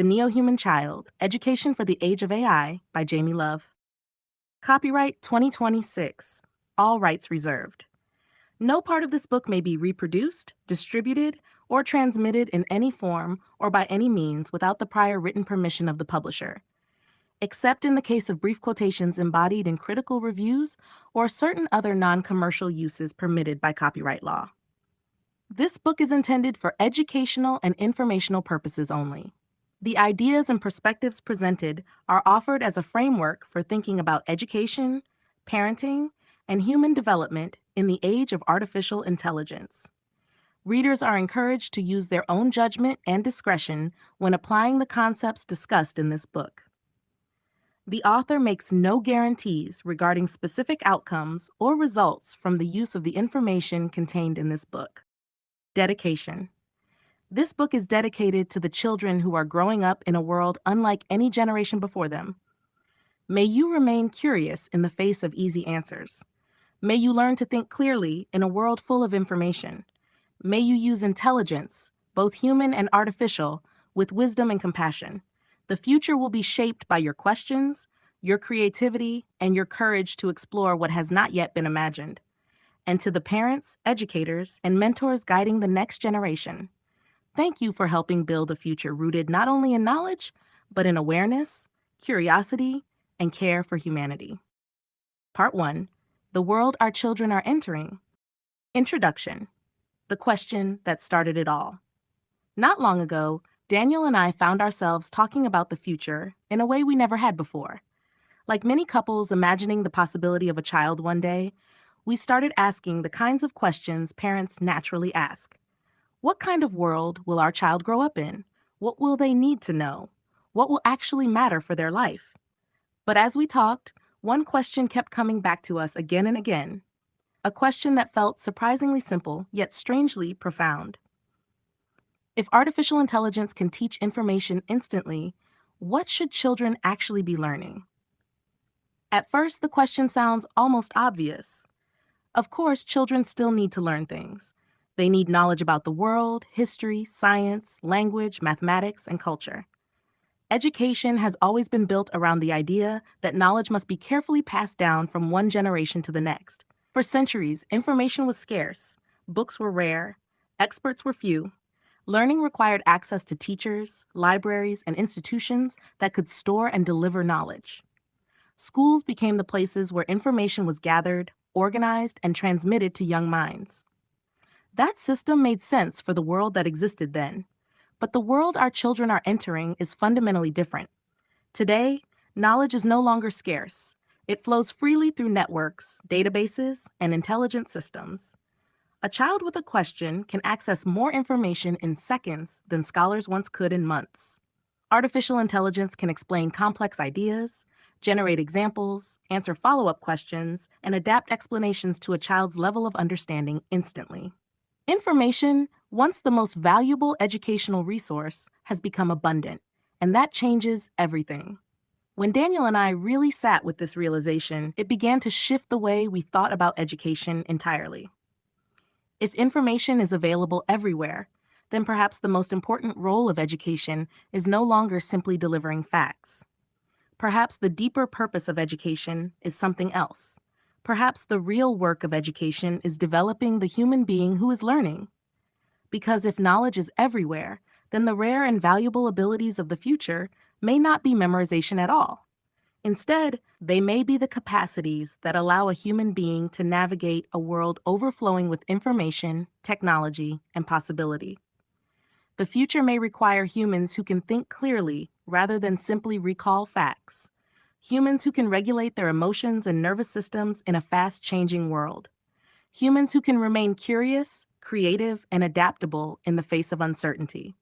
The Neo-Human Child, Education for the Age of AI by Jamie Love. Copyright 2026. All rights reserved. No part of this book may be reproduced, distributed, or transmitted in any form or by any means without the prior written permission of the publisher, except in the case of brief quotations embodied in critical reviews or certain other non-commercial uses permitted by copyright law. This book is intended for educational and informational purposes only. The ideas and perspectives presented are offered as a framework for thinking about education, parenting, and human development in the age of artificial intelligence. Readers are encouraged to use their own judgment and discretion when applying the concepts discussed in this book. The author makes no guarantees regarding specific outcomes or results from the use of the information contained in this book. Dedication. This book is dedicated to the children who are growing up in a world unlike any generation before them. May you remain curious in the face of easy answers. May you learn to think clearly in a world full of information. May you use intelligence, both human and artificial, with wisdom and compassion. The future will be shaped by your questions, your creativity, and your courage to explore what has not yet been imagined. And to the parents, educators, and mentors guiding the next generation, thank you for helping build a future rooted not only in knowledge, but in awareness, curiosity, and care for humanity. Part 1. The World Our Children Are Entering. Introduction. The question that started it all. Not long ago, Daniel and I found ourselves talking about the future in a way we never had before. Like many couples imagining the possibility of a child one day, we started asking the kinds of questions parents naturally ask. What kind of world will our child grow up in? What will they need to know? What will actually matter for their life? But as we talked, one question kept coming back to us again and again. A question that felt surprisingly simple, yet strangely profound. If artificial intelligence can teach information instantly, what should children actually be learning? At first, the question sounds almost obvious. Of course, children still need to learn things. They need knowledge about the world, history, science, language, mathematics, and culture. Education has always been built around the idea that knowledge must be carefully passed down from one generation to the next. For centuries, information was scarce, books were rare, experts were few. Learning required access to teachers, libraries, and institutions that could store and deliver knowledge. Schools became the places where information was gathered, organized, and transmitted to young minds. That system made sense for the world that existed then. But the world our children are entering is fundamentally different. Today, knowledge is no longer scarce. It flows freely through networks, databases, and intelligent systems. A child with a question can access more information in seconds than scholars once could in months. Artificial intelligence can explain complex ideas, generate examples, answer follow-up questions, and adapt explanations to a child's level of understanding instantly. Information, once the most valuable educational resource, has become abundant, and that changes everything. When Daniel and I really sat with this realization, it began to shift the way we thought about education entirely. If information is available everywhere, then perhaps the most important role of education is no longer simply delivering facts. Perhaps the deeper purpose of education is something else. Perhaps the real work of education is developing the human being who is learning. Because if knowledge is everywhere, then the rare and valuable abilities of the future may not be memorization at all. Instead, they may be the capacities that allow a human being to navigate a world overflowing with information, technology, and possibility. The future may require humans who can think clearly rather than simply recall facts. Humans who can regulate their emotions and nervous systems in a fast-changing world. Humans who can remain curious, creative, and adaptable in the face of uncertainty.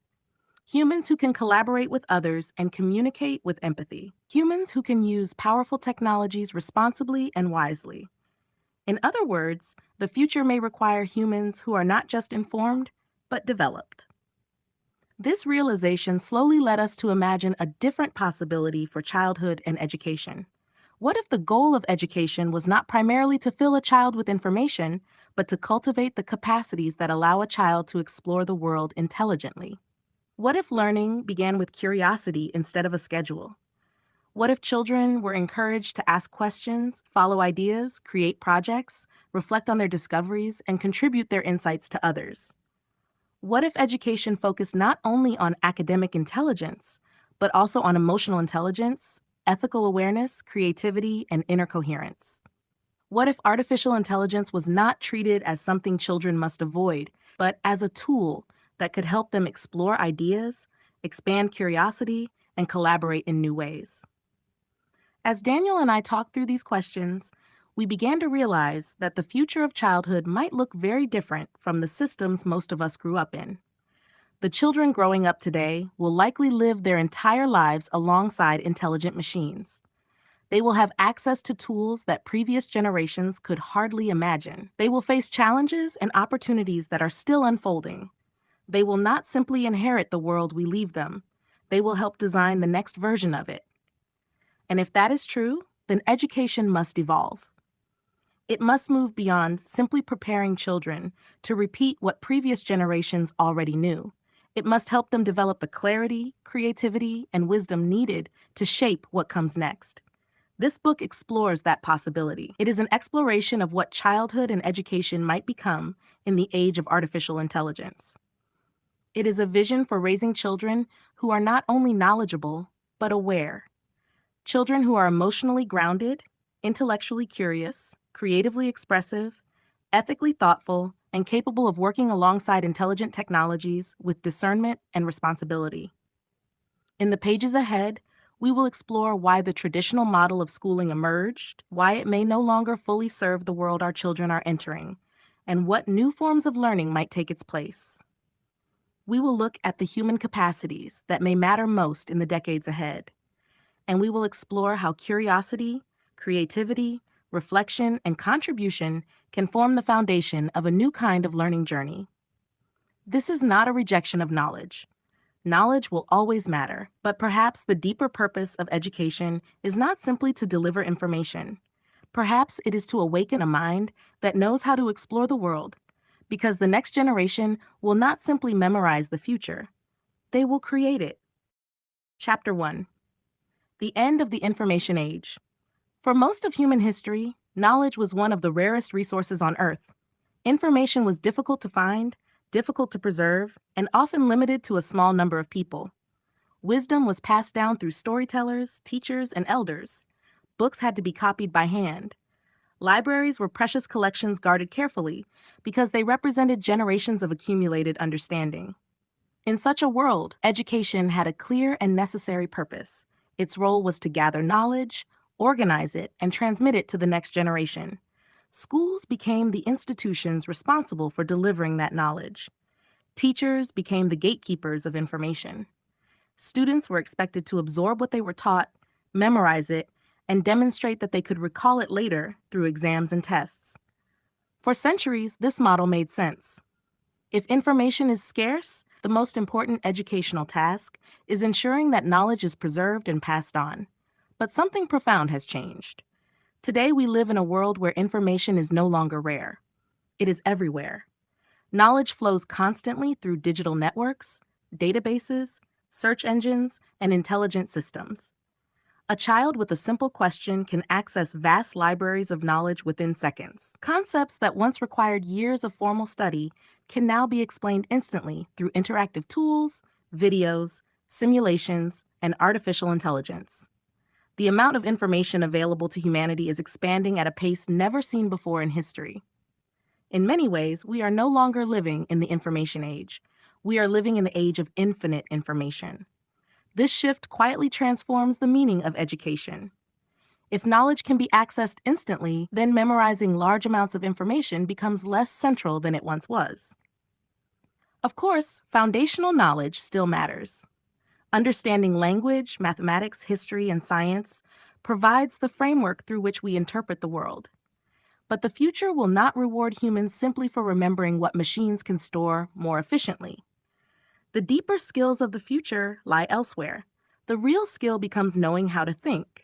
Humans who can collaborate with others and communicate with empathy. Humans who can use powerful technologies responsibly and wisely. In other words, the future may require humans who are not just informed, but developed. This realization slowly led us to imagine a different possibility for childhood and education. What if the goal of education was not primarily to fill a child with information, but to cultivate the capacities that allow a child to explore the world intelligently? What if learning began with curiosity instead of a schedule? What if children were encouraged to ask questions, follow ideas, create projects, reflect on their discoveries, and contribute their insights to others? What if education focused not only on academic intelligence, but also on emotional intelligence, ethical awareness, creativity, and inner coherence? What if artificial intelligence was not treated as something children must avoid, but as a tool that could help them explore ideas, expand curiosity, and collaborate in new ways? As Daniel and I talked through these questions, we began to realize that the future of childhood might look very different from the systems most of us grew up in. The children growing up today will likely live their entire lives alongside intelligent machines. They will have access to tools that previous generations could hardly imagine. They will face challenges and opportunities that are still unfolding. They will not simply inherit the world we leave them. They will help design the next version of it. And if that is true, then education must evolve. It must move beyond simply preparing children to repeat what previous generations already knew. It must help them develop the clarity, creativity, and wisdom needed to shape what comes next. This book explores that possibility. It is an exploration of what childhood and education might become in the age of artificial intelligence. It is a vision for raising children who are not only knowledgeable, but aware. Children who are emotionally grounded, intellectually curious, creatively expressive, ethically thoughtful, and capable of working alongside intelligent technologies with discernment and responsibility. In the pages ahead, we will explore why the traditional model of schooling emerged, why it may no longer fully serve the world our children are entering, and what new forms of learning might take its place. We will look at the human capacities that may matter most in the decades ahead, and we will explore how curiosity, creativity, reflection, and contribution can form the foundation of a new kind of learning journey. This is not a rejection of knowledge. Knowledge will always matter, but perhaps the deeper purpose of education is not simply to deliver information. Perhaps it is to awaken a mind that knows how to explore the world, because the next generation will not simply memorize the future, they will create it. Chapter 1: The End of the Information Age. For most of human history, knowledge was one of the rarest resources on Earth. Information was difficult to find, difficult to preserve, and often limited to a small number of people. Wisdom was passed down through storytellers, teachers, and elders. Books had to be copied by hand. Libraries were precious collections guarded carefully because they represented generations of accumulated understanding. In such a world, education had a clear and necessary purpose. Its role was to gather knowledge, organize it, and transmit it to the next generation. Schools became the institutions responsible for delivering that knowledge. Teachers became the gatekeepers of information. Students were expected to absorb what they were taught, memorize it, and demonstrate that they could recall it later through exams and tests. For centuries, this model made sense. If information is scarce, the most important educational task is ensuring that knowledge is preserved and passed on. But something profound has changed. Today, we live in a world where information is no longer rare. It is everywhere. Knowledge flows constantly through digital networks, databases, search engines, and intelligent systems. A child with a simple question can access vast libraries of knowledge within seconds. Concepts that once required years of formal study can now be explained instantly through interactive tools, videos, simulations, and artificial intelligence. The amount of information available to humanity is expanding at a pace never seen before in history. In many ways, we are no longer living in the information age. We are living in the age of infinite information. This shift quietly transforms the meaning of education. If knowledge can be accessed instantly, then memorizing large amounts of information becomes less central than it once was. Of course, foundational knowledge still matters. Understanding language, mathematics, history, and science provides the framework through which we interpret the world. But the future will not reward humans simply for remembering what machines can store more efficiently. The deeper skills of the future lie elsewhere. The real skill becomes knowing how to think,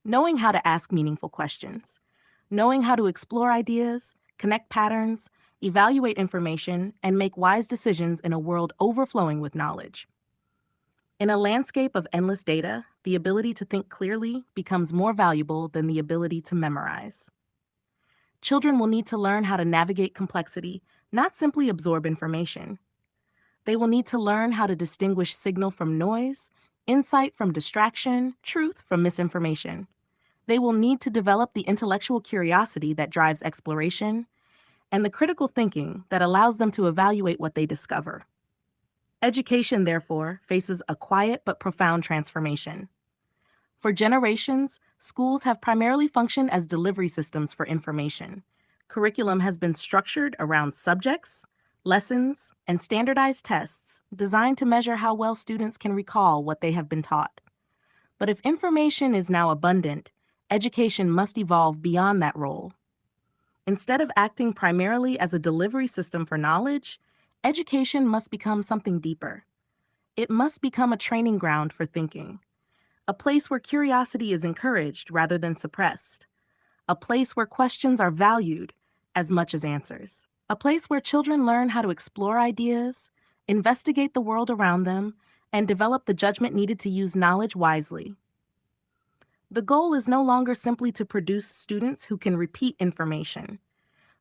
knowing how to ask meaningful questions, knowing how to explore ideas, connect patterns, evaluate information, and make wise decisions in a world overflowing with knowledge. In a landscape of endless data, the ability to think clearly becomes more valuable than the ability to memorize. Children will need to learn how to navigate complexity, not simply absorb information. They will need to learn how to distinguish signal from noise, insight from distraction, truth from misinformation. They will need to develop the intellectual curiosity that drives exploration and the critical thinking that allows them to evaluate what they discover. Education, therefore, faces a quiet but profound transformation. For generations, schools have primarily functioned as delivery systems for information. Curriculum has been structured around subjects, lessons, and standardized tests designed to measure how well students can recall what they have been taught. But if information is now abundant, education must evolve beyond that role. Instead of acting primarily as a delivery system for knowledge, education must become something deeper. It must become a training ground for thinking, a place where curiosity is encouraged rather than suppressed, a place where questions are valued as much as answers, a place where children learn how to explore ideas, investigate the world around them, and develop the judgment needed to use knowledge wisely. The goal is no longer simply to produce students who can repeat information.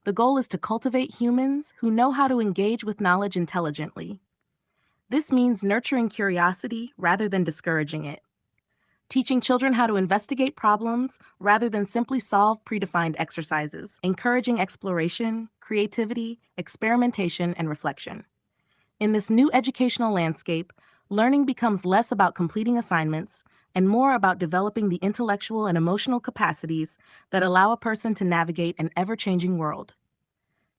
The goal is to cultivate humans who know how to engage with knowledge intelligently. This means nurturing curiosity rather than discouraging it, teaching children how to investigate problems rather than simply solve predefined exercises, encouraging exploration, creativity, experimentation, and reflection. In this new educational landscape, learning becomes less about completing assignments and more about developing the intellectual and emotional capacities that allow a person to navigate an ever-changing world.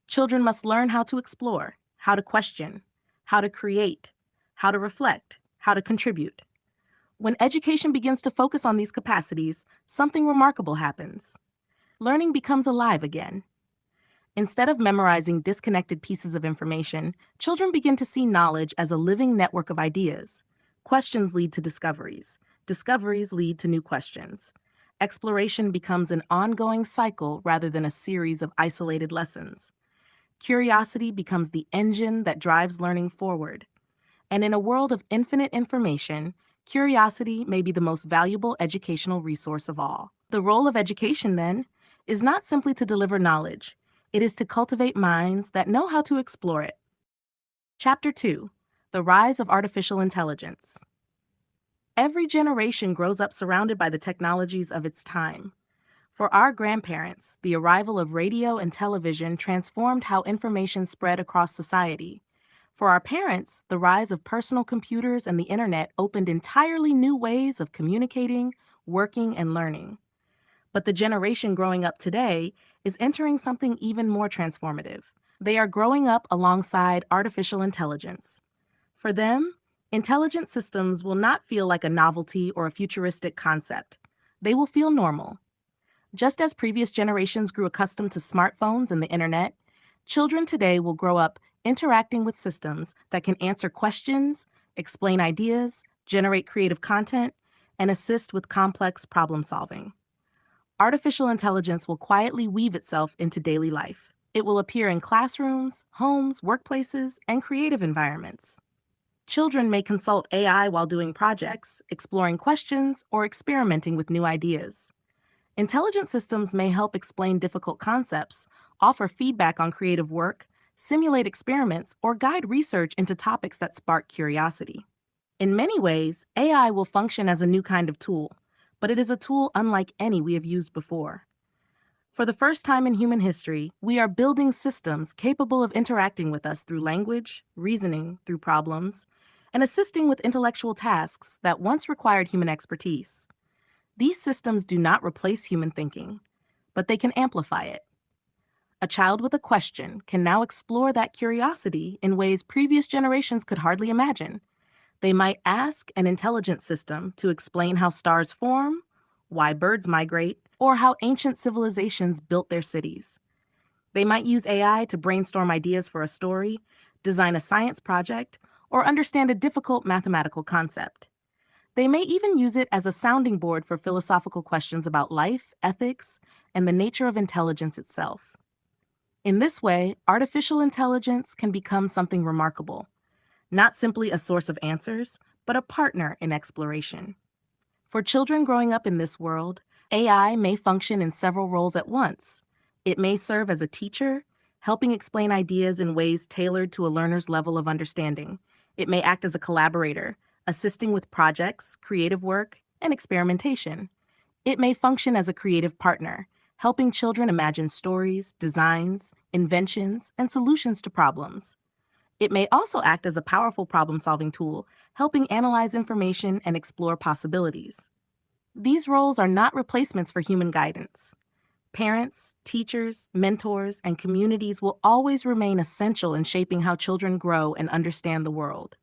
Children must learn how to explore, how to question, how to create, how to reflect, how to contribute. When education begins to focus on these capacities, something remarkable happens. Learning becomes alive again. Instead of memorizing disconnected pieces of information, children begin to see knowledge as a living network of ideas. Questions lead to discoveries. Discoveries lead to new questions. Exploration becomes an ongoing cycle rather than a series of isolated lessons. Curiosity becomes the engine that drives learning forward. And in a world of infinite information, curiosity may be the most valuable educational resource of all. The role of education, then, is not simply to deliver knowledge. It is to cultivate minds that know how to explore it. Chapter 2: The Rise of Artificial Intelligence. Every generation grows up surrounded by the technologies of its time. For our grandparents, the arrival of radio and television transformed how information spread across society. For our parents, the rise of personal computers and the internet opened entirely new ways of communicating, working, and learning. But the generation growing up today is entering something even more transformative. They are growing up alongside artificial intelligence. For them, intelligent systems will not feel like a novelty or a futuristic concept. They will feel normal. Just as previous generations grew accustomed to smartphones and the internet, children today will grow up interacting with systems that can answer questions, explain ideas, generate creative content, and assist with complex problem solving. Artificial intelligence will quietly weave itself into daily life. It will appear in classrooms, homes, workplaces, and creative environments. Children may consult AI while doing projects, exploring questions, or experimenting with new ideas. Intelligent systems may help explain difficult concepts, offer feedback on creative work, simulate experiments, or guide research into topics that spark curiosity. In many ways, AI will function as a new kind of tool, but it is a tool unlike any we have used before. For the first time in human history, we are building systems capable of interacting with us through language, reasoning through problems, and assisting with intellectual tasks that once required human expertise. These systems do not replace human thinking, but they can amplify it. A child with a question can now explore that curiosity in ways previous generations could hardly imagine. They might ask an intelligent system to explain how stars form, why birds migrate, or how ancient civilizations built their cities. They might use AI to brainstorm ideas for a story, design a science project, or understand a difficult mathematical concept. They may even use it as a sounding board for philosophical questions about life, ethics, and the nature of intelligence itself. In this way, artificial intelligence can become something remarkable, not simply a source of answers, but a partner in exploration. For children growing up in this world, AI may function in several roles at once. It may serve as a teacher, helping explain ideas in ways tailored to a learner's level of understanding. It may act as a collaborator, assisting with projects, creative work, and experimentation. It may function as a creative partner, helping children imagine stories, designs, inventions, and solutions to problems. It may also act as a powerful problem solving tool, helping analyze information and explore possibilities. These roles are not replacements for human guidance. Parents, teachers, mentors, and communities will always remain essential in shaping how children grow and understand the world.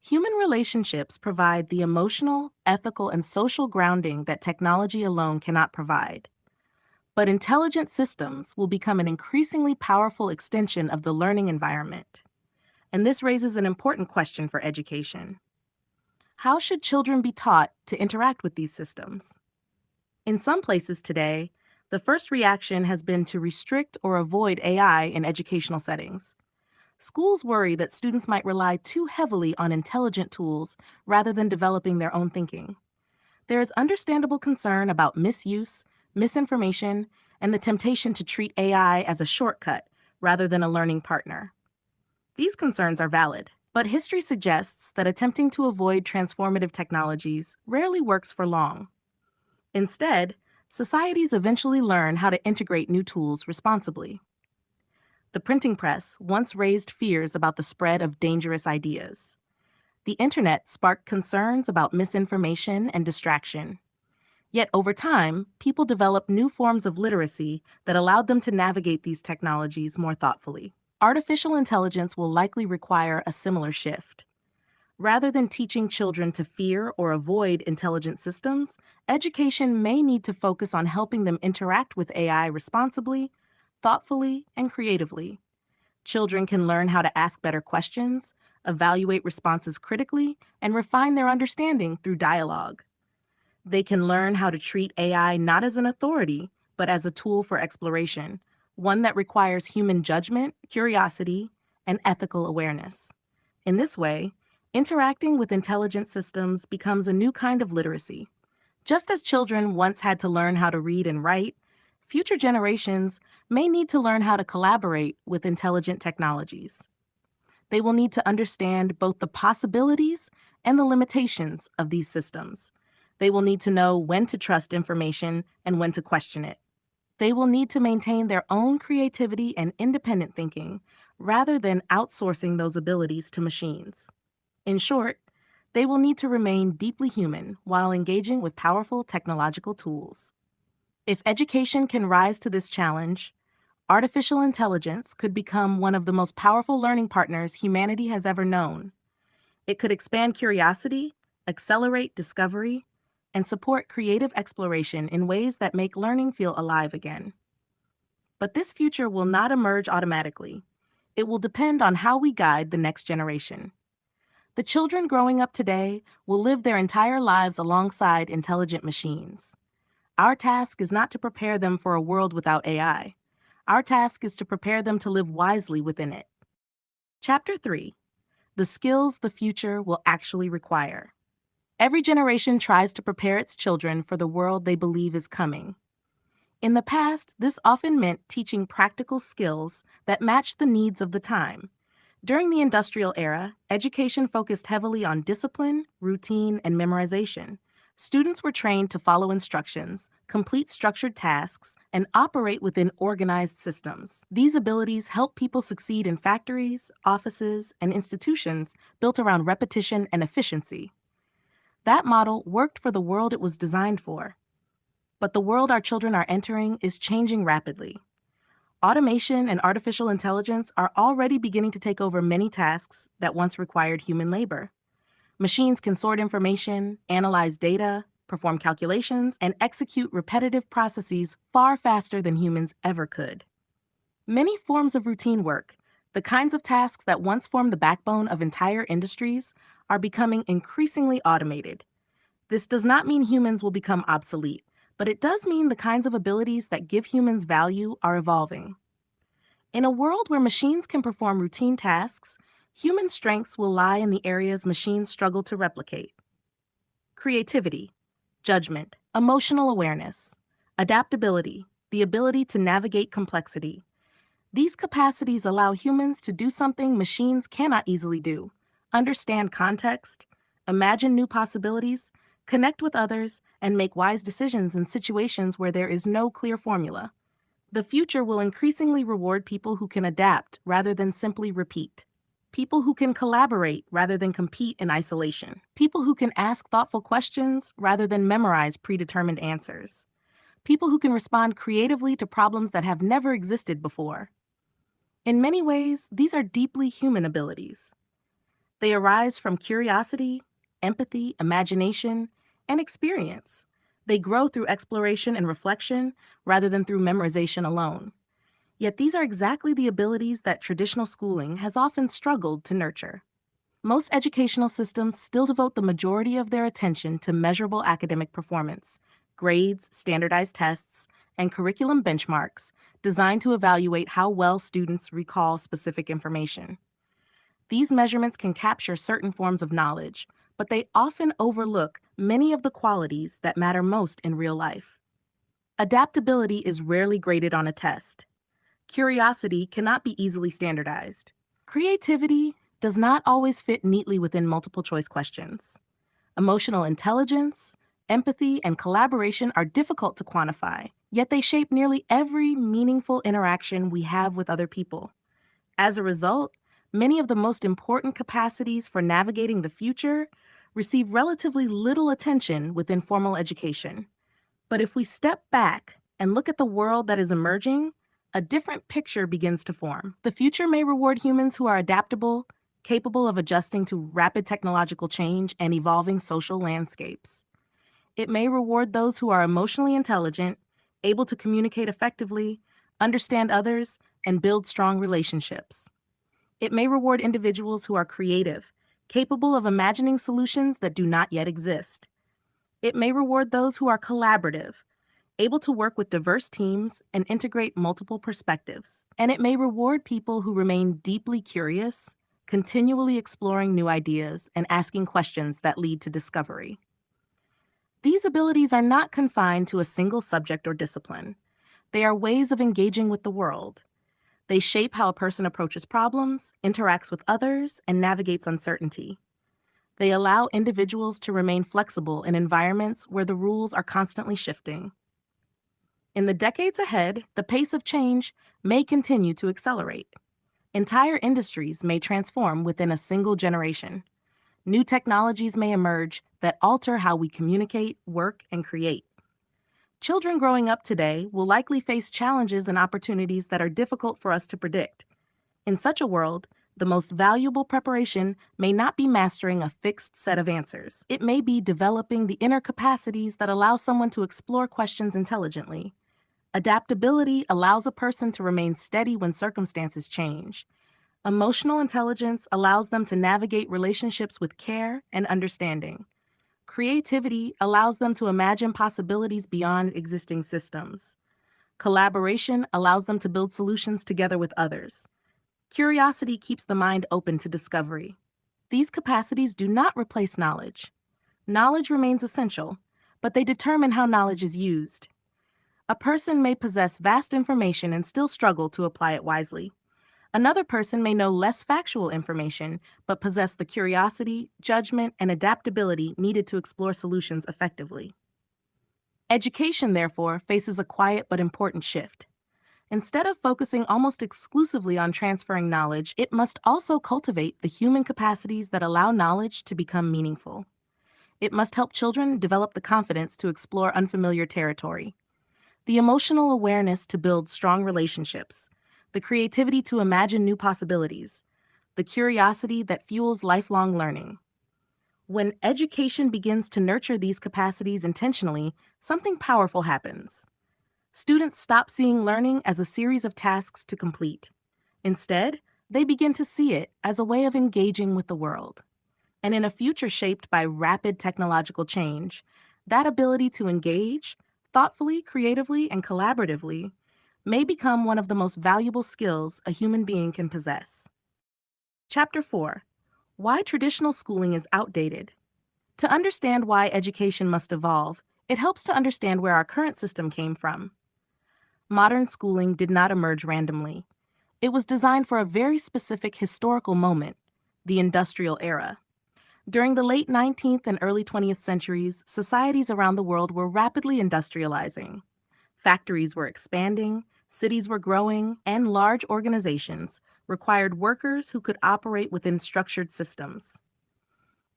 Human relationships provide the emotional, ethical, and social grounding that technology alone cannot provide. But intelligent systems will become an increasingly powerful extension of the learning environment. And this raises an important question for education. How should children be taught to interact with these systems? In some places today, the first reaction has been to restrict or avoid AI in educational settings. Schools worry that students might rely too heavily on intelligent tools rather than developing their own thinking. There is understandable concern about misuse, misinformation, and the temptation to treat AI as a shortcut rather than a learning partner. These concerns are valid, but history suggests that attempting to avoid transformative technologies rarely works for long. Instead, societies eventually learn how to integrate new tools responsibly. The printing press once raised fears about the spread of dangerous ideas. The internet sparked concerns about misinformation and distraction. Yet over time, people developed new forms of literacy that allowed them to navigate these technologies more thoughtfully. Artificial intelligence will likely require a similar shift. Rather than teaching children to fear or avoid intelligent systems, education may need to focus on helping them interact with AI responsibly, thoughtfully, and creatively. Children can learn how to ask better questions, evaluate responses critically, and refine their understanding through dialogue. They can learn how to treat AI not as an authority, but as a tool for exploration, one that requires human judgment, curiosity, and ethical awareness. In this way, interacting with intelligent systems becomes a new kind of literacy. Just as children once had to learn how to read and write, future generations may need to learn how to collaborate with intelligent technologies. They will need to understand both the possibilities and the limitations of these systems. They will need to know when to trust information and when to question it. They will need to maintain their own creativity and independent thinking rather than outsourcing those abilities to machines. In short, they will need to remain deeply human while engaging with powerful technological tools. If education can rise to this challenge, artificial intelligence could become one of the most powerful learning partners humanity has ever known. It could expand curiosity, accelerate discovery, and support creative exploration in ways that make learning feel alive again. But this future will not emerge automatically. It will depend on how we guide the next generation. The children growing up today will live their entire lives alongside intelligent machines. Our task is not to prepare them for a world without AI. Our task is to prepare them to live wisely within it. Chapter 3: The Skills the Future Will Actually Require. Every generation tries to prepare its children for the world they believe is coming. In the past, this often meant teaching practical skills that matched the needs of the time. During the industrial era, education focused heavily on discipline, routine, and memorization. Students were trained to follow instructions, complete structured tasks, and operate within organized systems. These abilities help people succeed in factories, offices, and institutions built around repetition and efficiency. That model worked for the world it was designed for. But the world our children are entering is changing rapidly. Automation and artificial intelligence are already beginning to take over many tasks that once required human labor. Machines can sort information, analyze data, perform calculations, and execute repetitive processes far faster than humans ever could. Many forms of routine work, the kinds of tasks that once formed the backbone of entire industries, are becoming increasingly automated. This does not mean humans will become obsolete, but it does mean the kinds of abilities that give humans value are evolving. In a world where machines can perform routine tasks, Human strengths will lie in the areas machines struggle to replicate: creativity, judgment, emotional awareness, adaptability, the ability to navigate complexity. These capacities allow humans to do something machines cannot easily do: understand context, imagine new possibilities, connect with others, and make wise decisions in situations where there is no clear formula. The future will increasingly reward people who can adapt rather than simply repeat. People who can collaborate rather than compete in isolation. People who can ask thoughtful questions rather than memorize predetermined answers. People who can respond creatively to problems that have never existed before. In many ways, these are deeply human abilities. They arise from curiosity, empathy, imagination, and experience. They grow through exploration and reflection rather than through memorization alone. Yet these are exactly the abilities that traditional schooling has often struggled to nurture. Most educational systems still devote the majority of their attention to measurable academic performance: grades, standardized tests, and curriculum benchmarks designed to evaluate how well students recall specific information. These measurements can capture certain forms of knowledge, but they often overlook many of the qualities that matter most in real life. Adaptability is rarely graded on a test. Curiosity cannot be easily standardized. Creativity does not always fit neatly within multiple choice questions. Emotional intelligence, empathy, and collaboration are difficult to quantify, yet they shape nearly every meaningful interaction we have with other people. As a result, many of the most important capacities for navigating the future receive relatively little attention within formal education. But if we step back and look at the world that is emerging, a different picture begins to form. The future may reward humans who are adaptable, capable of adjusting to rapid technological change and evolving social landscapes. It may reward those who are emotionally intelligent, able to communicate effectively, understand others, and build strong relationships. It may reward individuals who are creative, capable of imagining solutions that do not yet exist. It may reward those who are collaborative, able to work with diverse teams and integrate multiple perspectives. And it may reward people who remain deeply curious, continually exploring new ideas and asking questions that lead to discovery. These abilities are not confined to a single subject or discipline. They are ways of engaging with the world. They shape how a person approaches problems, interacts with others, and navigates uncertainty. They allow individuals to remain flexible in environments where the rules are constantly shifting. In the decades ahead, the pace of change may continue to accelerate. Entire industries may transform within a single generation. New technologies may emerge that alter how we communicate, work, and create. Children growing up today will likely face challenges and opportunities that are difficult for us to predict. In such a world, the most valuable preparation may not be mastering a fixed set of answers. It may be developing the inner capacities that allow someone to explore questions intelligently. Adaptability allows a person to remain steady when circumstances change. Emotional intelligence allows them to navigate relationships with care and understanding. Creativity allows them to imagine possibilities beyond existing systems. Collaboration allows them to build solutions together with others. Curiosity keeps the mind open to discovery. These capacities do not replace knowledge. Knowledge remains essential, but they determine how knowledge is used. A person may possess vast information and still struggle to apply it wisely. Another person may know less factual information, but possess the curiosity, judgment, and adaptability needed to explore solutions effectively. Education, therefore, faces a quiet but important shift. Instead of focusing almost exclusively on transferring knowledge, it must also cultivate the human capacities that allow knowledge to become meaningful. It must help children develop the confidence to explore unfamiliar territory, the emotional awareness to build strong relationships, the creativity to imagine new possibilities, the curiosity that fuels lifelong learning. When education begins to nurture these capacities intentionally, something powerful happens. Students stop seeing learning as a series of tasks to complete. Instead, they begin to see it as a way of engaging with the world. And in a future shaped by rapid technological change, that ability to engage, thoughtfully, creatively, and collaboratively, may become one of the most valuable skills a human being can possess. Chapter 4: Why Traditional Schooling is Outdated. To understand why education must evolve, it helps to understand where our current system came from. Modern schooling did not emerge randomly. It was designed for a very specific historical moment, the industrial era. During the late 19th and early 20th centuries, societies around the world were rapidly industrializing. Factories were expanding, cities were growing, and large organizations required workers who could operate within structured systems.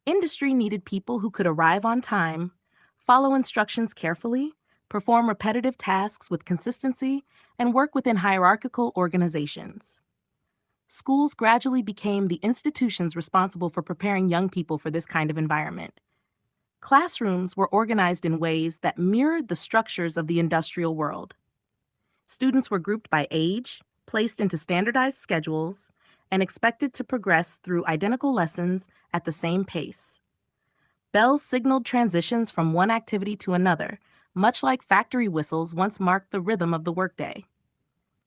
Industry needed people who could arrive on time, follow instructions carefully, perform repetitive tasks with consistency, and work within hierarchical organizations. Schools gradually became the institutions responsible for preparing young people for this kind of environment. Classrooms were organized in ways that mirrored the structures of the industrial world. Students were grouped by age, placed into standardized schedules, and expected to progress through identical lessons at the same pace. Bells signaled transitions from one activity to another, much like factory whistles once marked the rhythm of the workday.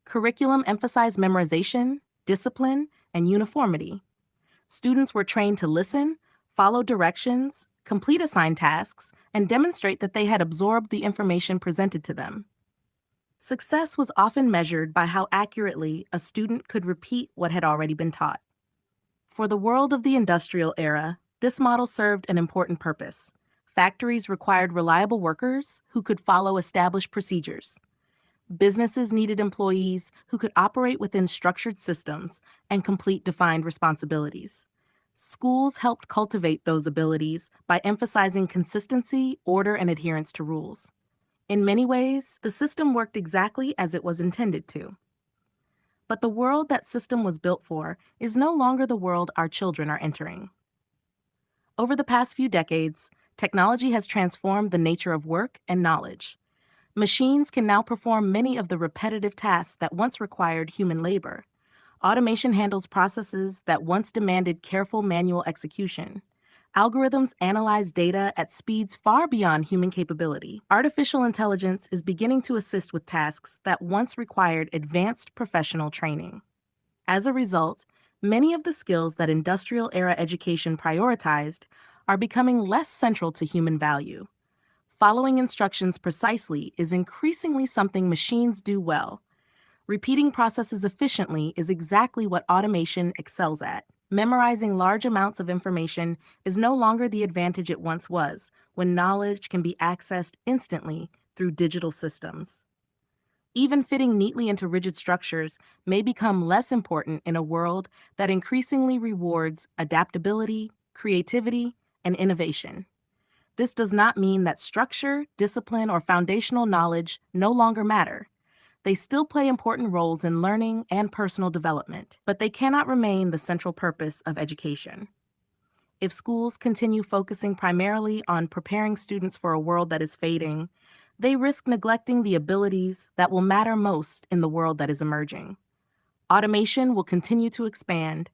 Curriculum emphasized memorization, discipline, and uniformity. Students were trained to listen, follow directions, complete assigned tasks, and demonstrate that they had absorbed the information presented to them. Success was often measured by how accurately a student could repeat what had already been taught. For the world of the industrial era, this model served an important purpose. Factories required reliable workers who could follow established procedures. Businesses needed employees who could operate within structured systems and complete defined responsibilities. Schools helped cultivate those abilities by emphasizing consistency, order, and adherence to rules. In many ways, the system worked exactly as it was intended to. But the world that system was built for is no longer the world our children are entering. Over the past few decades, technology has transformed the nature of work and knowledge. Machines can now perform many of the repetitive tasks that once required human labor. Automation handles processes that once demanded careful manual execution. Algorithms analyze data at speeds far beyond human capability. Artificial intelligence is beginning to assist with tasks that once required advanced professional training. As a result, many of the skills that industrial era education prioritized are becoming less central to human value. Following instructions precisely is increasingly something machines do well. Repeating processes efficiently is exactly what automation excels at. Memorizing large amounts of information is no longer the advantage it once was, when knowledge can be accessed instantly through digital systems. Even fitting neatly into rigid structures may become less important in a world that increasingly rewards adaptability, creativity, and innovation. This does not mean that structure, discipline, or foundational knowledge no longer matter. They still play important roles in learning and personal development, but they cannot remain the central purpose of education. If schools continue focusing primarily on preparing students for a world that is fading, they risk neglecting the abilities that will matter most in the world that is emerging. Automation will continue to expand.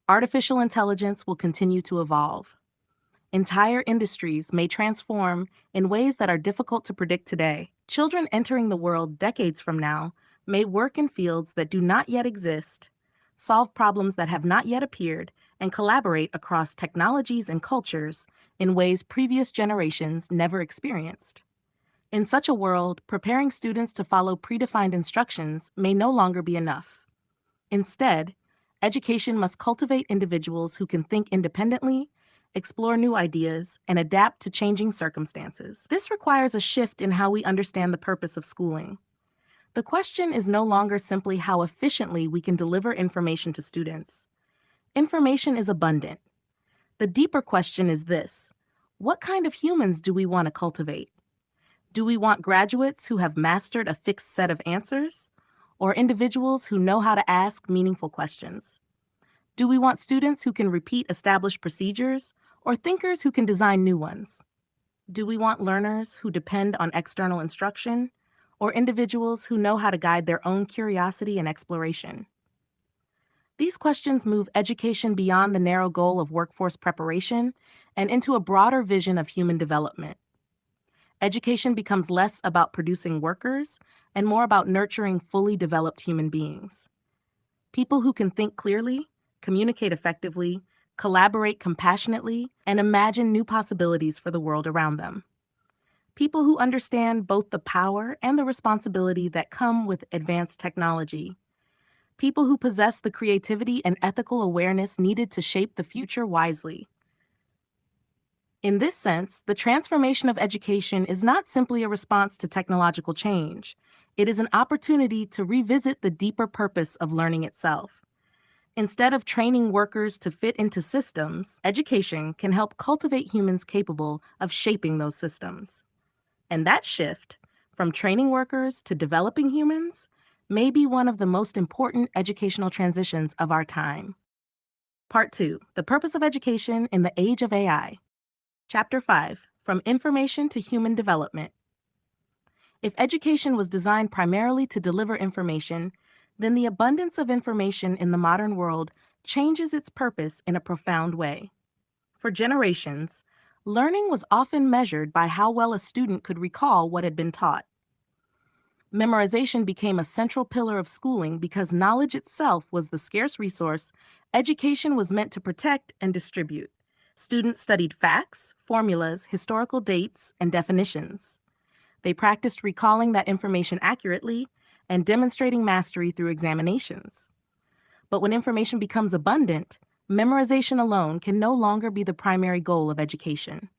Artificial intelligence will continue to evolve. Entire industries may transform in ways that are difficult to predict today. Children entering the world decades from now may work in fields that do not yet exist, solve problems that have not yet appeared, and collaborate across technologies and cultures in ways previous generations never experienced. In such a world, preparing students to follow predefined instructions may no longer be enough. Instead, education must cultivate individuals who can think independently, explore new ideas, and adapt to changing circumstances. This requires a shift in how we understand the purpose of schooling. The question is no longer simply how efficiently we can deliver information to students. Information is abundant. The deeper question is this: what kind of humans do we want to cultivate? Do we want graduates who have mastered a fixed set of answers, or individuals who know how to ask meaningful questions? Do we want students who can repeat established procedures, or thinkers who can design new ones? Do we want learners who depend on external instruction, or individuals who know how to guide their own curiosity and exploration? These questions move education beyond the narrow goal of workforce preparation and into a broader vision of human development. Education becomes less about producing workers and more about nurturing fully developed human beings. People who can think clearly, communicate effectively, collaborate compassionately, and imagine new possibilities for the world around them. People who understand both the power and the responsibility that come with advanced technology. People who possess the creativity and ethical awareness needed to shape the future wisely. In this sense, the transformation of education is not simply a response to technological change. It is an opportunity to revisit the deeper purpose of learning itself. Instead of training workers to fit into systems, education can help cultivate humans capable of shaping those systems. And that shift, from training workers to developing humans, may be one of the most important educational transitions of our time. Part 2, The Purpose of Education in the Age of AI. Chapter 5, From Information to Human Development. If education was designed primarily to deliver information, then the abundance of information in the modern world changes its purpose in a profound way. For generations, learning was often measured by how well a student could recall what had been taught. Memorization became a central pillar of schooling because knowledge itself was the scarce resource education was meant to protect and distribute. Students studied facts, formulas, historical dates, and definitions. They practiced recalling that information accurately and demonstrating mastery through examinations. But when information becomes abundant, memorization alone can no longer be the primary goal of education.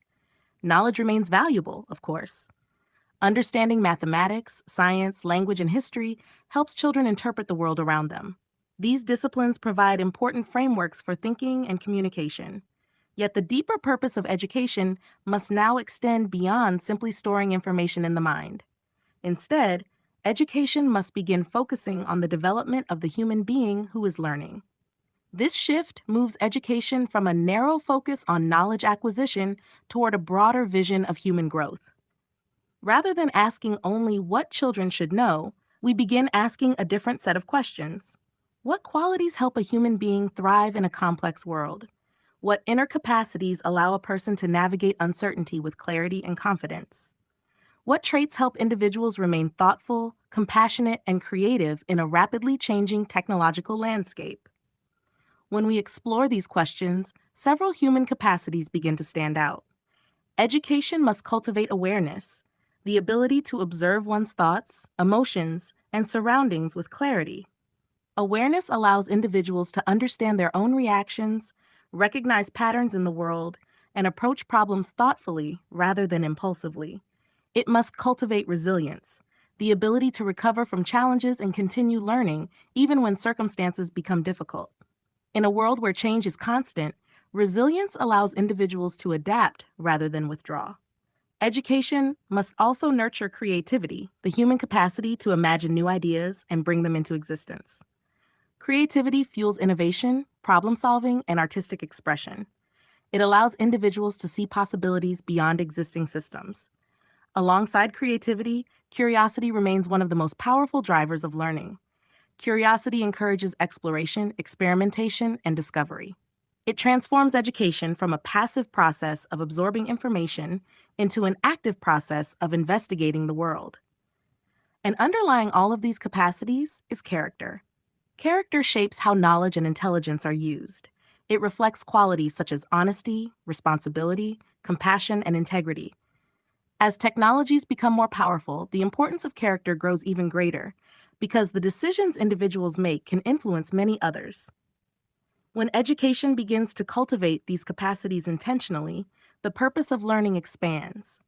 Knowledge remains valuable, of course. Understanding mathematics, science, language, and history helps children interpret the world around them. These disciplines provide important frameworks for thinking and communication. Yet the deeper purpose of education must now extend beyond simply storing information in the mind. Instead, education must begin focusing on the development of the human being who is learning. This shift moves education from a narrow focus on knowledge acquisition toward a broader vision of human growth. Rather than asking only what children should know, we begin asking a different set of questions. What qualities help a human being thrive in a complex world? What inner capacities allow a person to navigate uncertainty with clarity and confidence? What traits help individuals remain thoughtful, compassionate, and creative in a rapidly changing technological landscape? When we explore these questions, several human capacities begin to stand out. Education must cultivate awareness, the ability to observe one's thoughts, emotions, and surroundings with clarity. Awareness allows individuals to understand their own reactions, recognize patterns in the world, and approach problems thoughtfully rather than impulsively. It must cultivate resilience, the ability to recover from challenges and continue learning even when circumstances become difficult. In a world where change is constant, resilience allows individuals to adapt rather than withdraw. Education must also nurture creativity, the human capacity to imagine new ideas and bring them into existence. Creativity fuels innovation, problem solving, and artistic expression. It allows individuals to see possibilities beyond existing systems. Alongside creativity, curiosity remains one of the most powerful drivers of learning. Curiosity encourages exploration, experimentation, and discovery. It transforms education from a passive process of absorbing information into an active process of investigating the world. And underlying all of these capacities is character. Character shapes how knowledge and intelligence are used. It reflects qualities such as honesty, responsibility, compassion, and integrity. As technologies become more powerful, the importance of character grows even greater because the decisions individuals make can influence many others. When education begins to cultivate these capacities intentionally, the purpose of learning expands.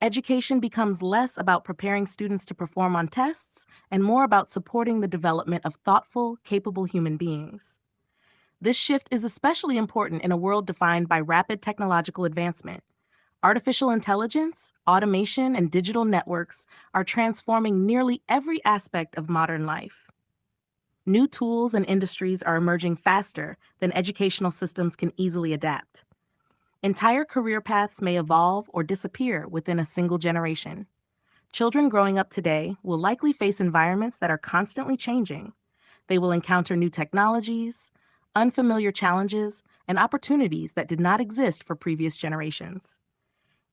Education becomes less about preparing students to perform on tests and more about supporting the development of thoughtful, capable human beings. This shift is especially important in a world defined by rapid technological advancement. Artificial intelligence, automation, and digital networks are transforming nearly every aspect of modern life. New tools and industries are emerging faster than educational systems can easily adapt. Entire career paths may evolve or disappear within a single generation. Children growing up today will likely face environments that are constantly changing. They will encounter new technologies, unfamiliar challenges, and opportunities that did not exist for previous generations.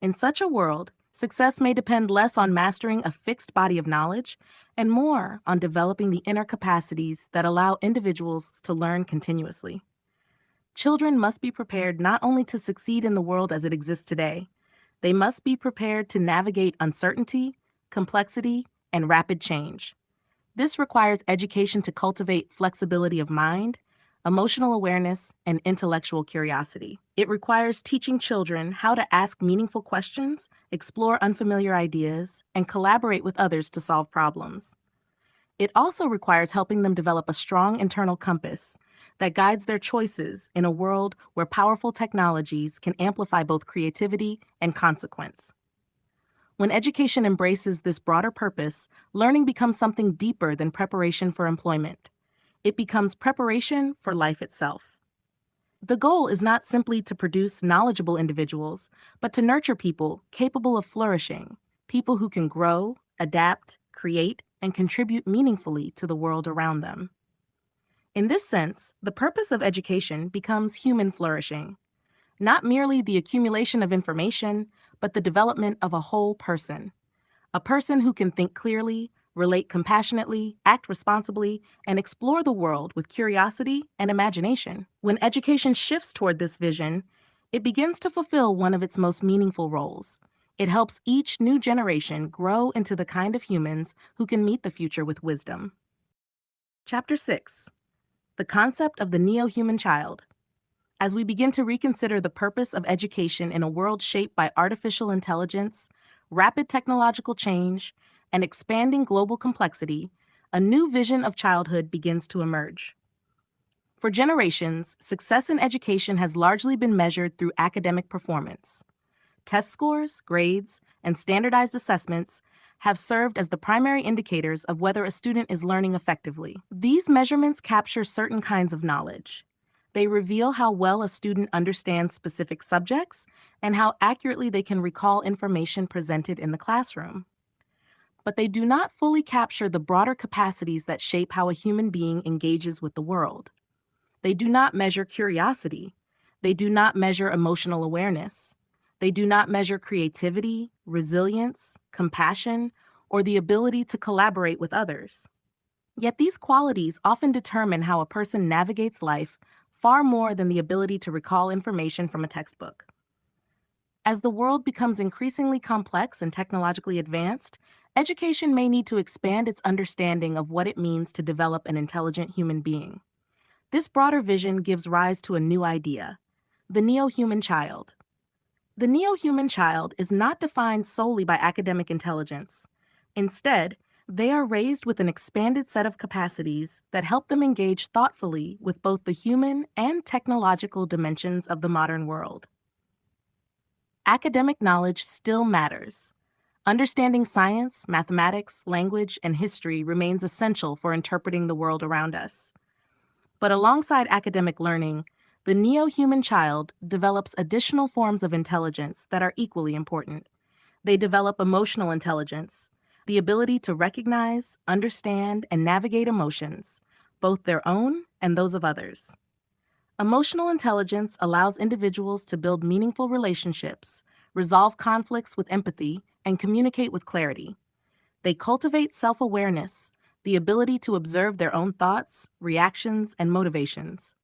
In such a world, success may depend less on mastering a fixed body of knowledge and more on developing the inner capacities that allow individuals to learn continuously. Children must be prepared not only to succeed in the world as it exists today, they must be prepared to navigate uncertainty, complexity, and rapid change. This requires education to cultivate flexibility of mind, emotional awareness, and intellectual curiosity. It requires teaching children how to ask meaningful questions, explore unfamiliar ideas, and collaborate with others to solve problems. It also requires helping them develop a strong internal compass that guides their choices in a world where powerful technologies can amplify both creativity and consequence. When education embraces this broader purpose, learning becomes something deeper than preparation for employment. It becomes preparation for life itself. The goal is not simply to produce knowledgeable individuals, but to nurture people capable of flourishing, people who can grow, adapt, create, and contribute meaningfully to the world around them. In this sense, the purpose of education becomes human flourishing, not merely the accumulation of information, but the development of a whole person. A person who can think clearly, relate compassionately, act responsibly, and explore the world with curiosity and imagination. When education shifts toward this vision, it begins to fulfill one of its most meaningful roles. It helps each new generation grow into the kind of humans who can meet the future with wisdom. Chapter 6: The Concept of the Neo-Human Child. As we begin to reconsider the purpose of education in a world shaped by artificial intelligence, rapid technological change, and expanding global complexity, a new vision of childhood begins to emerge. For generations, success in education has largely been measured through academic performance. Test scores, grades, and standardized assessments have served as the primary indicators of whether a student is learning effectively. These measurements capture certain kinds of knowledge. They reveal how well a student understands specific subjects and how accurately they can recall information presented in the classroom. But they do not fully capture the broader capacities that shape how a human being engages with the world. They do not measure curiosity. They do not measure emotional awareness. They do not measure creativity, resilience, compassion, or the ability to collaborate with others. Yet these qualities often determine how a person navigates life far more than the ability to recall information from a textbook. As the world becomes increasingly complex and technologically advanced, education may need to expand its understanding of what it means to develop an intelligent human being. This broader vision gives rise to a new idea: the neo-human child. The neo-human child is not defined solely by academic intelligence. Instead, they are raised with an expanded set of capacities that help them engage thoughtfully with both the human and technological dimensions of the modern world. Academic knowledge still matters. Understanding science, mathematics, language, and history remains essential for interpreting the world around us. But alongside academic learning, the neo-human child develops additional forms of intelligence that are equally important. They develop emotional intelligence, the ability to recognize, understand, and navigate emotions, both their own and those of others. Emotional intelligence allows individuals to build meaningful relationships, resolve conflicts with empathy, and communicate with clarity. They cultivate self-awareness, the ability to observe their own thoughts, reactions, and motivations.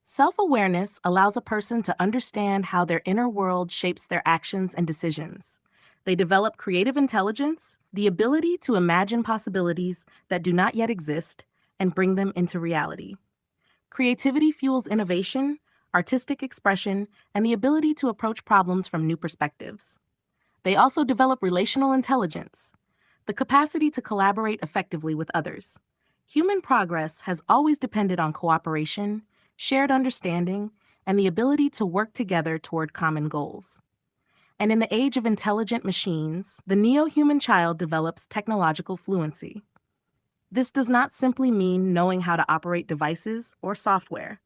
Self-awareness allows a person to understand how their inner world shapes their actions and decisions. They develop creative intelligence, the ability to imagine possibilities that do not yet exist and bring them into reality. Creativity fuels innovation, artistic expression, and the ability to approach problems from new perspectives. They also develop relational intelligence, the capacity to collaborate effectively with others. Human progress has always depended on cooperation, shared understanding, and the ability to work together toward common goals. And in the age of intelligent machines, the neo-human child develops technological fluency. This does not simply mean knowing how to operate devices or software.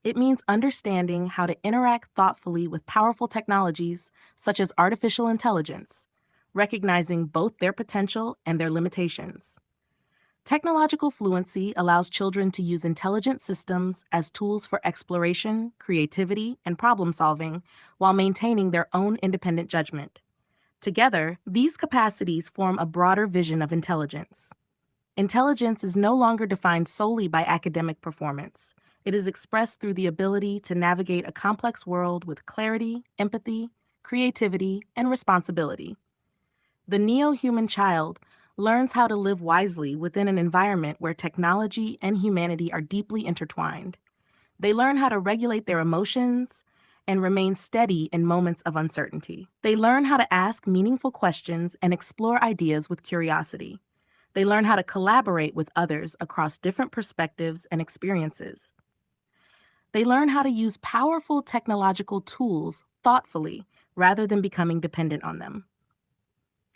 It means understanding how to interact thoughtfully with powerful technologies such as artificial intelligence, recognizing both their potential and their limitations. Technological fluency allows children to use intelligent systems as tools for exploration, creativity, and problem solving while maintaining their own independent judgment. Together, these capacities form a broader vision of intelligence. Intelligence is no longer defined solely by academic performance. It is expressed through the ability to navigate a complex world with clarity, empathy, creativity, and responsibility. The neo-human child learns how to live wisely within an environment where technology and humanity are deeply intertwined. They learn how to regulate their emotions and remain steady in moments of uncertainty. They learn how to ask meaningful questions and explore ideas with curiosity. They learn how to collaborate with others across different perspectives and experiences. They learn how to use powerful technological tools thoughtfully rather than becoming dependent on them.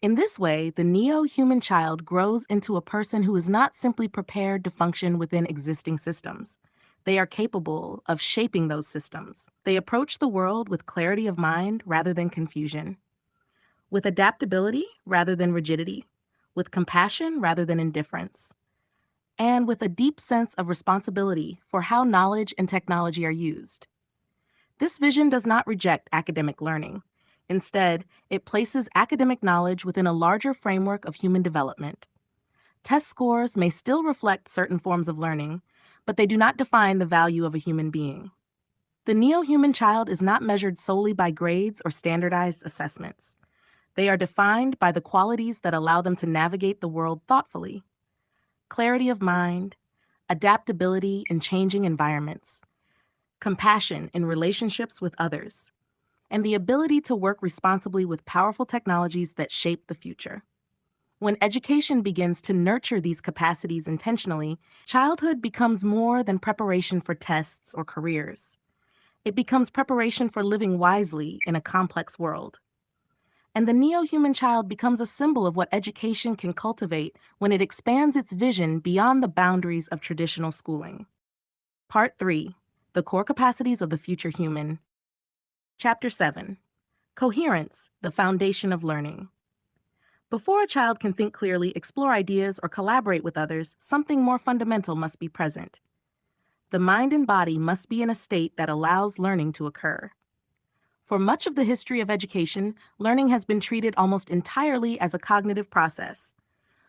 In this way, the neo-human child grows into a person who is not simply prepared to function within existing systems. They are capable of shaping those systems. They approach the world with clarity of mind rather than confusion, with adaptability rather than rigidity, with compassion rather than indifference, and with a deep sense of responsibility for how knowledge and technology are used. This vision does not reject academic learning. Instead, it places academic knowledge within a larger framework of human development. Test scores may still reflect certain forms of learning, but they do not define the value of a human being. The neo-human child is not measured solely by grades or standardized assessments. They are defined by the qualities that allow them to navigate the world thoughtfully: clarity of mind, adaptability in changing environments, compassion in relationships with others, and the ability to work responsibly with powerful technologies that shape the future. When education begins to nurture these capacities intentionally, childhood becomes more than preparation for tests or careers. It becomes preparation for living wisely in a complex world. And the neo-human child becomes a symbol of what education can cultivate when it expands its vision beyond the boundaries of traditional schooling. Part 3. The Core Capacities of the Future Human. Chapter 7. Coherence, the Foundation of Learning. Before a child can think clearly, explore ideas, or collaborate with others, something more fundamental must be present. The mind and body must be in a state that allows learning to occur. For much of the history of education, learning has been treated almost entirely as a cognitive process.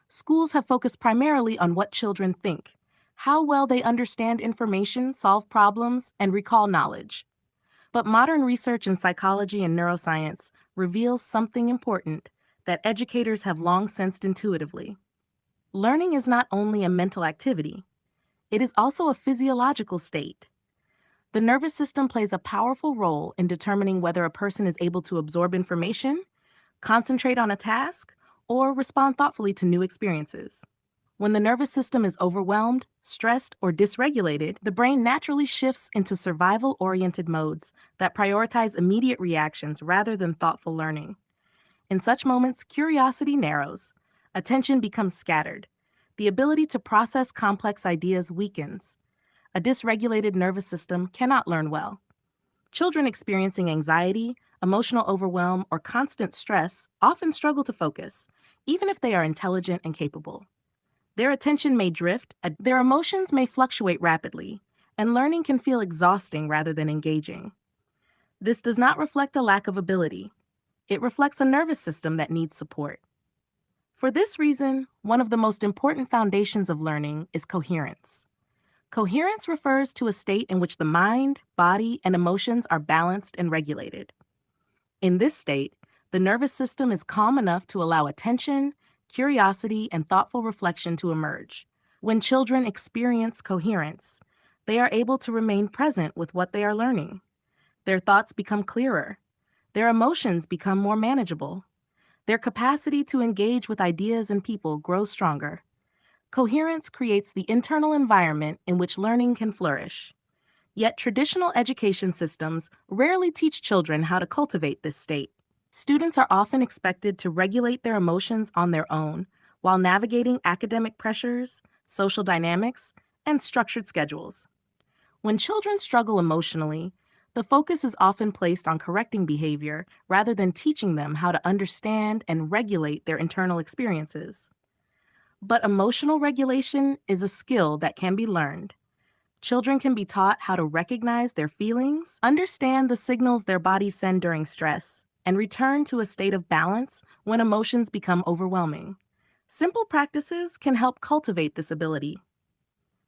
Schools have focused primarily on what children think, how well they understand information, solve problems, and recall knowledge. But modern research in psychology and neuroscience reveals something important that educators have long sensed intuitively. Learning is not only a mental activity, it is also a physiological state. The nervous system plays a powerful role in determining whether a person is able to absorb information, concentrate on a task, or respond thoughtfully to new experiences. When the nervous system is overwhelmed, stressed, or dysregulated, the brain naturally shifts into survival-oriented modes that prioritize immediate reactions rather than thoughtful learning. In such moments, curiosity narrows, attention becomes scattered, the ability to process complex ideas weakens. A dysregulated nervous system cannot learn well. Children experiencing anxiety, emotional overwhelm, or constant stress often struggle to focus, even if they are intelligent and capable. Their attention may drift, their emotions may fluctuate rapidly, and learning can feel exhausting rather than engaging. This does not reflect a lack of ability. It reflects a nervous system that needs support. For this reason, one of the most important foundations of learning is coherence. Coherence refers to a state in which the mind, body, and emotions are balanced and regulated. In this state, the nervous system is calm enough to allow attention, curiosity, and thoughtful reflection to emerge. When children experience coherence, they are able to remain present with what they are learning. Their thoughts become clearer. Their emotions become more manageable. Their capacity to engage with ideas and people grows stronger. Coherence creates the internal environment in which learning can flourish. Yet traditional education systems rarely teach children how to cultivate this state. Students are often expected to regulate their emotions on their own while navigating academic pressures, social dynamics, and structured schedules. When children struggle emotionally, the focus is often placed on correcting behavior rather than teaching them how to understand and regulate their internal experiences. But emotional regulation is a skill that can be learned. Children can be taught how to recognize their feelings, understand the signals their bodies send during stress, and return to a state of balance when emotions become overwhelming. Simple practices can help cultivate this ability.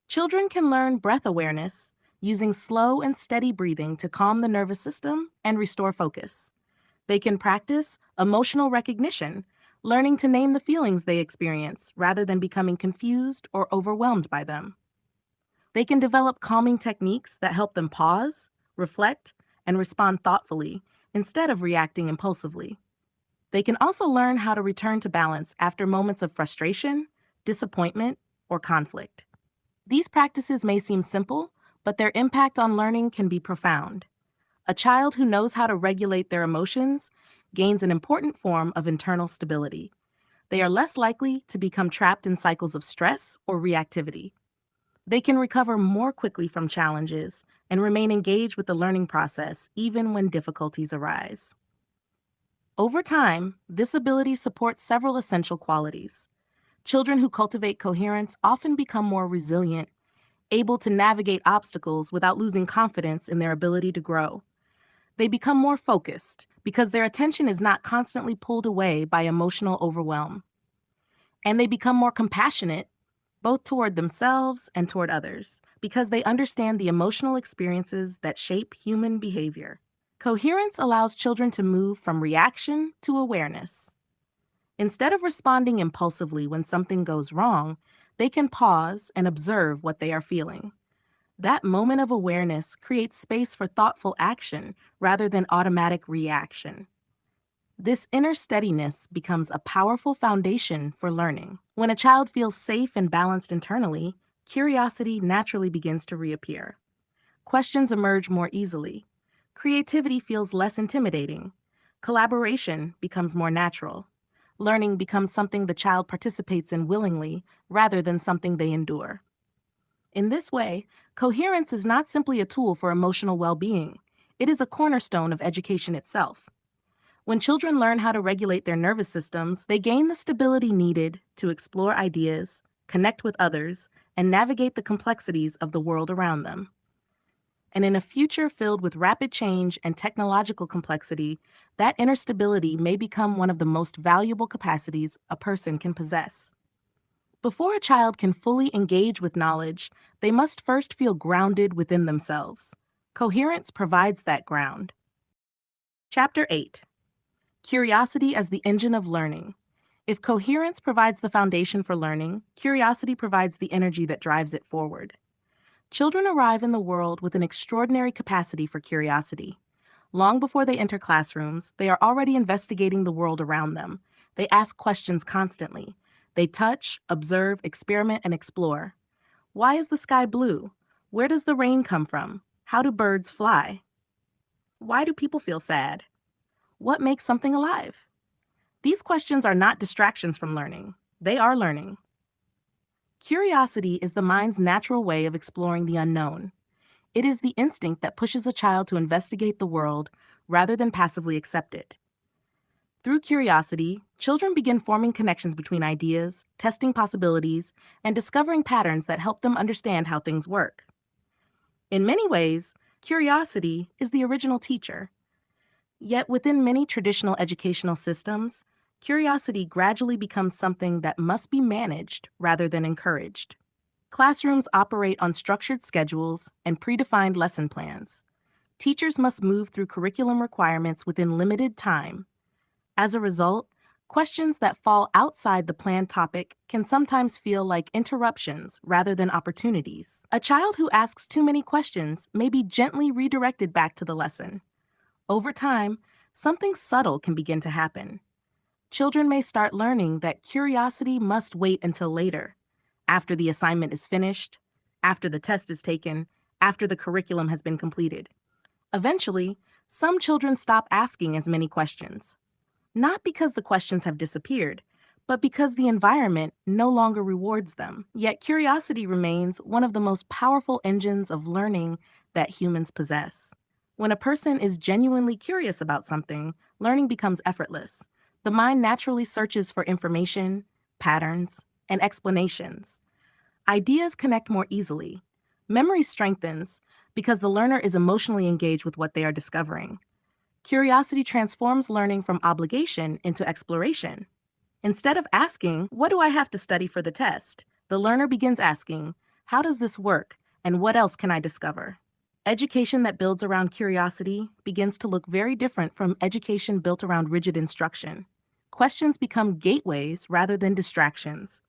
Children can learn breath awareness, using slow and steady breathing to calm the nervous system and restore focus. They can practice emotional recognition, learning to name the feelings they experience rather than becoming confused or overwhelmed by them. They can develop calming techniques that help them pause, reflect, and respond thoughtfully instead of reacting impulsively. They can also learn how to return to balance after moments of frustration, disappointment, or conflict. These practices may seem simple, but their impact on learning can be profound. A child who knows how to regulate their emotions gains an important form of internal stability. They are less likely to become trapped in cycles of stress or reactivity. They can recover more quickly from challenges and remain engaged with the learning process even when difficulties arise. Over time, this ability supports several essential qualities. Children who cultivate coherence often become more resilient, able to navigate obstacles without losing confidence in their ability to grow. They become more focused because their attention is not constantly pulled away by emotional overwhelm. And they become more compassionate, both toward themselves and toward others, because they understand the emotional experiences that shape human behavior. Coherence allows children to move from reaction to awareness. Instead of responding impulsively when something goes wrong, they can pause and observe what they are feeling. That moment of awareness creates space for thoughtful action rather than automatic reaction. This inner steadiness becomes a powerful foundation for learning. When a child feels safe and balanced internally, curiosity naturally begins to reappear. Questions emerge more easily. Creativity feels less intimidating. Collaboration becomes more natural. Learning becomes something the child participates in willingly rather than something they endure. In this way, coherence is not simply a tool for emotional well-being. It is a cornerstone of education itself. When children learn how to regulate their nervous systems, they gain the stability needed to explore ideas, connect with others, and navigate the complexities of the world around them. And in a future filled with rapid change and technological complexity, that inner stability may become one of the most valuable capacities a person can possess. Before a child can fully engage with knowledge, they must first feel grounded within themselves. Coherence provides that ground. Chapter 8. Curiosity as the engine of learning. If coherence provides the foundation for learning, curiosity provides the energy that drives it forward. Children arrive in the world with an extraordinary capacity for curiosity. Long before they enter classrooms, they are already investigating the world around them. They ask questions constantly. They touch, observe, experiment, and explore. Why is the sky blue? Where does the rain come from? How do birds fly? Why do people feel sad? What makes something alive? These questions are not distractions from learning. They are learning. Curiosity is the mind's natural way of exploring the unknown. It is the instinct that pushes a child to investigate the world rather than passively accept it. Through curiosity, children begin forming connections between ideas, testing possibilities, and discovering patterns that help them understand how things work. In many ways, curiosity is the original teacher. Yet within many traditional educational systems, curiosity gradually becomes something that must be managed rather than encouraged. Classrooms operate on structured schedules and predefined lesson plans. Teachers must move through curriculum requirements within limited time. As a result, questions that fall outside the planned topic can sometimes feel like interruptions rather than opportunities. A child who asks too many questions may be gently redirected back to the lesson. Over time, something subtle can begin to happen. Children may start learning that curiosity must wait until later, after the assignment is finished, after the test is taken, after the curriculum has been completed. Eventually, some children stop asking as many questions, not because the questions have disappeared, but because the environment no longer rewards them. Yet curiosity remains one of the most powerful engines of learning that humans possess. When a person is genuinely curious about something, learning becomes effortless. The mind naturally searches for information, patterns, and explanations. Ideas connect more easily. Memory strengthens because the learner is emotionally engaged with what they are discovering. Curiosity transforms learning from obligation into exploration. Instead of asking, "What do I have to study for the test?" the learner begins asking, "How does this work, and what else can I discover?" Education that builds around curiosity begins to look very different from education built around rigid instruction. Questions become gateways rather than distractions.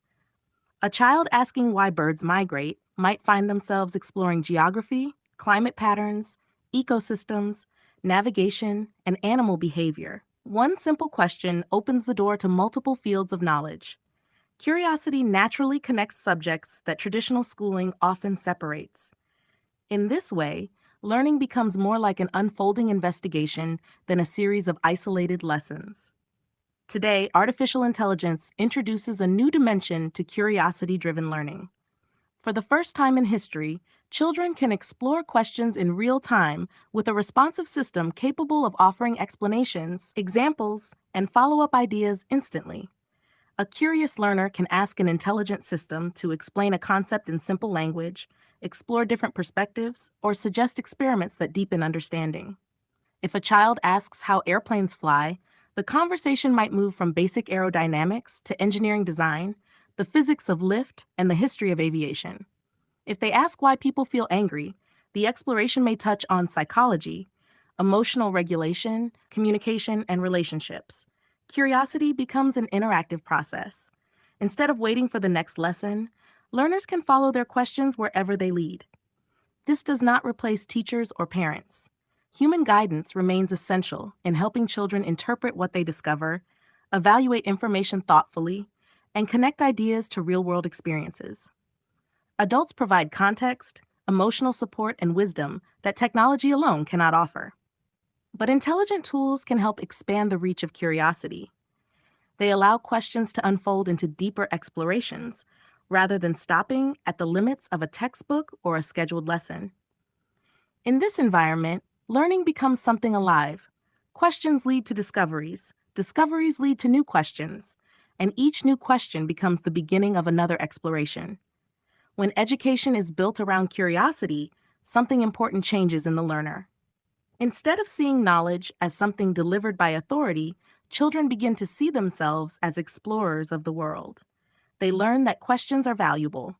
A child asking why birds migrate might find themselves exploring geography, climate patterns, ecosystems, navigation, and animal behavior. One simple question opens the door to multiple fields of knowledge. Curiosity naturally connects subjects that traditional schooling often separates. In this way, learning becomes more like an unfolding investigation than a series of isolated lessons. Today, artificial intelligence introduces a new dimension to curiosity-driven learning. For the first time in history, children can explore questions in real time with a responsive system capable of offering explanations, examples, and follow-up ideas instantly. A curious learner can ask an intelligent system to explain a concept in simple language, explore different perspectives, or suggest experiments that deepen understanding. If a child asks how airplanes fly, the conversation might move from basic aerodynamics to engineering design, the physics of lift, and the history of aviation. If they ask why people feel angry, the exploration may touch on psychology, emotional regulation, communication, and relationships. Curiosity becomes an interactive process. Instead of waiting for the next lesson, learners can follow their questions wherever they lead. This does not replace teachers or parents. Human guidance remains essential in helping children interpret what they discover, evaluate information thoughtfully, and connect ideas to real-world experiences. Adults provide context, emotional support, and wisdom that technology alone cannot offer. But intelligent tools can help expand the reach of curiosity. They allow questions to unfold into deeper explorations, rather than stopping at the limits of a textbook or a scheduled lesson. In this environment, learning becomes something alive. Questions lead to discoveries, discoveries lead to new questions, and each new question becomes the beginning of another exploration. When education is built around curiosity, something important changes in the learner. Instead of seeing knowledge as something delivered by authority, children begin to see themselves as explorers of the world. They learn that questions are valuable.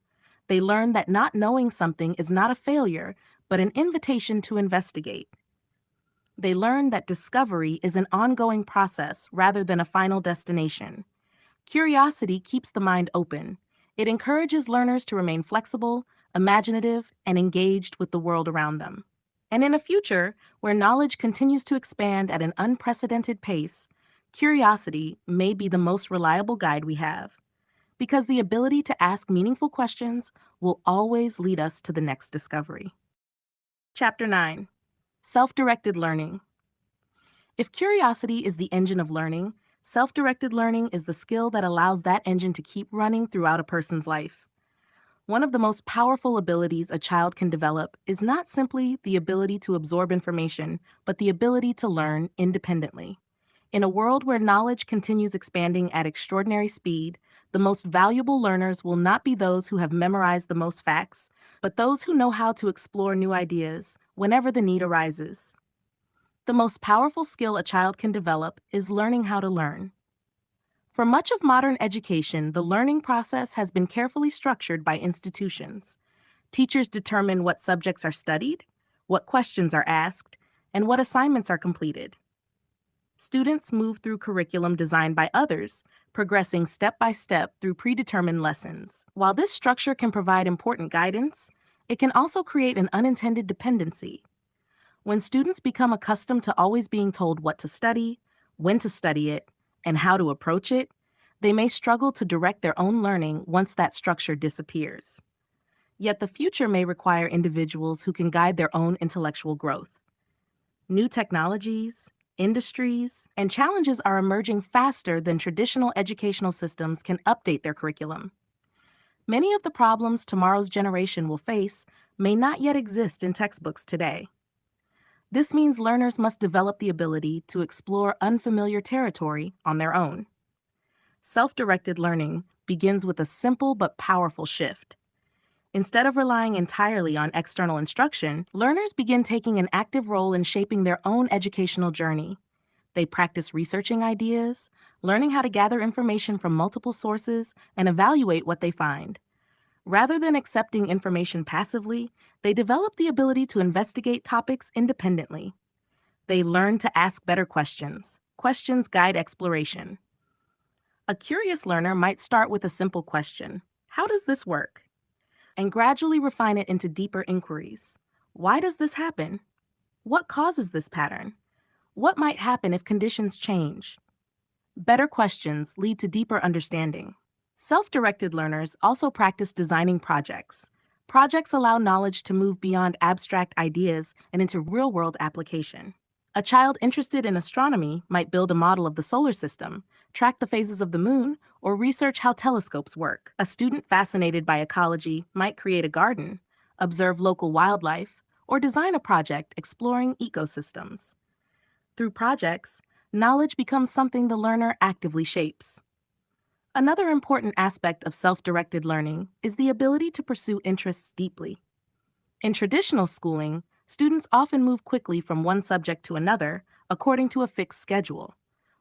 They learn that not knowing something is not a failure, but an invitation to investigate. They learn that discovery is an ongoing process rather than a final destination. Curiosity keeps the mind open. It encourages learners to remain flexible, imaginative, and engaged with the world around them. And in a future where knowledge continues to expand at an unprecedented pace, curiosity may be the most reliable guide we have, because the ability to ask meaningful questions will always lead us to the next discovery. Chapter 9. Self-directed learning. If curiosity is the engine of learning, self-directed learning is the skill that allows that engine to keep running throughout a person's life. One of the most powerful abilities a child can develop is not simply the ability to absorb information, but the ability to learn independently. In a world where knowledge continues expanding at extraordinary speed, the most valuable learners will not be those who have memorized the most facts, but those who know how to explore new ideas whenever the need arises. The most powerful skill a child can develop is learning how to learn. For much of modern education, the learning process has been carefully structured by institutions. Teachers determine what subjects are studied, what questions are asked, and what assignments are completed. Students move through curriculum designed by others, progressing step by step through predetermined lessons. While this structure can provide important guidance, it can also create an unintended dependency. When students become accustomed to always being told what to study, when to study it, and how to approach it, they may struggle to direct their own learning once that structure disappears. Yet the future may require individuals who can guide their own intellectual growth. New technologies, industries, and challenges are emerging faster than traditional educational systems can update their curriculum. Many of the problems tomorrow's generation will face may not yet exist in textbooks today. This means learners must develop the ability to explore unfamiliar territory on their own. Self-directed learning begins with a simple but powerful shift. Instead of relying entirely on external instruction, learners begin taking an active role in shaping their own educational journey. They practice researching ideas, learning how to gather information from multiple sources, and evaluate what they find. Rather than accepting information passively, they develop the ability to investigate topics independently. They learn to ask better questions. Questions guide exploration. A curious learner might start with a simple question: how does this work? And gradually refine it into deeper inquiries. Why does this happen? What causes this pattern? What might happen if conditions change? Better questions lead to deeper understanding. Self-directed learners also practice designing projects. Projects allow knowledge to move beyond abstract ideas and into real-world application. A child interested in astronomy might build a model of the solar system, track the phases of the moon, or research how telescopes work. A student fascinated by ecology might create a garden, observe local wildlife, or design a project exploring ecosystems. Through projects, knowledge becomes something the learner actively shapes. Another important aspect of self-directed learning is the ability to pursue interests deeply. In traditional schooling, students often move quickly from one subject to another according to a fixed schedule.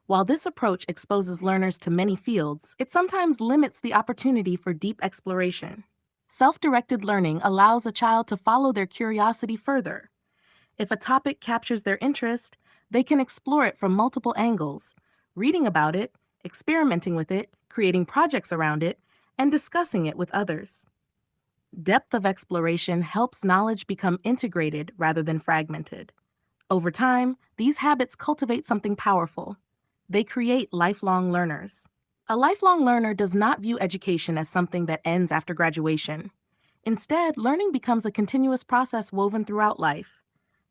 While this approach exposes learners to many fields, it sometimes limits the opportunity for deep exploration. Self-directed learning allows a child to follow their curiosity further. If a topic captures their interest, they can explore it from multiple angles, reading about it, experimenting with it, creating projects around it, and discussing it with others. Depth of exploration helps knowledge become integrated rather than fragmented. Over time, these habits cultivate something powerful. They create lifelong learners. A lifelong learner does not view education as something that ends after graduation. Instead, learning becomes a continuous process woven throughout life.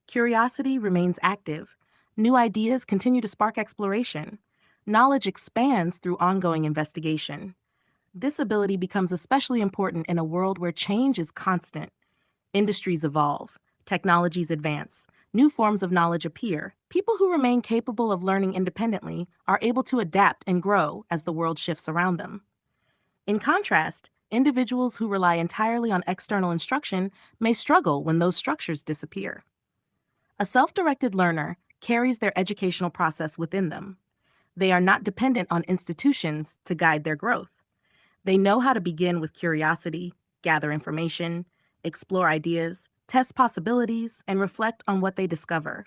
Curiosity remains active. New ideas continue to spark exploration. Knowledge expands through ongoing investigation. This ability becomes especially important in a world where change is constant. Industries evolve, technologies advance, new forms of knowledge appear. People who remain capable of learning independently are able to adapt and grow as the world shifts around them. In contrast, individuals who rely entirely on external instruction may struggle when those structures disappear. A self-directed learner carries their educational process within them. They are not dependent on institutions to guide their growth. They know how to begin with curiosity, gather information, explore ideas, test possibilities, and reflect on what they discover.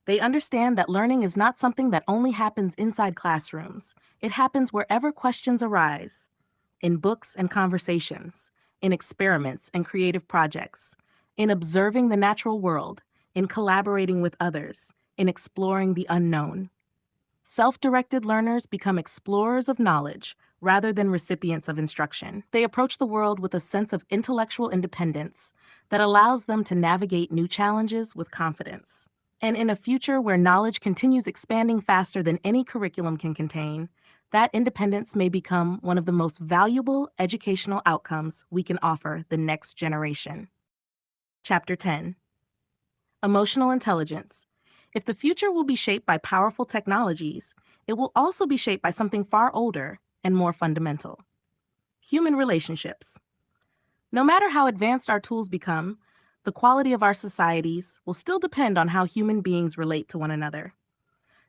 They understand that learning is not something that only happens inside classrooms. It happens wherever questions arise, in books and conversations, in experiments and creative projects, in observing the natural world, in collaborating with others, in exploring the unknown. Self-directed learners become explorers of knowledge rather than recipients of instruction. They approach the world with a sense of intellectual independence that allows them to navigate new challenges with confidence. And in a future where knowledge continues expanding faster than any curriculum can contain, that independence may become one of the most valuable educational outcomes we can offer the next generation. Chapter 10. Emotional intelligence. If the future will be shaped by powerful technologies, it will also be shaped by something far older and more fundamental: human relationships. No matter how advanced our tools become, the quality of our societies will still depend on how human beings relate to one another.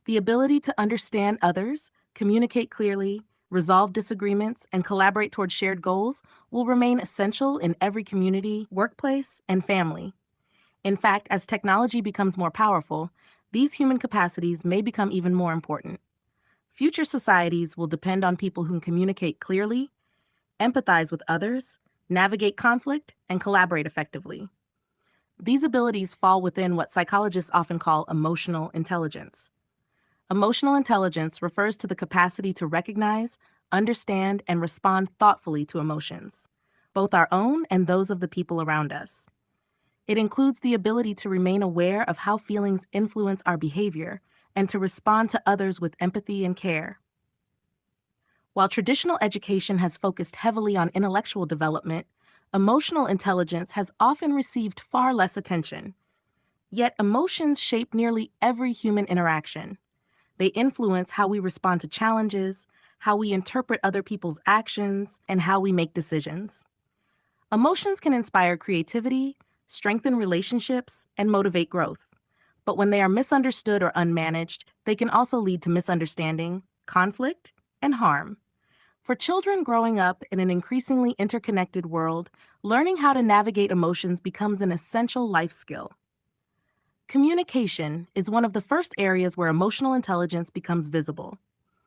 The ability to understand others, communicate clearly, resolve disagreements, and collaborate toward shared goals will remain essential in every community, workplace, and family. In fact, as technology becomes more powerful, these human capacities may become even more important. Future societies will depend on people who can communicate clearly, empathize with others, navigate conflict, and collaborate effectively. These abilities fall within what psychologists often call emotional intelligence. Emotional intelligence refers to the capacity to recognize, understand, and respond thoughtfully to emotions, both our own and those of the people around us. It includes the ability to remain aware of how feelings influence our behavior and to respond to others with empathy and care. While traditional education has focused heavily on intellectual development, emotional intelligence has often received far less attention. Yet emotions shape nearly every human interaction. They influence how we respond to challenges, how we interpret other people's actions, and how we make decisions. Emotions can inspire creativity, strengthen relationships, and motivate growth. But when they are misunderstood or unmanaged, they can also lead to misunderstanding, conflict, and harm. For children growing up in an increasingly interconnected world, learning how to navigate emotions becomes an essential life skill. Communication is one of the first areas where emotional intelligence becomes visible.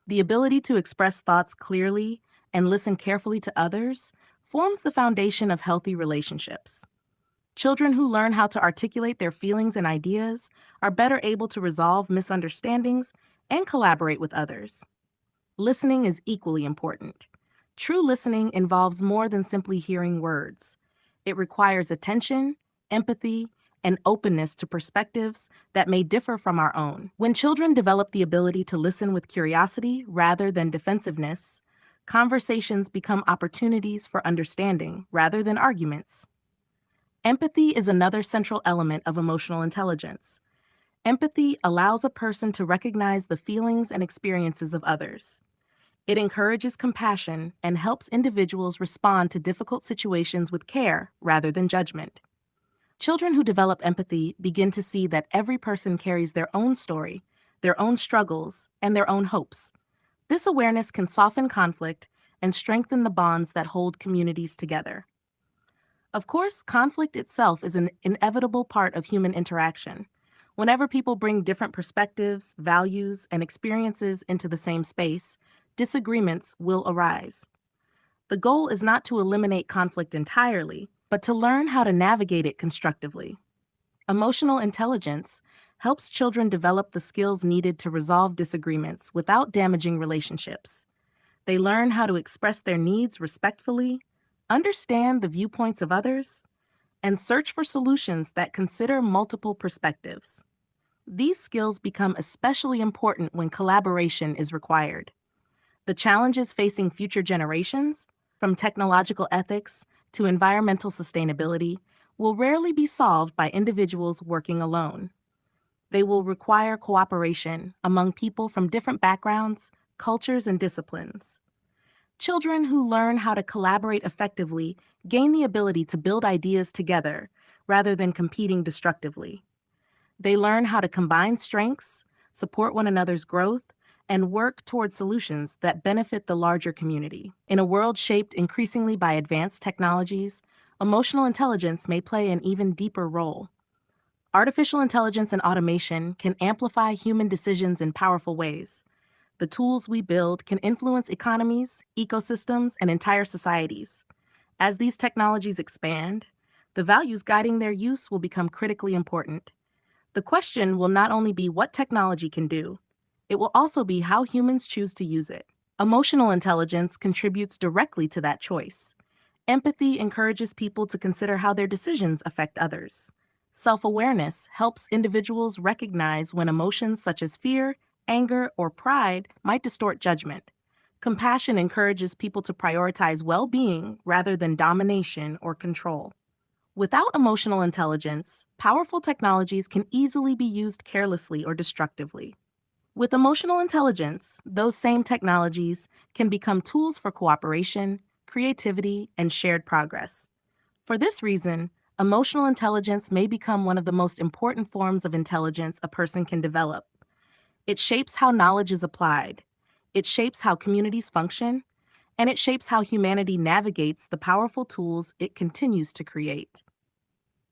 The ability to express thoughts clearly and listen carefully to others forms the foundation of healthy relationships. Children who learn how to articulate their feelings and ideas are better able to resolve misunderstandings and collaborate with others. Listening is equally important. True listening involves more than simply hearing words. It requires attention, empathy, and openness to perspectives that may differ from our own. When children develop the ability to listen with curiosity rather than defensiveness, conversations become opportunities for understanding rather than arguments. Empathy is another central element of emotional intelligence. Empathy allows a person to recognize the feelings and experiences of others. It encourages compassion and helps individuals respond to difficult situations with care rather than judgment. Children who develop empathy begin to see that every person carries their own story, their own struggles, and their own hopes. This awareness can soften conflict and strengthen the bonds that hold communities together. Of course, conflict itself is an inevitable part of human interaction. Whenever people bring different perspectives, values, and experiences into the same space, disagreements will arise. The goal is not to eliminate conflict entirely, but to learn how to navigate it constructively. Emotional intelligence helps children develop the skills needed to resolve disagreements without damaging relationships. They learn how to express their needs respectfully, understand the viewpoints of others, and search for solutions that consider multiple perspectives. These skills become especially important when collaboration is required. The challenges facing future generations, from technological ethics to environmental sustainability, will rarely be solved by individuals working alone. They will require cooperation among people from different backgrounds, cultures, and disciplines. Children who learn how to collaborate effectively gain the ability to build ideas together rather than competing destructively. They learn how to combine strengths, support one another's growth, and work toward solutions that benefit the larger community. In a world shaped increasingly by advanced technologies, emotional intelligence may play an even deeper role. Artificial intelligence and automation can amplify human decisions in powerful ways. The tools we build can influence economies, ecosystems, and entire societies. As these technologies expand, the values guiding their use will become critically important. The question will not only be what technology can do, it will also be how humans choose to use it. Emotional intelligence contributes directly to that choice. Empathy encourages people to consider how their decisions affect others. Self-awareness helps individuals recognize when emotions such as fear, anger, or pride might distort judgment. Compassion encourages people to prioritize well-being rather than domination or control. Without emotional intelligence, powerful technologies can easily be used carelessly or destructively. With emotional intelligence, those same technologies can become tools for cooperation, creativity, and shared progress. For this reason, emotional intelligence may become one of the most important forms of intelligence a person can develop. It shapes how knowledge is applied, it shapes how communities function, and it shapes how humanity navigates the powerful tools it continues to create.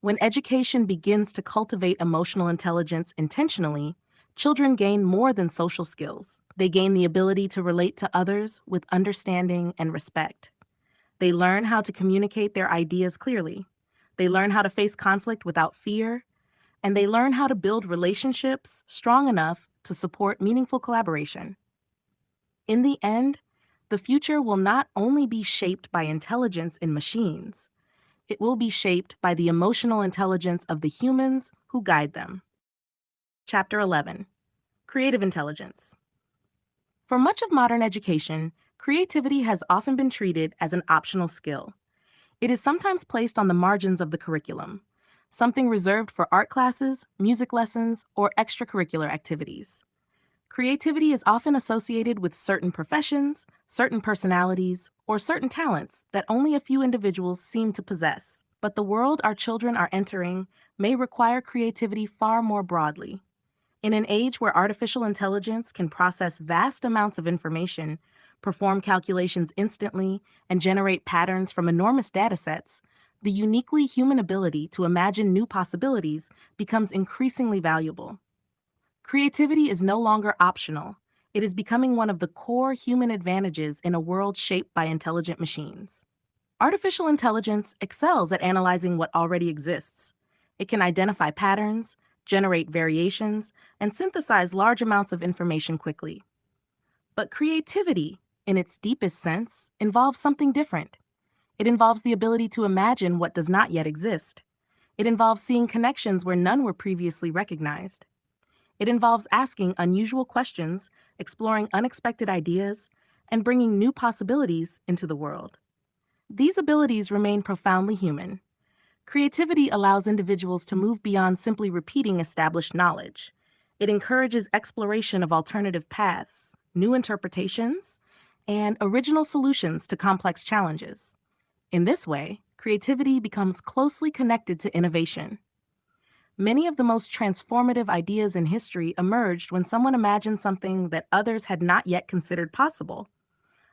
When education begins to cultivate emotional intelligence intentionally, children gain more than social skills. They gain the ability to relate to others with understanding and respect. They learn how to communicate their ideas clearly. They learn how to face conflict without fear, and they learn how to build relationships strong enough to support meaningful collaboration. In the end, the future will not only be shaped by intelligence in machines, it will be shaped by the emotional intelligence of the humans who guide them. Chapter 11: Creative Intelligence. For much of modern education, creativity has often been treated as an optional skill. It is sometimes placed on the margins of the curriculum, something reserved for art classes, music lessons, or extracurricular activities. Creativity is often associated with certain professions, certain personalities, or certain talents that only a few individuals seem to possess. But the world our children are entering may require creativity far more broadly. In an age where artificial intelligence can process vast amounts of information, perform calculations instantly, and generate patterns from enormous datasets, the uniquely human ability to imagine new possibilities becomes increasingly valuable. Creativity is no longer optional. It is becoming one of the core human advantages in a world shaped by intelligent machines. Artificial intelligence excels at analyzing what already exists. It can identify patterns, generate variations, and synthesize large amounts of information quickly. But creativity, in its deepest sense, involves something different. It involves the ability to imagine what does not yet exist. It involves seeing connections where none were previously recognized. It involves asking unusual questions, exploring unexpected ideas, and bringing new possibilities into the world. These abilities remain profoundly human. Creativity allows individuals to move beyond simply repeating established knowledge. It encourages exploration of alternative paths, new interpretations, and original solutions to complex challenges. In this way, creativity becomes closely connected to innovation. Many of the most transformative ideas in history emerged when someone imagined something that others had not yet considered possible.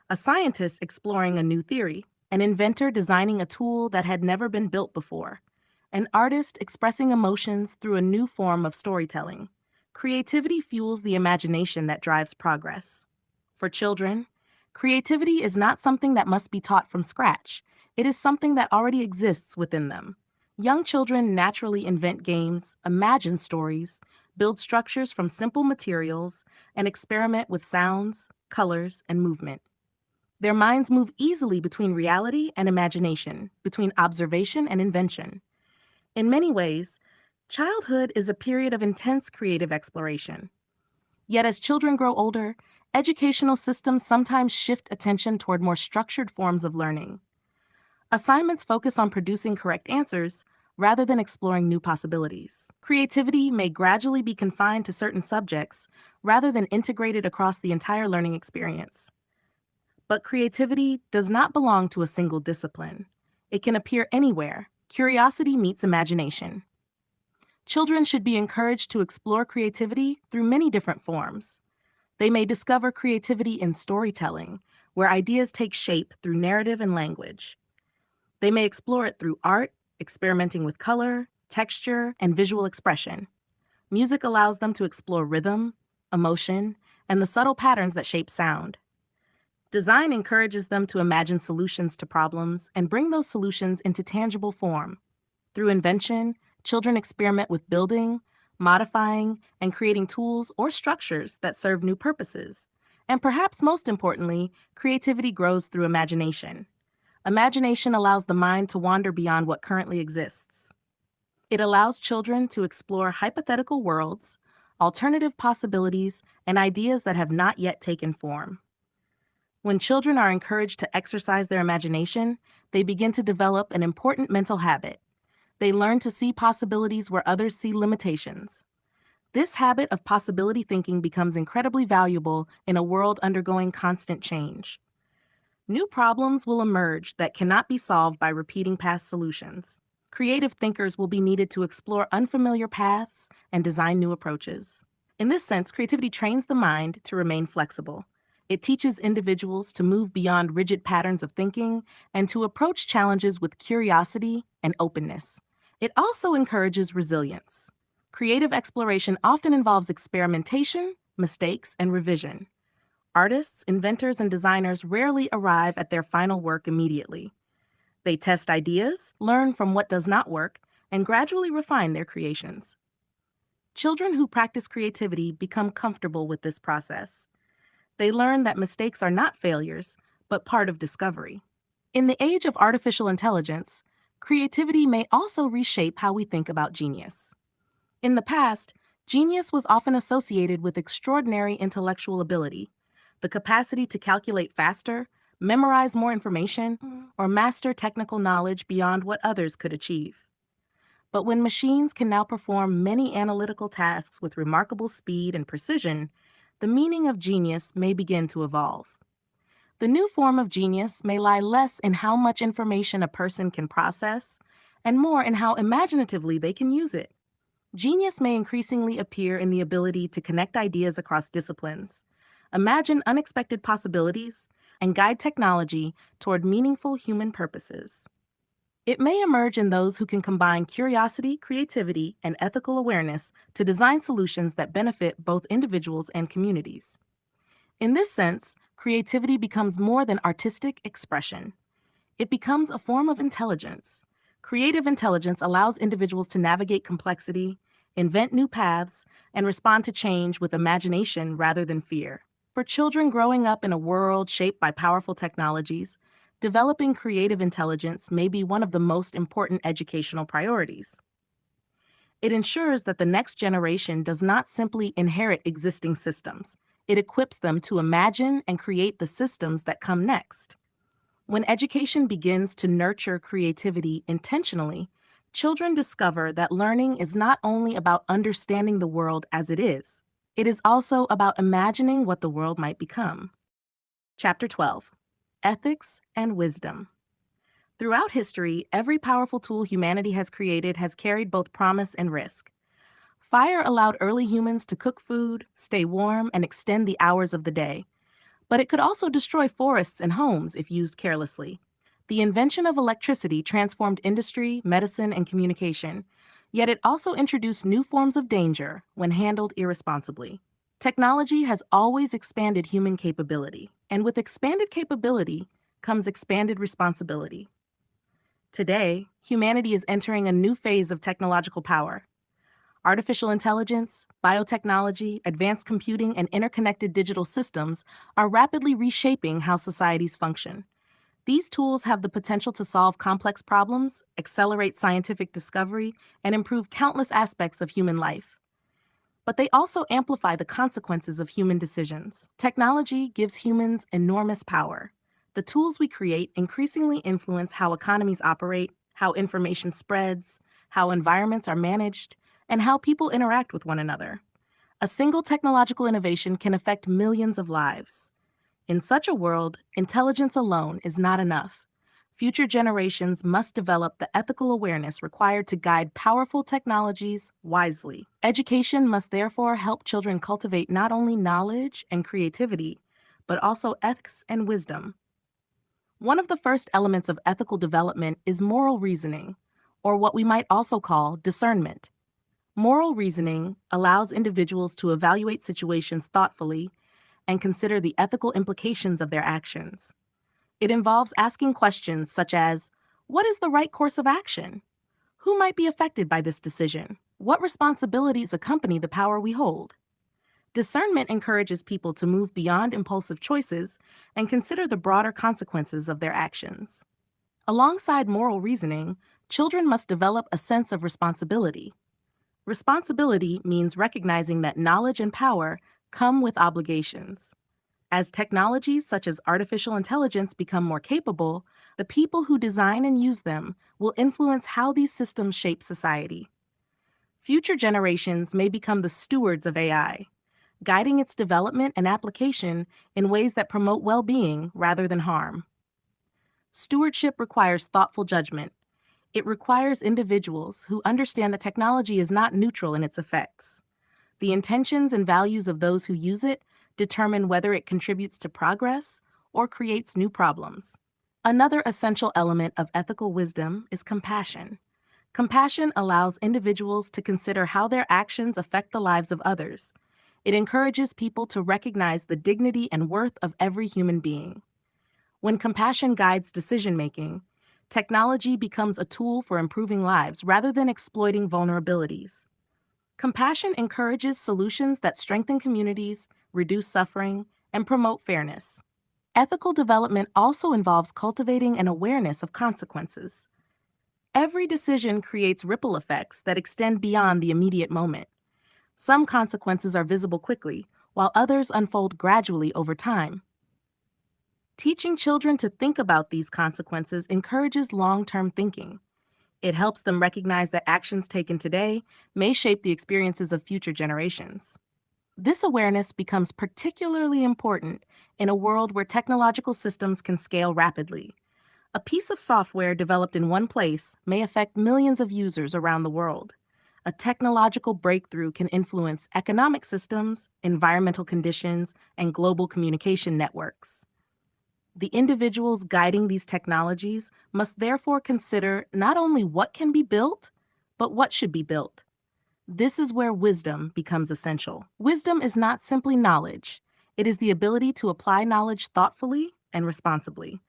A scientist exploring a new theory, an inventor designing a tool that had never been built before, an artist expressing emotions through a new form of storytelling. Creativity fuels the imagination that drives progress. For children, creativity is not something that must be taught from scratch. It is something that already exists within them. Young children naturally invent games, imagine stories, build structures from simple materials, and experiment with sounds, colors, and movement. Their minds move easily between reality and imagination, between observation and invention. In many ways, childhood is a period of intense creative exploration. Yet as children grow older, educational systems sometimes shift attention toward more structured forms of learning. Assignments focus on producing correct answers rather than exploring new possibilities. Creativity may gradually be confined to certain subjects rather than integrated across the entire learning experience. But creativity does not belong to a single discipline. It can appear anywhere. Curiosity meets imagination. Children should be encouraged to explore creativity through many different forms. They may discover creativity in storytelling, where ideas take shape through narrative and language. They may explore it through art, experimenting with color, texture, and visual expression. Music allows them to explore rhythm, emotion, and the subtle patterns that shape sound. Design encourages them to imagine solutions to problems and bring those solutions into tangible form. Through invention, children experiment with building, modifying, and creating tools or structures that serve new purposes. And perhaps most importantly, creativity grows through imagination. Imagination allows the mind to wander beyond what currently exists. It allows children to explore hypothetical worlds, alternative possibilities, and ideas that have not yet taken form. When children are encouraged to exercise their imagination, they begin to develop an important mental habit. They learn to see possibilities where others see limitations. This habit of possibility thinking becomes incredibly valuable in a world undergoing constant change. New problems will emerge that cannot be solved by repeating past solutions. Creative thinkers will be needed to explore unfamiliar paths and design new approaches. In this sense, creativity trains the mind to remain flexible. It teaches individuals to move beyond rigid patterns of thinking and to approach challenges with curiosity and openness. It also encourages resilience. Creative exploration often involves experimentation, mistakes, and revision. Artists, inventors, and designers rarely arrive at their final work immediately. They test ideas, learn from what does not work, and gradually refine their creations. Children who practice creativity become comfortable with this process. They learn that mistakes are not failures, but part of discovery. In the age of artificial intelligence, creativity may also reshape how we think about genius. In the past, genius was often associated with extraordinary intellectual ability, the capacity to calculate faster, memorize more information, or master technical knowledge beyond what others could achieve. But when machines can now perform many analytical tasks with remarkable speed and precision, the meaning of genius may begin to evolve. The new form of genius may lie less in how much information a person can process and more in how imaginatively they can use it. Genius may increasingly appear in the ability to connect ideas across disciplines, imagine unexpected possibilities, and guide technology toward meaningful human purposes. It may emerge in those who can combine curiosity, creativity, and ethical awareness to design solutions that benefit both individuals and communities. In this sense, creativity becomes more than artistic expression. It becomes a form of intelligence. Creative intelligence allows individuals to navigate complexity, invent new paths, and respond to change with imagination rather than fear. For children growing up in a world shaped by powerful technologies, developing creative intelligence may be one of the most important educational priorities. It ensures that the next generation does not simply inherit existing systems. It equips them to imagine and create the systems that come next. When education begins to nurture creativity intentionally, children discover that learning is not only about understanding the world as it is also about imagining what the world might become. Chapter 12: Ethics and Wisdom. Throughout history, every powerful tool humanity has created has carried both promise and risk. Fire allowed early humans to cook food, stay warm, and extend the hours of the day. But it could also destroy forests and homes if used carelessly. The invention of electricity transformed industry, medicine, and communication, yet it also introduced new forms of danger when handled irresponsibly. Technology has always expanded human capability, and with expanded capability comes expanded responsibility. Today, humanity is entering a new phase of technological power. Artificial intelligence, biotechnology, advanced computing, and interconnected digital systems are rapidly reshaping how societies function. These tools have the potential to solve complex problems, accelerate scientific discovery, and improve countless aspects of human life. But they also amplify the consequences of human decisions. Technology gives humans enormous power. The tools we create increasingly influence how economies operate, how information spreads, how environments are managed, and how people interact with one another. A single technological innovation can affect millions of lives. In such a world, intelligence alone is not enough. Future generations must develop the ethical awareness required to guide powerful technologies wisely. Education must therefore help children cultivate not only knowledge and creativity, but also ethics and wisdom. One of the first elements of ethical development is moral reasoning, or what we might also call discernment. Moral reasoning allows individuals to evaluate situations thoughtfully and consider the ethical implications of their actions. It involves asking questions such as, what is the right course of action? Who might be affected by this decision? What responsibilities accompany the power we hold? Discernment encourages people to move beyond impulsive choices and consider the broader consequences of their actions. Alongside moral reasoning, children must develop a sense of responsibility. Responsibility means recognizing that knowledge and power come with obligations. As technologies such as artificial intelligence become more capable, the people who design and use them will influence how these systems shape society. Future generations may become the stewards of AI, guiding its development and application in ways that promote well-being rather than harm. Stewardship requires thoughtful judgment. It requires individuals who understand that technology is not neutral in its effects. The intentions and values of those who use it determine whether it contributes to progress or creates new problems. Another essential element of ethical wisdom is compassion. Compassion allows individuals to consider how their actions affect the lives of others. It encourages people to recognize the dignity and worth of every human being. When compassion guides decision-making, technology becomes a tool for improving lives rather than exploiting vulnerabilities. Compassion encourages solutions that strengthen communities, reduce suffering, and promote fairness. Ethical development also involves cultivating an awareness of consequences. Every decision creates ripple effects that extend beyond the immediate moment. Some consequences are visible quickly, while others unfold gradually over time. Teaching children to think about these consequences encourages long-term thinking. It helps them recognize that actions taken today may shape the experiences of future generations. This awareness becomes particularly important in a world where technological systems can scale rapidly. A piece of software developed in one place may affect millions of users around the world. A technological breakthrough can influence economic systems, environmental conditions, and global communication networks. The individuals guiding these technologies must therefore consider not only what can be built, but what should be built. This is where wisdom becomes essential. Wisdom is not simply knowledge, it is the ability to apply knowledge thoughtfully and responsibly.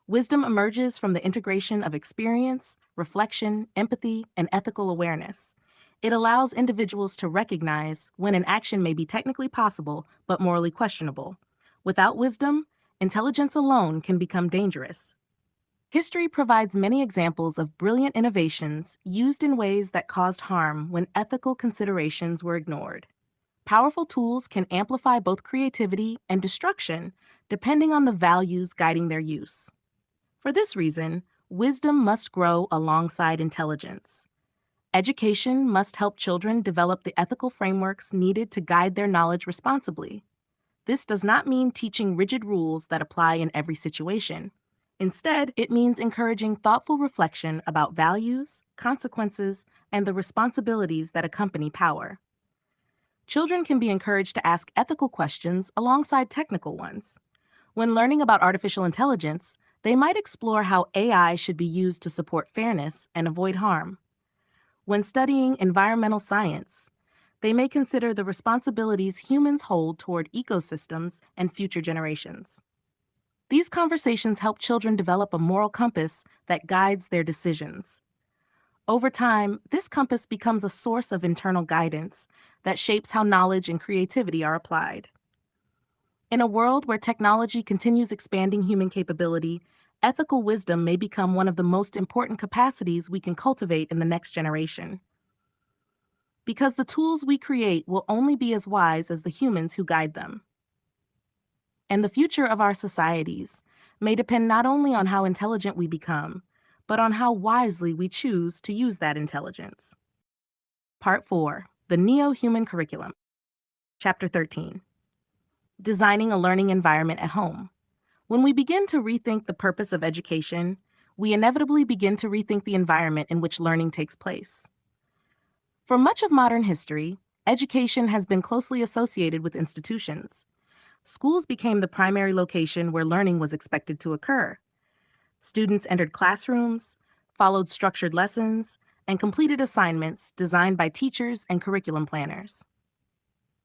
Wisdom emerges from the integration of experience, reflection, empathy, and ethical awareness. It allows individuals to recognize when an action may be technically possible but morally questionable. Without wisdom, intelligence alone can become dangerous. History provides many examples of brilliant innovations used in ways that caused harm when ethical considerations were ignored. Powerful tools can amplify both creativity and destruction depending on the values guiding their use. For this reason, wisdom must grow alongside intelligence. Education must help children develop the ethical frameworks needed to guide their knowledge responsibly. This does not mean teaching rigid rules that apply in every situation. Instead, it means encouraging thoughtful reflection about values, consequences, and the responsibilities that accompany power. Children can be encouraged to ask ethical questions alongside technical ones. When learning about artificial intelligence, they might explore how AI should be used to support fairness and avoid harm. When studying environmental science, they may consider the responsibilities humans hold toward ecosystems and future generations. These conversations help children develop a moral compass that guides their decisions. Over time, this compass becomes a source of internal guidance that shapes how knowledge and creativity are applied. In a world where technology continues expanding human capability, ethical wisdom may become one of the most important capacities we can cultivate in the next generation. Because the tools we create will only be as wise as the humans who guide them. And the future of our societies may depend not only on how intelligent we become, but on how wisely we choose to use that intelligence. Part 4, the Neo-Human Curriculum. Chapter 13, Designing a Learning Environment at Home. When we begin to rethink the purpose of education, we inevitably begin to rethink the environment in which learning takes place. For much of modern history, education has been closely associated with institutions. Schools became the primary location where learning was expected to occur. Students entered classrooms, followed structured lessons, and completed assignments designed by teachers and curriculum planners.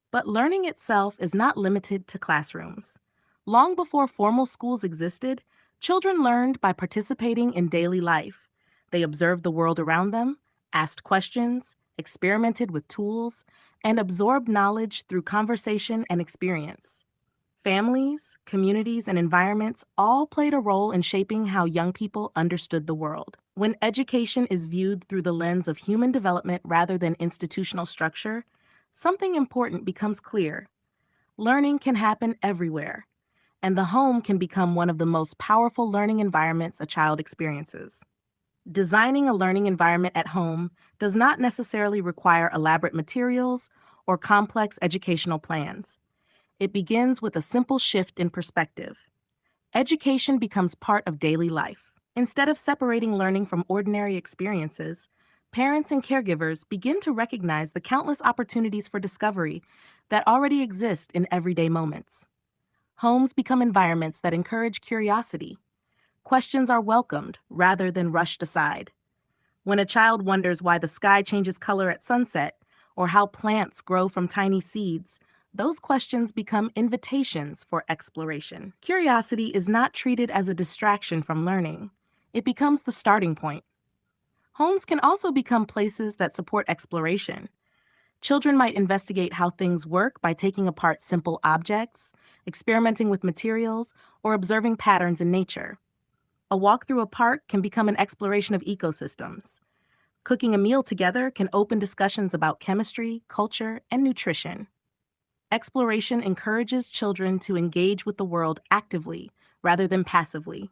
But learning itself is not limited to classrooms. Long before formal schools existed, children learned by participating in daily life. They observed the world around them, asked questions, experimented with tools, and absorbed knowledge through conversation and experience. Families, communities, and environments all played a role in shaping how young people understood the world. When education is viewed through the lens of human development rather than institutional structure, something important becomes clear. Learning can happen everywhere, and the home can become one of the most powerful learning environments a child experiences. Designing a learning environment at home does not necessarily require elaborate materials or complex educational plans. It begins with a simple shift in perspective. Education becomes part of daily life. Instead of separating learning from ordinary experiences, parents and caregivers begin to recognize the countless opportunities for discovery that already exist in everyday moments. Homes become environments that encourage curiosity. Questions are welcomed rather than rushed aside. When a child wonders why the sky changes color at sunset or how plants grow from tiny seeds, those questions become invitations for exploration. Curiosity is not treated as a distraction from learning. It becomes the starting point. Homes can also become places that support exploration. Children might investigate how things work by taking apart simple objects, experimenting with materials, or observing patterns in nature. A walk through a park can become an exploration of ecosystems. Cooking a meal together can open discussions about chemistry, culture, and nutrition. Exploration encourages children to engage with the world actively rather than passively.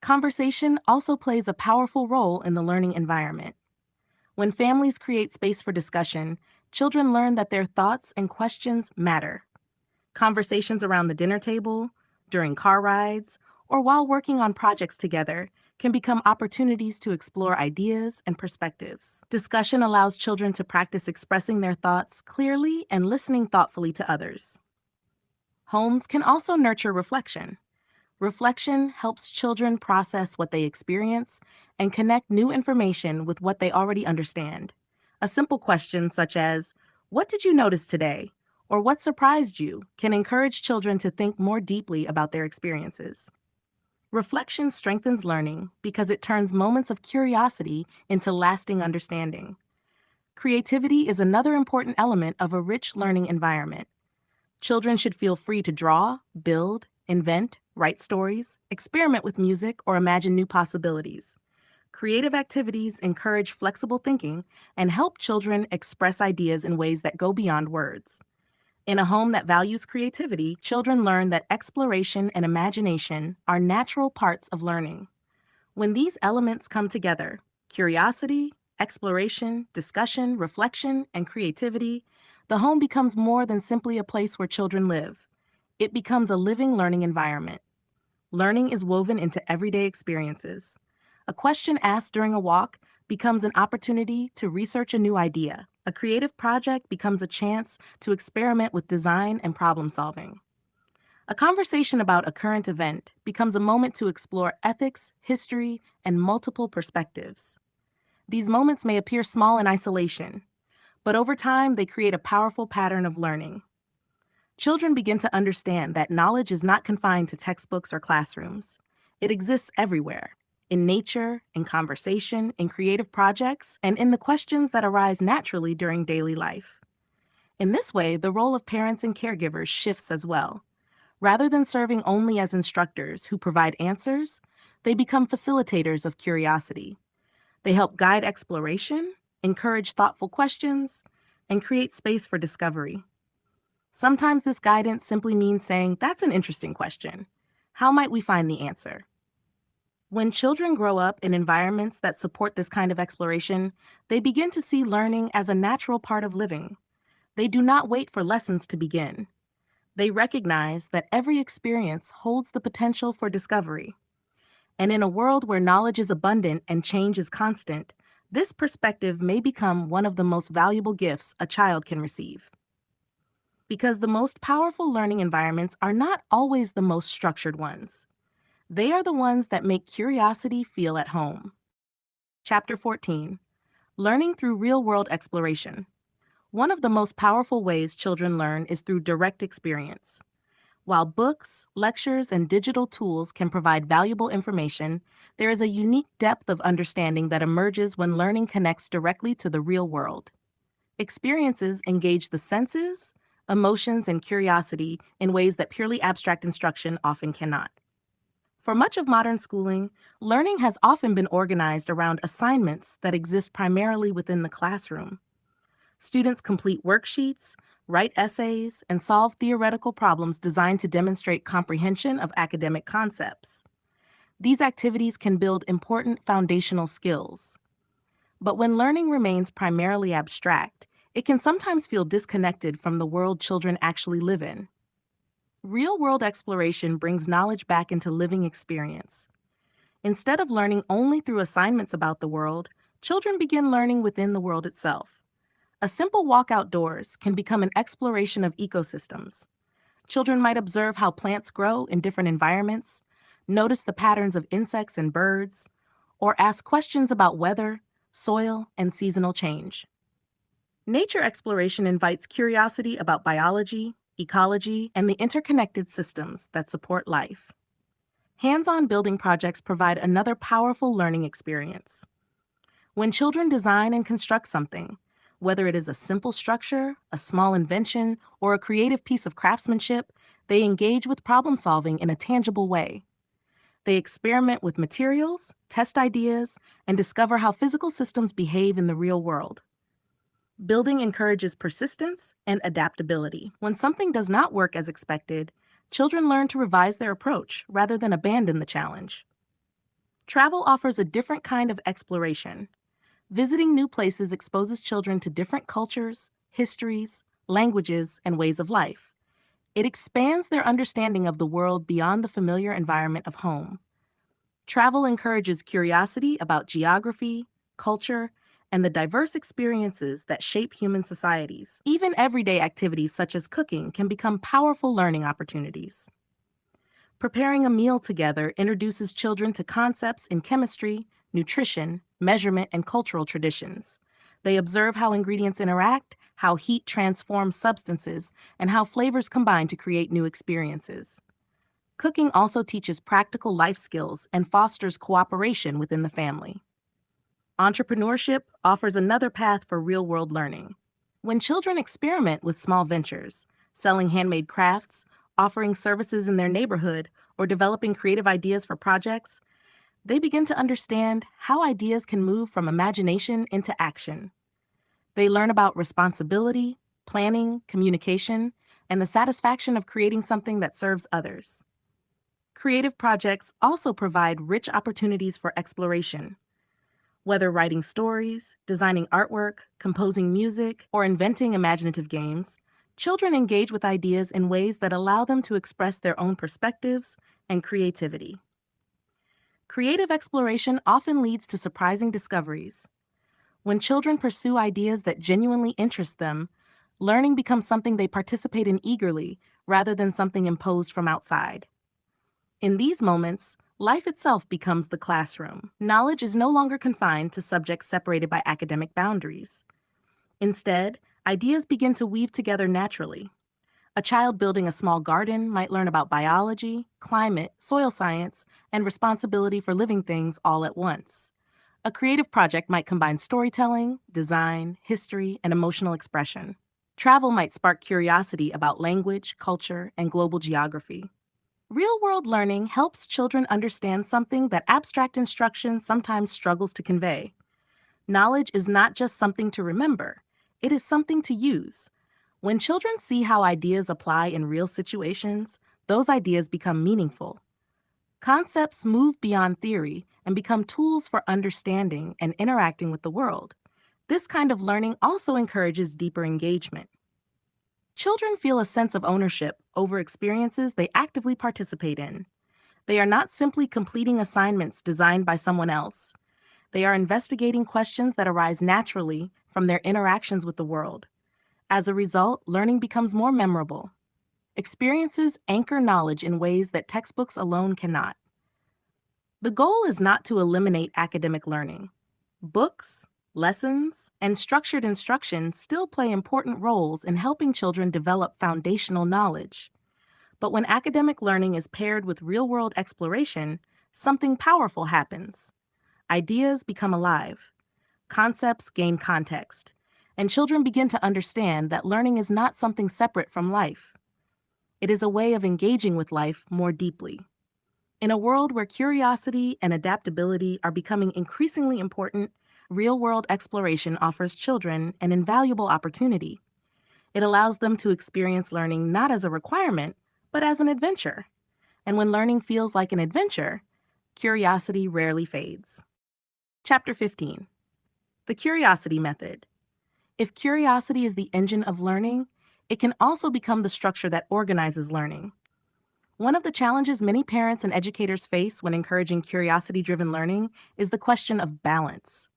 Conversation also plays a powerful role in the learning environment. When families create space for discussion, children learn that their thoughts and questions matter. Conversations around the dinner table, during car rides, or while working on projects together can become opportunities to explore ideas and perspectives. Discussion allows children to practice expressing their thoughts clearly and listening thoughtfully to others. Homes can also nurture reflection. Reflection helps children process what they experience and connect new information with what they already understand. A simple question such as, "What did you notice today?" or "What surprised you?" can encourage children to think more deeply about their experiences. Reflection strengthens learning because it turns moments of curiosity into lasting understanding. Creativity is another important element of a rich learning environment. Children should feel free to draw, build, invent, write stories, experiment with music, or imagine new possibilities. Creative activities encourage flexible thinking and help children express ideas in ways that go beyond words. In a home that values creativity, children learn that exploration and imagination are natural parts of learning. When these elements come together, curiosity, exploration, discussion, reflection, and creativity, the home becomes more than simply a place where children live. It becomes a living learning environment. Learning is woven into everyday experiences. A question asked during a walk becomes an opportunity to research a new idea. A creative project becomes a chance to experiment with design and problem solving. A conversation about a current event becomes a moment to explore ethics, history, and multiple perspectives. These moments may appear small in isolation, but over time they create a powerful pattern of learning. Children begin to understand that knowledge is not confined to textbooks or classrooms. It exists everywhere, in nature, in conversation, in creative projects, and in the questions that arise naturally during daily life. In this way, the role of parents and caregivers shifts as well. Rather than serving only as instructors who provide answers, they become facilitators of curiosity. They help guide exploration, encourage thoughtful questions, and create space for discovery. Sometimes this guidance simply means saying, "That's an interesting question. How might we find the answer?" When children grow up in environments that support this kind of exploration, they begin to see learning as a natural part of living. They do not wait for lessons to begin. They recognize that every experience holds the potential for discovery. And in a world where knowledge is abundant and change is constant, this perspective may become one of the most valuable gifts a child can receive. Because the most powerful learning environments are not always the most structured ones. They are the ones that make curiosity feel at home. Chapter 14: Learning through Real-World Exploration. One of the most powerful ways children learn is through direct experience. While books, lectures, and digital tools can provide valuable information, there is a unique depth of understanding that emerges when learning connects directly to the real world. Experiences engage the senses, emotions, and curiosity in ways that purely abstract instruction often cannot. For much of modern schooling, learning has often been organized around assignments that exist primarily within the classroom. Students complete worksheets, write essays, and solve theoretical problems designed to demonstrate comprehension of academic concepts. These activities can build important foundational skills. But when learning remains primarily abstract, it can sometimes feel disconnected from the world children actually live in. Real-world exploration brings knowledge back into living experience. Instead of learning only through assignments about the world, children begin learning within the world itself. A simple walk outdoors can become an exploration of ecosystems. Children might observe how plants grow in different environments, notice the patterns of insects and birds, or ask questions about weather, soil, and seasonal change. Nature exploration invites curiosity about biology, ecology, and the interconnected systems that support life. Hands-on building projects provide another powerful learning experience. When children design and construct something, whether it is a simple structure, a small invention, or a creative piece of craftsmanship, they engage with problem solving in a tangible way. They experiment with materials, test ideas, and discover how physical systems behave in the real world. Building encourages persistence and adaptability. When something does not work as expected, children learn to revise their approach rather than abandon the challenge. Travel offers a different kind of exploration. Visiting new places exposes children to different cultures, histories, languages, and ways of life. It expands their understanding of the world beyond the familiar environment of home. Travel encourages curiosity about geography, culture, and the diverse experiences that shape human societies. Even everyday activities such as cooking can become powerful learning opportunities. Preparing a meal together introduces children to concepts in chemistry, nutrition, measurement, and cultural traditions. They observe how ingredients interact, how heat transforms substances, and how flavors combine to create new experiences. Cooking also teaches practical life skills and fosters cooperation within the family. Entrepreneurship offers another path for real world learning. When children experiment with small ventures, selling handmade crafts, offering services in their neighborhood, or developing creative ideas for projects, they begin to understand how ideas can move from imagination into action. They learn about responsibility, planning, communication, and the satisfaction of creating something that serves others. Creative projects also provide rich opportunities for exploration. Whether writing stories, designing artwork, composing music, or inventing imaginative games, children engage with ideas in ways that allow them to express their own perspectives and creativity. Creative exploration often leads to surprising discoveries. When children pursue ideas that genuinely interest them, learning becomes something they participate in eagerly rather than something imposed from outside. In these moments, life itself becomes the classroom. Knowledge is no longer confined to subjects separated by academic boundaries. Instead, ideas begin to weave together naturally. A child building a small garden might learn about biology, climate, soil science, and responsibility for living things all at once. A creative project might combine storytelling, design, history, and emotional expression. Travel might spark curiosity about language, culture, and global geography. Real-world learning helps children understand something that abstract instruction sometimes struggles to convey. Knowledge is not just something to remember, it is something to use. When children see how ideas apply in real situations, those ideas become meaningful. Concepts move beyond theory and become tools for understanding and interacting with the world. This kind of learning also encourages deeper engagement. Children feel a sense of ownership over experiences they actively participate in. They are not simply completing assignments designed by someone else. They are investigating questions that arise naturally from their interactions with the world. As a result, learning becomes more memorable. Experiences anchor knowledge in ways that textbooks alone cannot. The goal is not to eliminate academic learning. Books, lessons, and structured instruction still play important roles in helping children develop foundational knowledge. But when academic learning is paired with real-world exploration, something powerful happens. Ideas become alive. Concepts gain context. And children begin to understand that learning is not something separate from life. It is a way of engaging with life more deeply. In a world where curiosity and adaptability are becoming increasingly important, real-world exploration offers children an invaluable opportunity. It allows them to experience learning not as a requirement, but as an adventure. And when learning feels like an adventure, curiosity rarely fades. Chapter 15. The Curiosity Method. If curiosity is the engine of learning, it can also become the structure that organizes learning. One of the challenges many parents and educators face when encouraging curiosity-driven learning is the question of balance.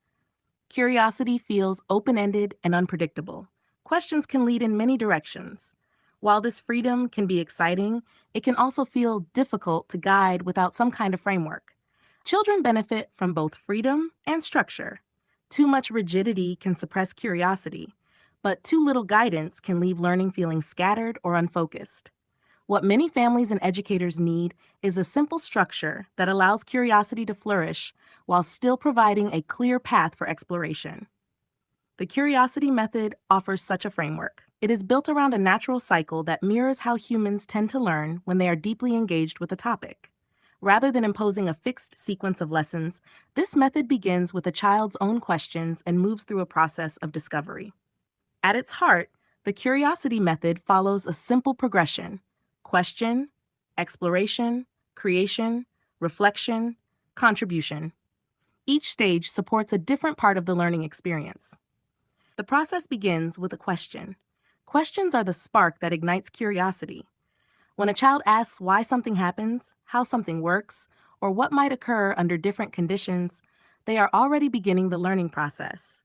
Curiosity feels open-ended and unpredictable. Questions can lead in many directions. While this freedom can be exciting, it can also feel difficult to guide without some kind of framework. Children benefit from both freedom and structure. Too much rigidity can suppress curiosity, but too little guidance can leave learning feeling scattered or unfocused. What many families and educators need is a simple structure that allows curiosity to flourish while still providing a clear path for exploration. The Curiosity Method offers such a framework. It is built around a natural cycle that mirrors how humans tend to learn when they are deeply engaged with a topic. Rather than imposing a fixed sequence of lessons, this method begins with a child's own questions and moves through a process of discovery. At its heart, the Curiosity Method follows a simple progression: question, exploration, creation, reflection, contribution. Each stage supports a different part of the learning experience. The process begins with a question. Questions are the spark that ignites curiosity. When a child asks why something happens, how something works, or what might occur under different conditions, they are already beginning the learning process.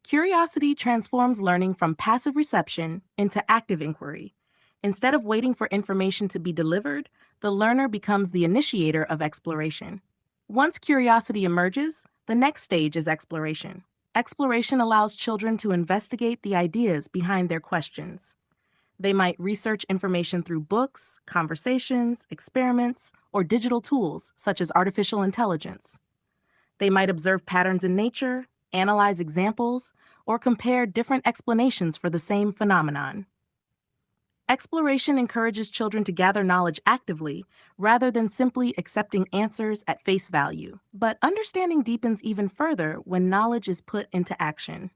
Curiosity transforms learning from passive reception into active inquiry. Instead of waiting for information to be delivered, the learner becomes the initiator of exploration. Once curiosity emerges, the next stage is exploration. Exploration allows children to investigate the ideas behind their questions. They might research information through books, conversations, experiments, or digital tools such as artificial intelligence. They might observe patterns in nature, analyze examples, or compare different explanations for the same phenomenon. Exploration encourages children to gather knowledge actively rather than simply accepting answers at face value. But understanding deepens even further when knowledge is put into action.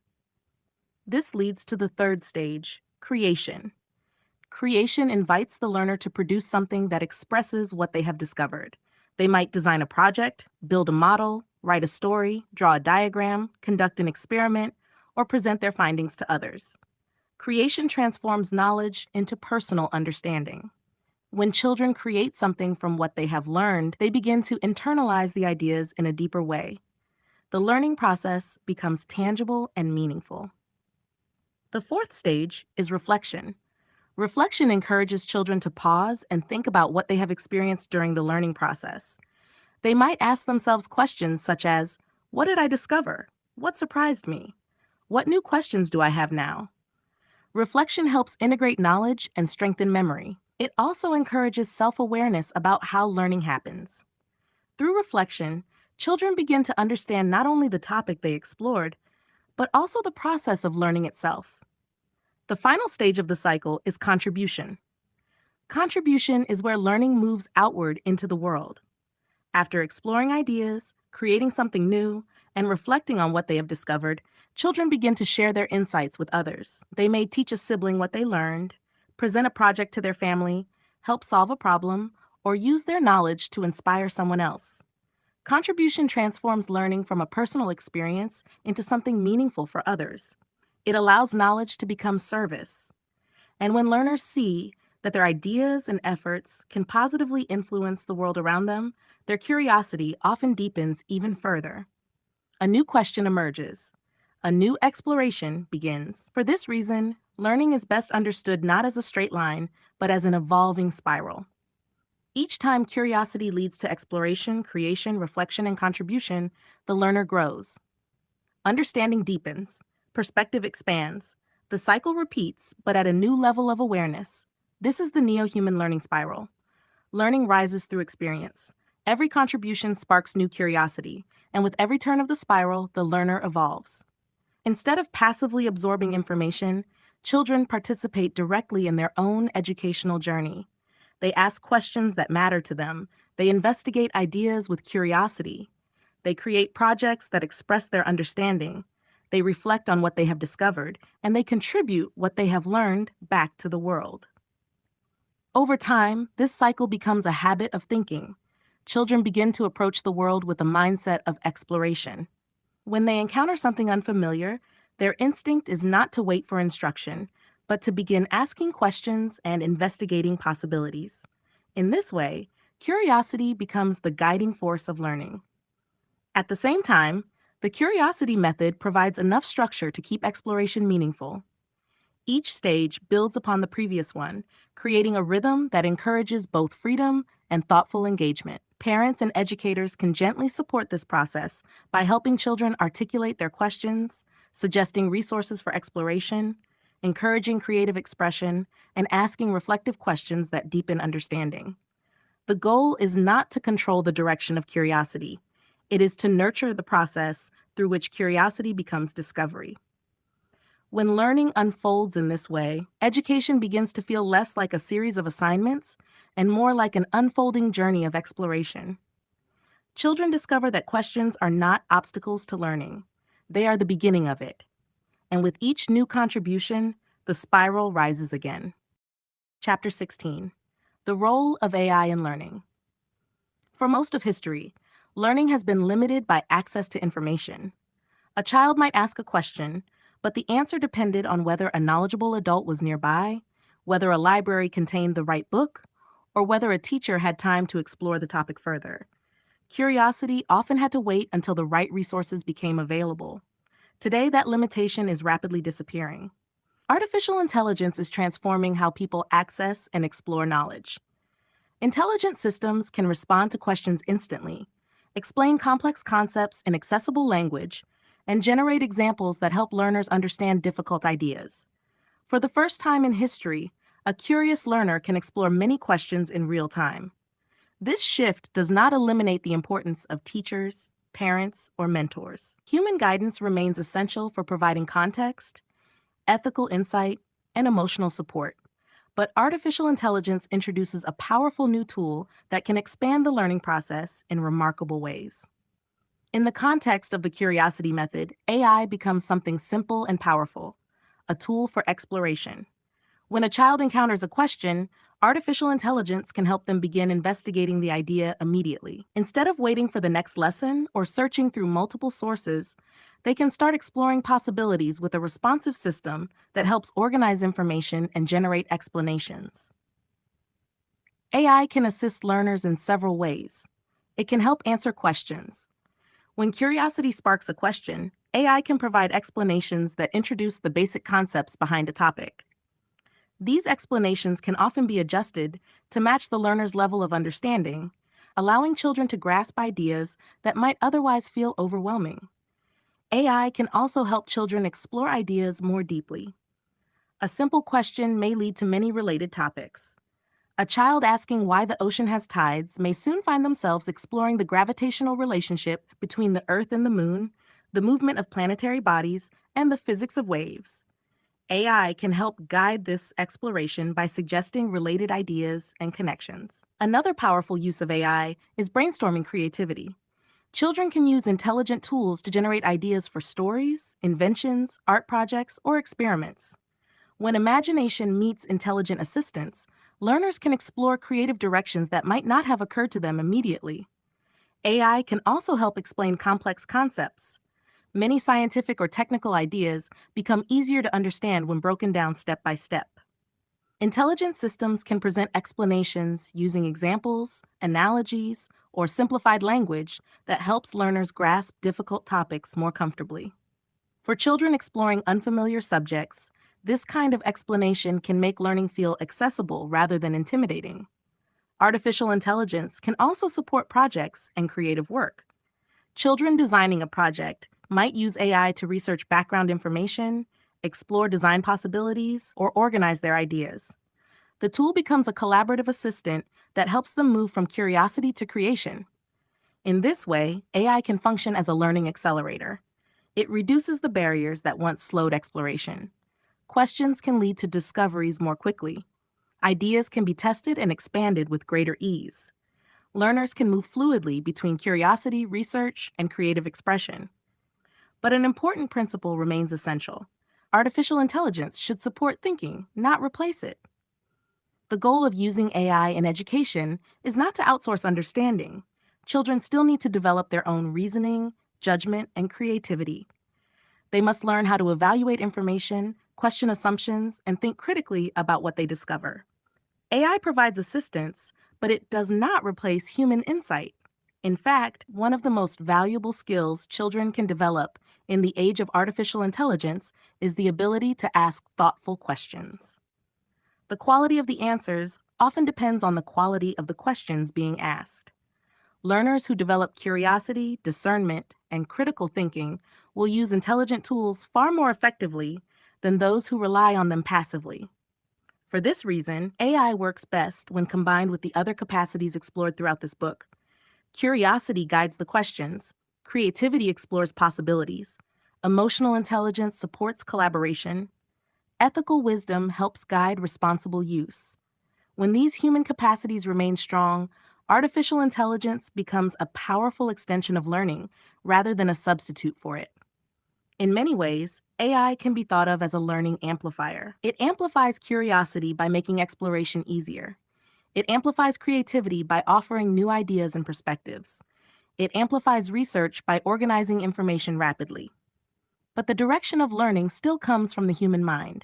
This leads to the third stage, creation. Creation invites the learner to produce something that expresses what they have discovered. They might design a project, build a model, write a story, draw a diagram, conduct an experiment, or present their findings to others. Creation transforms knowledge into personal understanding. When children create something from what they have learned, they begin to internalize the ideas in a deeper way. The learning process becomes tangible and meaningful. The fourth stage is reflection. Reflection encourages children to pause and think about what they have experienced during the learning process. They might ask themselves questions such as, what did I discover? What surprised me? What new questions do I have now? Reflection helps integrate knowledge and strengthen memory. It also encourages self-awareness about how learning happens. Through reflection, children begin to understand not only the topic they explored, but also the process of learning itself. The final stage of the cycle is contribution. Contribution is where learning moves outward into the world. After exploring ideas, creating something new, and reflecting on what they have discovered, children begin to share their insights with others. They may teach a sibling what they learned, present a project to their family, help solve a problem, or use their knowledge to inspire someone else. Contribution transforms learning from a personal experience into something meaningful for others. It allows knowledge to become service. And when learners see that their ideas and efforts can positively influence the world around them, their curiosity often deepens even further. A new question emerges. A new exploration begins. For this reason, learning is best understood not as a straight line, but as an evolving spiral. Each time curiosity leads to exploration, creation, reflection, and contribution, the learner grows. Understanding deepens. Perspective expands. The cycle repeats, but at a new level of awareness. This is the neo-human learning spiral. Learning rises through experience. Every contribution sparks new curiosity, and with every turn of the spiral, the learner evolves. Instead of passively absorbing information, children participate directly in their own educational journey. They ask questions that matter to them. They investigate ideas with curiosity. They create projects that express their understanding. They reflect on what they have discovered, and they contribute what they have learned back to the world. Over time, this cycle becomes a habit of thinking. Children begin to approach the world with a mindset of exploration. When they encounter something unfamiliar, their instinct is not to wait for instruction, but to begin asking questions and investigating possibilities. In this way, curiosity becomes the guiding force of learning. At the same time, the curiosity method provides enough structure to keep exploration meaningful. Each stage builds upon the previous one, creating a rhythm that encourages both freedom and thoughtful engagement. Parents and educators can gently support this process by helping children articulate their questions, suggesting resources for exploration, encouraging creative expression, and asking reflective questions that deepen understanding. The goal is not to control the direction of curiosity. It is to nurture the process through which curiosity becomes discovery. When learning unfolds in this way, education begins to feel less like a series of assignments and more like an unfolding journey of exploration. Children discover that questions are not obstacles to learning. They are the beginning of it. And with each new contribution, the spiral rises again. Chapter 16. The Role of AI in Learning. For most of history, learning has been limited by access to information. A child might ask a question, but the answer depended on whether a knowledgeable adult was nearby, whether a library contained the right book, or whether a teacher had time to explore the topic further. Curiosity often had to wait until the right resources became available. Today, that limitation is rapidly disappearing. Artificial intelligence is transforming how people access and explore knowledge. Intelligent systems can respond to questions instantly, explain complex concepts in accessible language, and generate examples that help learners understand difficult ideas. For the first time in history, a curious learner can explore many questions in real time. This shift does not eliminate the importance of teachers, parents, or mentors. Human guidance remains essential for providing context, ethical insight, and emotional support. But artificial intelligence introduces a powerful new tool that can expand the learning process in remarkable ways. In the context of the curiosity method, AI becomes something simple and powerful, a tool for exploration. When a child encounters a question, artificial intelligence can help them begin investigating the idea immediately. Instead of waiting for the next lesson or searching through multiple sources, they can start exploring possibilities with a responsive system that helps organize information and generate explanations. AI can assist learners in several ways. It can help answer questions. When curiosity sparks a question, AI can provide explanations that introduce the basic concepts behind a topic. These explanations can often be adjusted to match the learner's level of understanding, allowing children to grasp ideas that might otherwise feel overwhelming. AI can also help children explore ideas more deeply. A simple question may lead to many related topics. A child asking why the ocean has tides may soon find themselves exploring the gravitational relationship between the Earth and the Moon, the movement of planetary bodies, and the physics of waves. AI can help guide this exploration by suggesting related ideas and connections. Another powerful use of AI is brainstorming creativity. Children can use intelligent tools to generate ideas for stories, inventions, art projects, or experiments. When imagination meets intelligent assistance, learners can explore creative directions that might not have occurred to them immediately. AI can also help explain complex concepts. Many scientific or technical ideas become easier to understand when broken down step by step. Intelligent systems can present explanations using examples, analogies, or simplified language that helps learners grasp difficult topics more comfortably. For children exploring unfamiliar subjects, this kind of explanation can make learning feel accessible rather than intimidating. Artificial intelligence can also support projects and creative work. Children designing a project might use AI to research background information, explore design possibilities, or organize their ideas. The tool becomes a collaborative assistant that helps them move from curiosity to creation. In this way, AI can function as a learning accelerator. It reduces the barriers that once slowed exploration. Questions can lead to discoveries more quickly. Ideas can be tested and expanded with greater ease. Learners can move fluidly between curiosity, research, and creative expression. But an important principle remains essential. Artificial intelligence should support thinking, not replace it. The goal of using AI in education is not to outsource understanding. Children still need to develop their own reasoning, judgment, and creativity. They must learn how to evaluate information, question assumptions, and think critically about what they discover. AI provides assistance, but it does not replace human insight. In fact, one of the most valuable skills children can develop in the age of artificial intelligence is the ability to ask thoughtful questions. The quality of the answers often depends on the quality of the questions being asked. Learners who develop curiosity, discernment, and critical thinking will use intelligent tools far more effectively than those who rely on them passively. For this reason, AI works best when combined with the other capacities explored throughout this book. Curiosity guides the questions, creativity explores possibilities, emotional intelligence supports collaboration, ethical wisdom helps guide responsible use. When these human capacities remain strong, artificial intelligence becomes a powerful extension of learning rather than a substitute for it. In many ways, AI can be thought of as a learning amplifier. It amplifies curiosity by making exploration easier. It amplifies creativity by offering new ideas and perspectives. It amplifies research by organizing information rapidly. But the direction of learning still comes from the human mind.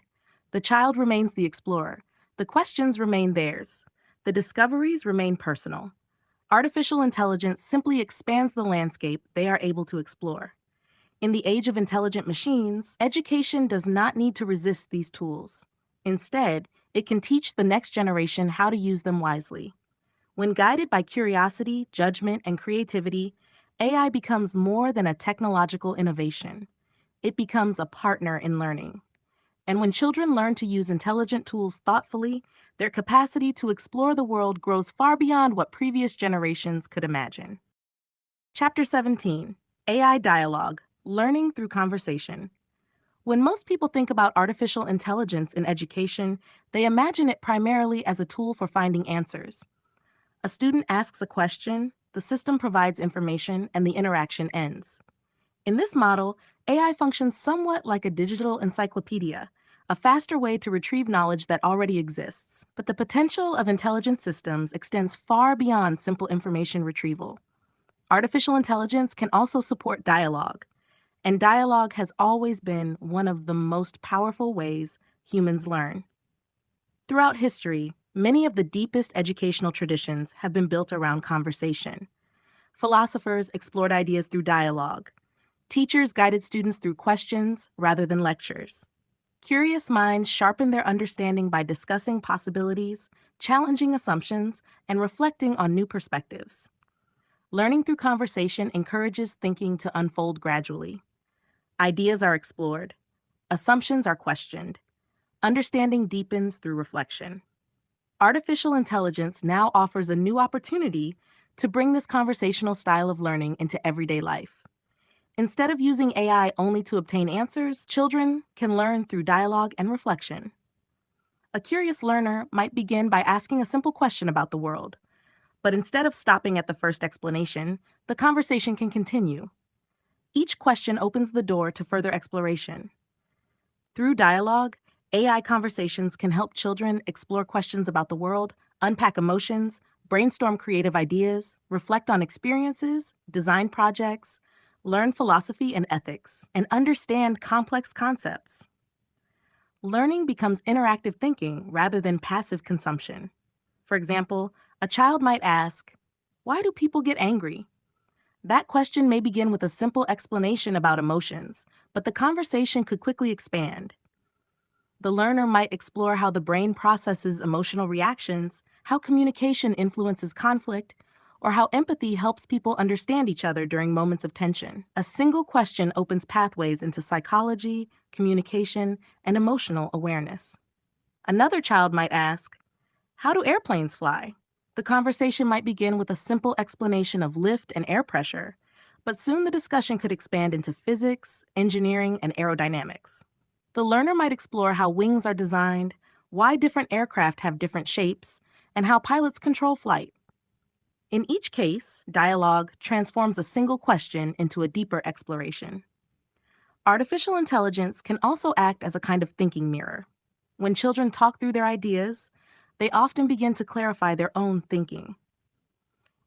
The child remains the explorer. The questions remain theirs. The discoveries remain personal. Artificial intelligence simply expands the landscape they are able to explore. In the age of intelligent machines, education does not need to resist these tools. Instead, it can teach the next generation how to use them wisely. When guided by curiosity, judgment, and creativity, AI becomes more than a technological innovation. It becomes a partner in learning. And when children learn to use intelligent tools thoughtfully, their capacity to explore the world grows far beyond what previous generations could imagine. Chapter 17: AI Dialogue: Learning Through Conversation. When most people think about artificial intelligence in education, they imagine it primarily as a tool for finding answers. A student asks a question, the system provides information, and the interaction ends. In this model, AI functions somewhat like a digital encyclopedia, a faster way to retrieve knowledge that already exists. But the potential of intelligent systems extends far beyond simple information retrieval. Artificial intelligence can also support dialogue, and dialogue has always been one of the most powerful ways humans learn. Throughout history, many of the deepest educational traditions have been built around conversation. Philosophers explored ideas through dialogue. Teachers guided students through questions rather than lectures. Curious minds sharpened their understanding by discussing possibilities, challenging assumptions, and reflecting on new perspectives. Learning through conversation encourages thinking to unfold gradually. Ideas are explored, assumptions are questioned, understanding deepens through reflection. Artificial intelligence now offers a new opportunity to bring this conversational style of learning into everyday life. Instead of using AI only to obtain answers, children can learn through dialogue and reflection. A curious learner might begin by asking a simple question about the world, but instead of stopping at the first explanation, the conversation can continue. Each question opens the door to further exploration. Through dialogue, AI conversations can help children explore questions about the world, unpack emotions, brainstorm creative ideas, reflect on experiences, design projects, learn philosophy and ethics, and understand complex concepts. Learning becomes interactive thinking rather than passive consumption. For example, a child might ask, "Why do people get angry?" That question may begin with a simple explanation about emotions, but the conversation could quickly expand. The learner might explore how the brain processes emotional reactions, how communication influences conflict, or how empathy helps people understand each other during moments of tension. A single question opens pathways into psychology, communication, and emotional awareness. Another child might ask, "How do airplanes fly?" The conversation might begin with a simple explanation of lift and air pressure, but soon the discussion could expand into physics, engineering, and aerodynamics. The learner might explore how wings are designed, why different aircraft have different shapes, and how pilots control flight. In each case, dialogue transforms a single question into a deeper exploration. Artificial intelligence can also act as a kind of thinking mirror. When children talk through their ideas, they often begin to clarify their own thinking.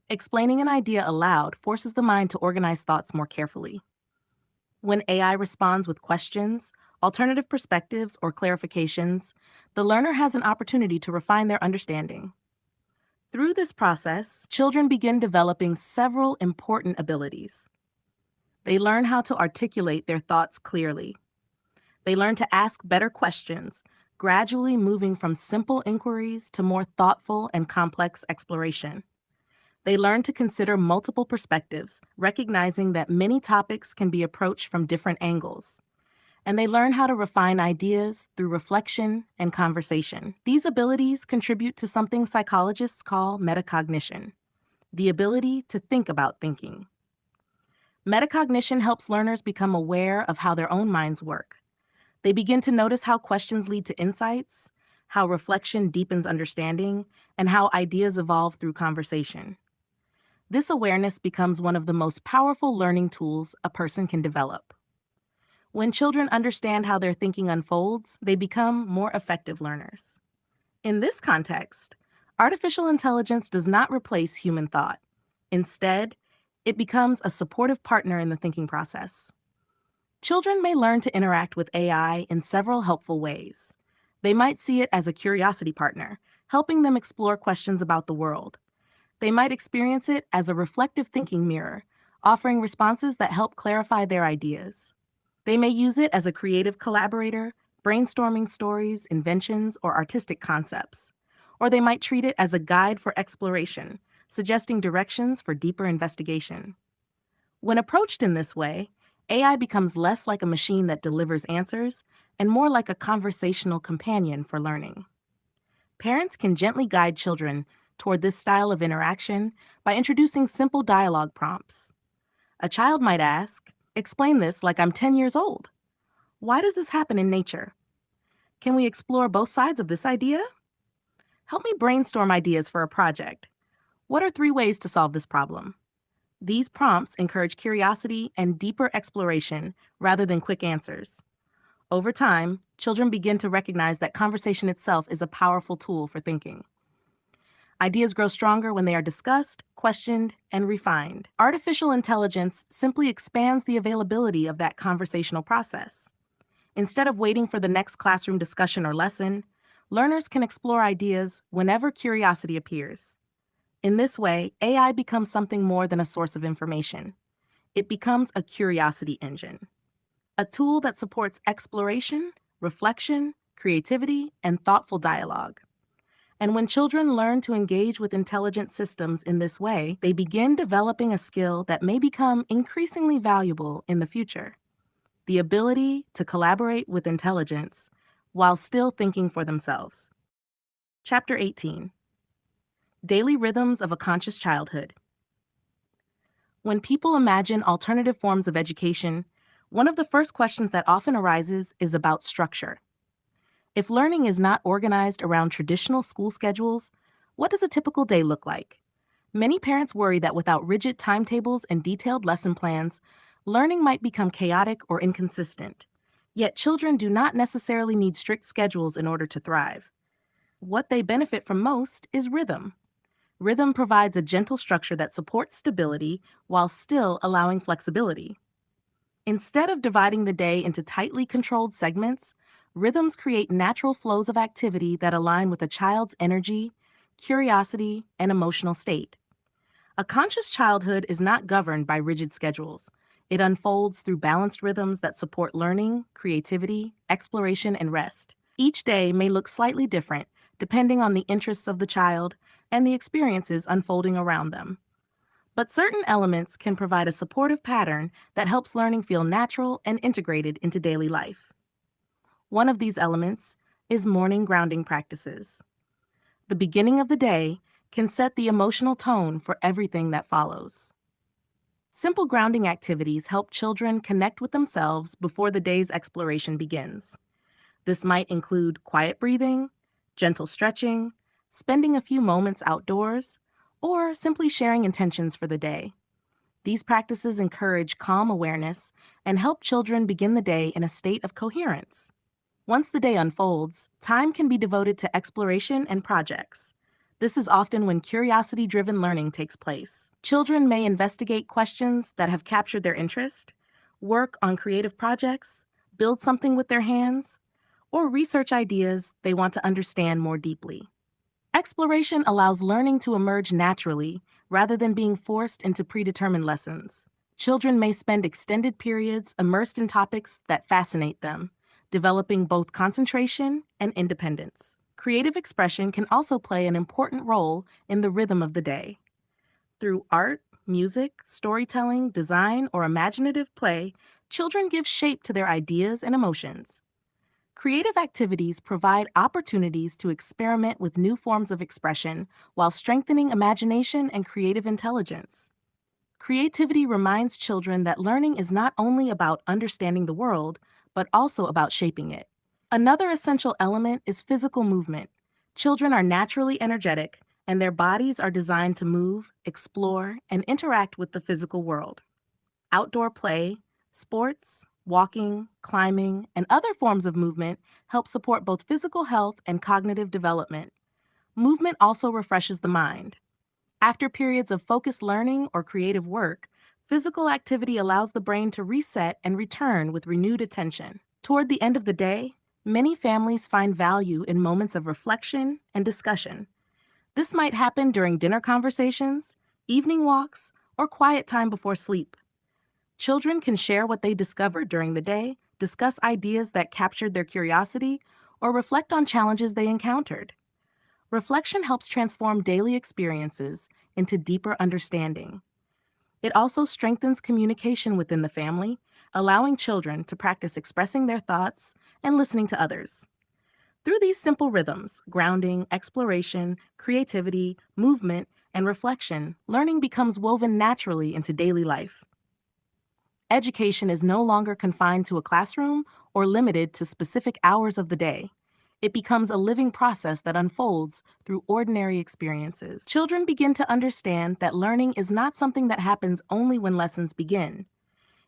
Explaining an idea aloud forces the mind to organize thoughts more carefully. When AI responds with questions, alternative perspectives, or clarifications, the learner has an opportunity to refine their understanding. Through this process, children begin developing several important abilities. They learn how to articulate their thoughts clearly. They learn to ask better questions, gradually moving from simple inquiries to more thoughtful and complex exploration. They learn to consider multiple perspectives, recognizing that many topics can be approached from different angles. And they learn how to refine ideas through reflection and conversation. These abilities contribute to something psychologists call metacognition, the ability to think about thinking. Metacognition helps learners become aware of how their own minds work. They begin to notice how questions lead to insights, how reflection deepens understanding, and how ideas evolve through conversation. This awareness becomes one of the most powerful learning tools a person can develop. When children understand how their thinking unfolds, they become more effective learners. In this context, artificial intelligence does not replace human thought. Instead, it becomes a supportive partner in the thinking process. Children may learn to interact with AI in several helpful ways. They might see it as a curiosity partner, helping them explore questions about the world. They might experience it as a reflective thinking mirror, offering responses that help clarify their ideas. They may use it as a creative collaborator, brainstorming stories, inventions, or artistic concepts. Or they might treat it as a guide for exploration, suggesting directions for deeper investigation. When approached in this way, AI becomes less like a machine that delivers answers and more like a conversational companion for learning. Parents can gently guide children toward this style of interaction by introducing simple dialogue prompts. A child might ask, "Explain this like I'm 10 years old. Why does this happen in nature? Can we explore both sides of this idea? Help me brainstorm ideas for a project. What are 3 ways to solve this problem?" These prompts encourage curiosity and deeper exploration rather than quick answers. Over time, children begin to recognize that conversation itself is a powerful tool for thinking. Ideas grow stronger when they are discussed, questioned, and refined. Artificial intelligence simply expands the availability of that conversational process. Instead of waiting for the next classroom discussion or lesson, learners can explore ideas whenever curiosity appears. In this way, AI becomes something more than a source of information. It becomes a curiosity engine, a tool that supports exploration, reflection, creativity, and thoughtful dialogue. And when children learn to engage with intelligent systems in this way, they begin developing a skill that may become increasingly valuable in the future: the ability to collaborate with intelligence while still thinking for themselves. Chapter 18: Daily Rhythms of a Conscious Childhood. When people imagine alternative forms of education, one of the first questions that often arises is about structure. If learning is not organized around traditional school schedules, what does a typical day look like? Many parents worry that without rigid timetables and detailed lesson plans, learning might become chaotic or inconsistent. Yet children do not necessarily need strict schedules in order to thrive. What they benefit from most is rhythm. Rhythm provides a gentle structure that supports stability while still allowing flexibility. Instead of dividing the day into tightly controlled segments, rhythms create natural flows of activity that align with a child's energy, curiosity, and emotional state. A conscious childhood is not governed by rigid schedules. It unfolds through balanced rhythms that support learning, creativity, exploration, and rest. Each day may look slightly different depending on the interests of the child and the experiences unfolding around them. But certain elements can provide a supportive pattern that helps learning feel natural and integrated into daily life. One of these elements is morning grounding practices. The beginning of the day can set the emotional tone for everything that follows. Simple grounding activities help children connect with themselves before the day's exploration begins. This might include quiet breathing, gentle stretching, spending a few moments outdoors, or simply sharing intentions for the day. These practices encourage calm awareness and help children begin the day in a state of coherence. Once the day unfolds, time can be devoted to exploration and projects. This is often when curiosity-driven learning takes place. Children may investigate questions that have captured their interest, work on creative projects, build something with their hands, or research ideas they want to understand more deeply. Exploration allows learning to emerge naturally rather than being forced into predetermined lessons. Children may spend extended periods immersed in topics that fascinate them, developing both concentration and independence. Creative expression can also play an important role in the rhythm of the day. Through art, music, storytelling, design, or imaginative play, children give shape to their ideas and emotions. Creative activities provide opportunities to experiment with new forms of expression while strengthening imagination and creative intelligence. Creativity reminds children that learning is not only about understanding the world, but also about shaping it. Another essential element is physical movement. Children are naturally energetic, and their bodies are designed to move, explore, and interact with the physical world. Outdoor play, sports, walking, climbing, and other forms of movement help support both physical health and cognitive development. Movement also refreshes the mind. After periods of focused learning or creative work, physical activity allows the brain to reset and return with renewed attention. Toward the end of the day, many families find value in moments of reflection and discussion. This might happen during dinner conversations, evening walks, or quiet time before sleep. Children can share what they discovered during the day, discuss ideas that captured their curiosity, or reflect on challenges they encountered. Reflection helps transform daily experiences into deeper understanding. It also strengthens communication within the family, allowing children to practice expressing their thoughts and listening to others. Through these simple rhythms, grounding, exploration, creativity, movement, and reflection, learning becomes woven naturally into daily life. Education is no longer confined to a classroom or limited to specific hours of the day. It becomes a living process that unfolds through ordinary experiences. Children begin to understand that learning is not something that happens only when lessons begin.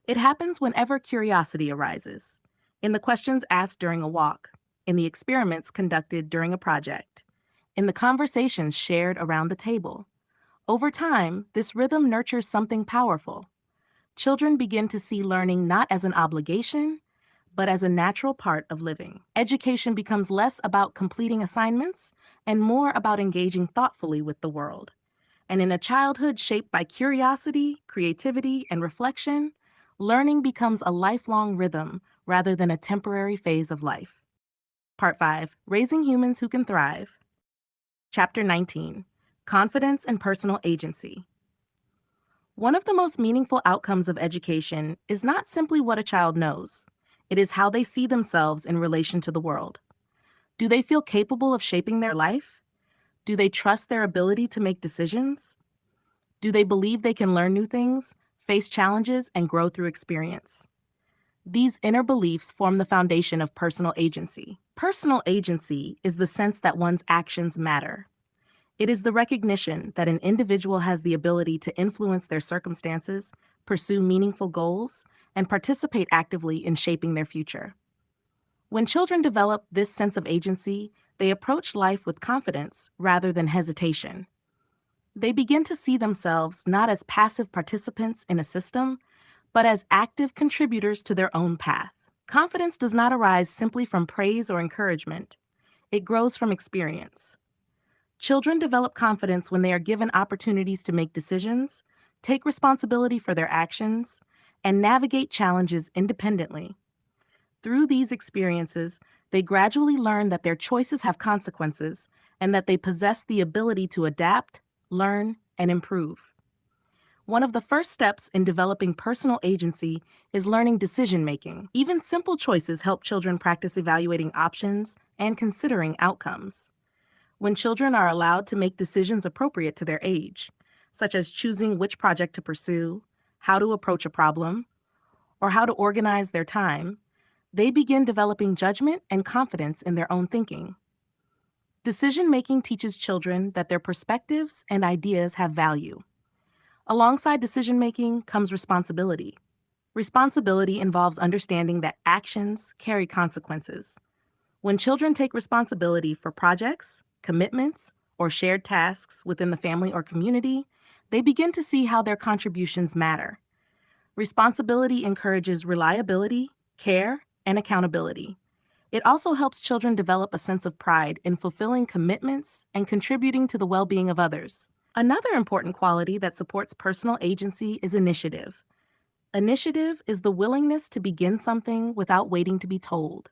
It happens whenever curiosity arises, in the questions asked during a walk, in the experiments conducted during a project, in the conversations shared around the table. Over time, this rhythm nurtures something powerful. Children begin to see learning not as an obligation, but as a natural part of living. Education becomes less about completing assignments and more about engaging thoughtfully with the world. And in a childhood shaped by curiosity, creativity, and reflection, learning becomes a lifelong rhythm rather than a temporary phase of life. Part 5, Raising Humans Who Can Thrive. Chapter 19, Confidence and Personal Agency. One of the most meaningful outcomes of education is not simply what a child knows. It is how they see themselves in relation to the world. Do they feel capable of shaping their life? Do they trust their ability to make decisions? Do they believe they can learn new things, face challenges, and grow through experience? These inner beliefs form the foundation of personal agency. Personal agency is the sense that one's actions matter. It is the recognition that an individual has the ability to influence their circumstances, pursue meaningful goals, and participate actively in shaping their future. When children develop this sense of agency, they approach life with confidence rather than hesitation. They begin to see themselves not as passive participants in a system, but as active contributors to their own path. Confidence does not arise simply from praise or encouragement. It grows from experience. Children develop confidence when they are given opportunities to make decisions, take responsibility for their actions, and navigate challenges independently. Through these experiences, they gradually learn that their choices have consequences and that they possess the ability to adapt, learn, and improve. One of the first steps in developing personal agency is learning decision-making. Even simple choices help children practice evaluating options and considering outcomes. When children are allowed to make decisions appropriate to their age, such as choosing which project to pursue, how to approach a problem, or how to organize their time, they begin developing judgment and confidence in their own thinking. Decision-making teaches children that their perspectives and ideas have value. Alongside decision-making comes responsibility. Responsibility involves understanding that actions carry consequences. When children take responsibility for projects, commitments, or shared tasks within the family or community, they begin to see how their contributions matter. Responsibility encourages reliability, care, and accountability. It also helps children develop a sense of pride in fulfilling commitments and contributing to the well-being of others. Another important quality that supports personal agency is initiative. Initiative is the willingness to begin something without waiting to be told.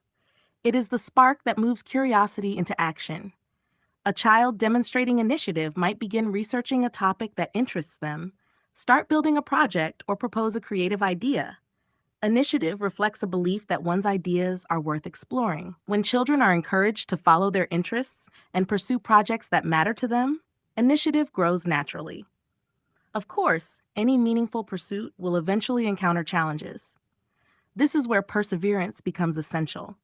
It is the spark that moves curiosity into action. A child demonstrating initiative might begin researching a topic that interests them, start building a project, or propose a creative idea. Initiative reflects a belief that one's ideas are worth exploring. When children are encouraged to follow their interests and pursue projects that matter to them, initiative grows naturally. Of course, any meaningful pursuit will eventually encounter challenges. This is where perseverance becomes essential.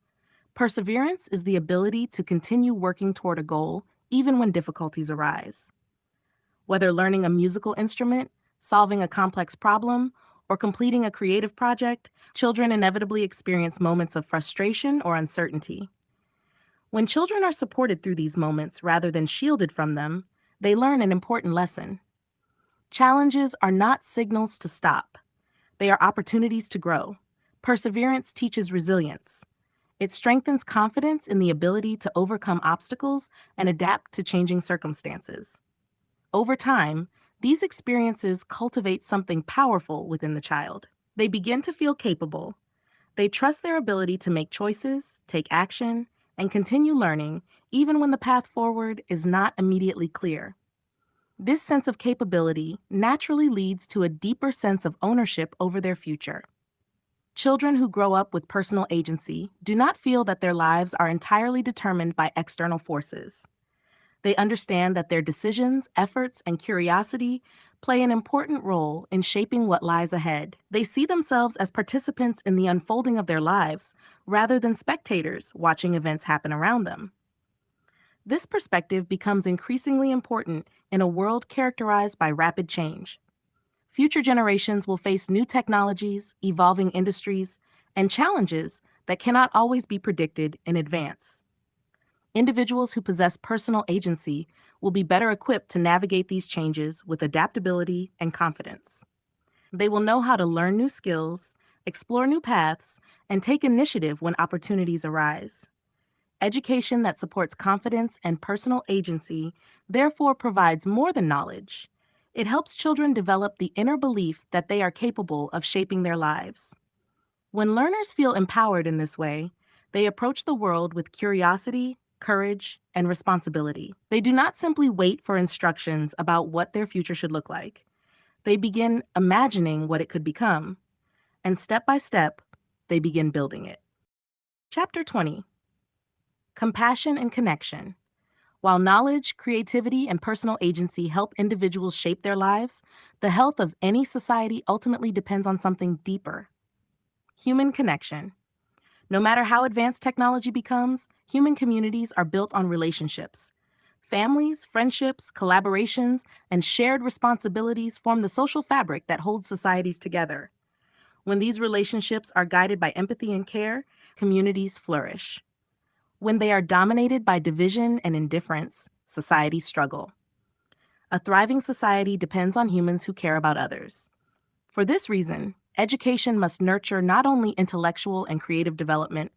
Perseverance is the ability to continue working toward a goal even when difficulties arise. Whether learning a musical instrument, solving a complex problem, or completing a creative project, children inevitably experience moments of frustration or uncertainty. When children are supported through these moments rather than shielded from them, they learn an important lesson. Challenges are not signals to stop. They are opportunities to grow. Perseverance teaches resilience. It strengthens confidence in the ability to overcome obstacles and adapt to changing circumstances. Over time, These experiences cultivate something powerful within the child. They begin to feel capable. They trust their ability to make choices, take action, and continue learning even when the path forward is not immediately clear. This sense of capability naturally leads to a deeper sense of ownership over their future. Children who grow up with personal agency do not feel that their lives are entirely determined by external forces. They understand that their decisions, efforts, and curiosity play an important role in shaping what lies ahead. They see themselves as participants in the unfolding of their lives rather than spectators watching events happen around them. This perspective becomes increasingly important in a world characterized by rapid change. Future generations will face new technologies, evolving industries, and challenges that cannot always be predicted in advance. Individuals who possess personal agency will be better equipped to navigate these changes with adaptability and confidence. They will know how to learn new skills, explore new paths, and take initiative when opportunities arise. Education that supports confidence and personal agency therefore provides more than knowledge. It helps children develop the inner belief that they are capable of shaping their lives. When learners feel empowered in this way, they approach the world with curiosity, courage, and responsibility. They do not simply wait for instructions about what their future should look like. They begin imagining what it could become, and step by step, they begin building it. Chapter 20: Compassion and Connection. While knowledge, creativity, and personal agency help individuals shape their lives, the health of any society ultimately depends on something deeper: human connection. No matter how advanced technology becomes, human communities are built on relationships. Families, friendships, collaborations, and shared responsibilities form the social fabric that holds societies together. When these relationships are guided by empathy and care, communities flourish. When they are dominated by division and indifference, societies struggle. A thriving society depends on humans who care about others. For this reason, education must nurture not only intellectual and creative development,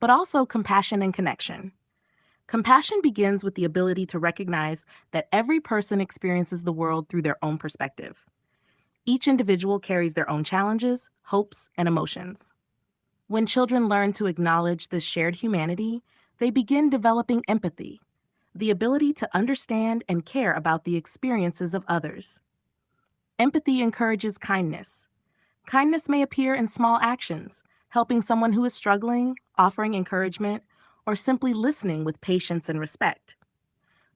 but also compassion and connection. Compassion begins with the ability to recognize that every person experiences the world through their own perspective. Each individual carries their own challenges, hopes, and emotions. When children learn to acknowledge this shared humanity, they begin developing empathy, the ability to understand and care about the experiences of others. Empathy encourages kindness. Kindness may appear in small actions, helping someone who is struggling, offering encouragement, or simply listening with patience and respect.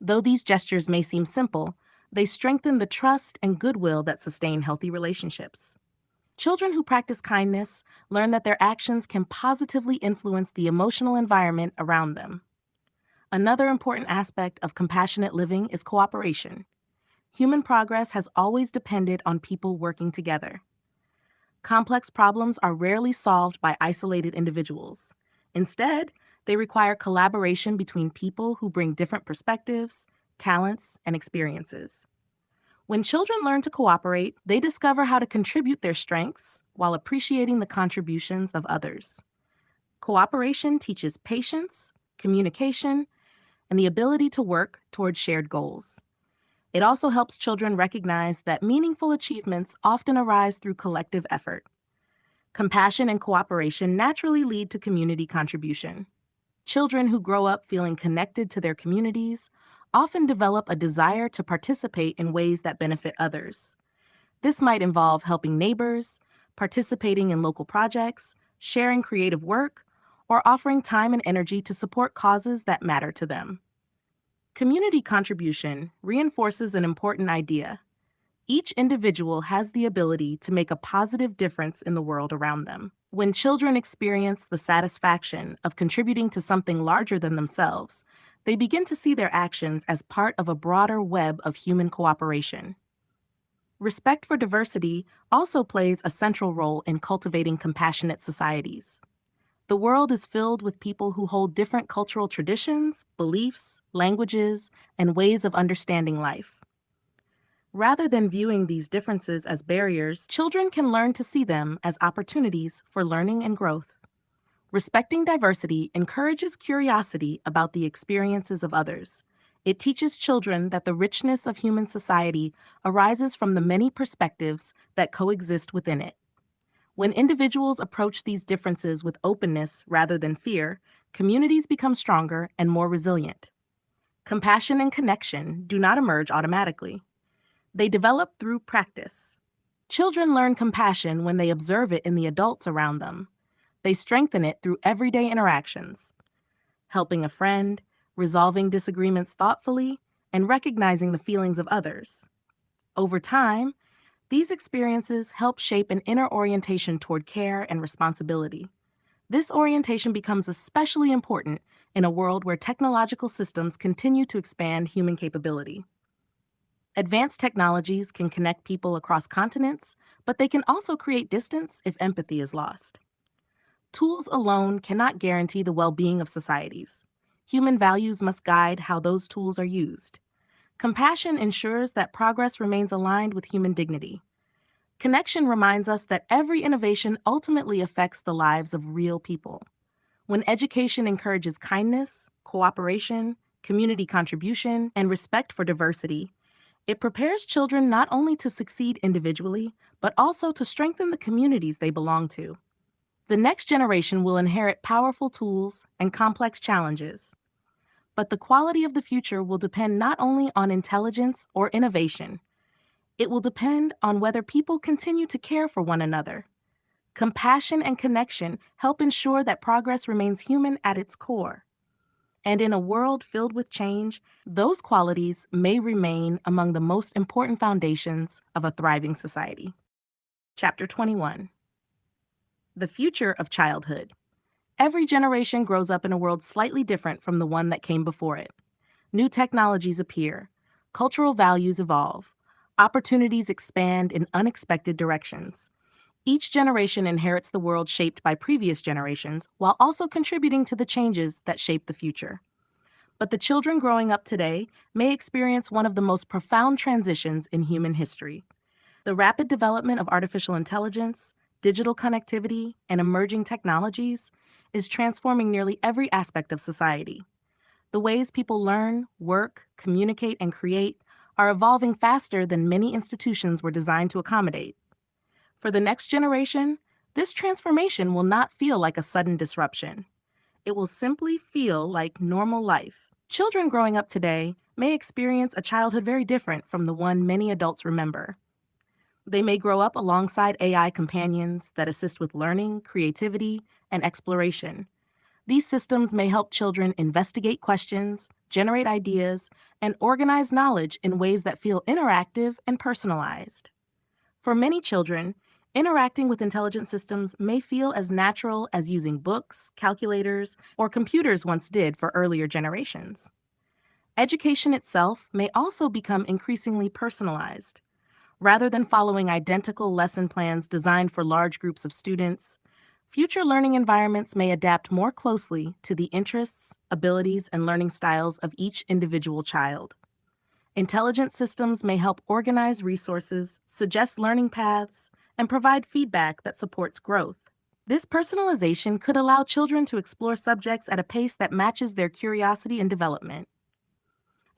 Though these gestures may seem simple, they strengthen the trust and goodwill that sustain healthy relationships. Children who practice kindness learn that their actions can positively influence the emotional environment around them. Another important aspect of compassionate living is cooperation. Human progress has always depended on people working together. Complex problems are rarely solved by isolated individuals. Instead, they require collaboration between people who bring different perspectives, talents, and experiences. When children learn to cooperate, they discover how to contribute their strengths while appreciating the contributions of others. Cooperation teaches patience, communication, and the ability to work toward shared goals. It also helps children recognize that meaningful achievements often arise through collective effort. Compassion and cooperation naturally lead to community contribution. Children who grow up feeling connected to their communities often develop a desire to participate in ways that benefit others. This might involve helping neighbors, participating in local projects, sharing creative work, or offering time and energy to support causes that matter to them. Community contribution reinforces an important idea. Each individual has the ability to make a positive difference in the world around them. When children experience the satisfaction of contributing to something larger than themselves, they begin to see their actions as part of a broader web of human cooperation. Respect for diversity also plays a central role in cultivating compassionate societies. The world is filled with people who hold different cultural traditions, beliefs, languages, and ways of understanding life. Rather than viewing these differences as barriers, children can learn to see them as opportunities for learning and growth. Respecting diversity encourages curiosity about the experiences of others. It teaches children that the richness of human society arises from the many perspectives that coexist within it. When individuals approach these differences with openness rather than fear, communities become stronger and more resilient. Compassion and connection do not emerge automatically. They develop through practice. Children learn compassion when they observe it in the adults around them. They strengthen it through everyday interactions, helping a friend, resolving disagreements thoughtfully, and recognizing the feelings of others. Over time, these experiences help shape an inner orientation toward care and responsibility. This orientation becomes especially important in a world where technological systems continue to expand human capability. Advanced technologies can connect people across continents, but they can also create distance if empathy is lost. Tools alone cannot guarantee the well-being of societies. Human values must guide how those tools are used. Compassion ensures that progress remains aligned with human dignity. Connection reminds us that every innovation ultimately affects the lives of real people. When education encourages kindness, cooperation, community contribution, and respect for diversity, it prepares children not only to succeed individually, but also to strengthen the communities they belong to. The next generation will inherit powerful tools and complex challenges, but the quality of the future will depend not only on intelligence or innovation, it will depend on whether people continue to care for one another. Compassion and connection help ensure that progress remains human at its core. And in a world filled with change, those qualities may remain among the most important foundations of a thriving society. Chapter 21. The Future of Childhood. Every generation grows up in a world slightly different from the one that came before it. New technologies appear, cultural values evolve, opportunities expand in unexpected directions. Each generation inherits the world shaped by previous generations while also contributing to the changes that shape the future. But the children growing up today may experience one of the most profound transitions in human history. The rapid development of artificial intelligence, digital connectivity, and emerging technologies is transforming nearly every aspect of society. The ways people learn, work, communicate, and create are evolving faster than many institutions were designed to accommodate. For the next generation, this transformation will not feel like a sudden disruption. It will simply feel like normal life. Children growing up today may experience a childhood very different from the one many adults remember. They may grow up alongside AI companions that assist with learning, creativity, and exploration. These systems may help children investigate questions, generate ideas, and organize knowledge in ways that feel interactive and personalized. For many children, interacting with intelligent systems may feel as natural as using books, calculators, or computers once did for earlier generations. Education itself may also become increasingly personalized. Rather than following identical lesson plans designed for large groups of students, future learning environments may adapt more closely to the interests, abilities, and learning styles of each individual child. Intelligent systems may help organize resources, suggest learning paths, and provide feedback that supports growth. This personalization could allow children to explore subjects at a pace that matches their curiosity and development.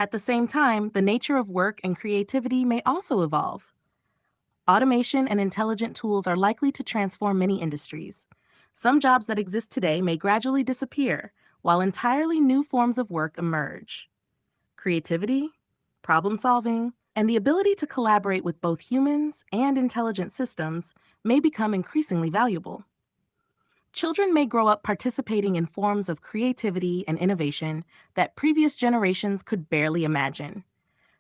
At the same time, the nature of work and creativity may also evolve. Automation and intelligent tools are likely to transform many industries. Some jobs that exist today may gradually disappear, while entirely new forms of work emerge. Creativity, problem solving, and the ability to collaborate with both humans and intelligent systems may become increasingly valuable. Children may grow up participating in forms of creativity and innovation that previous generations could barely imagine.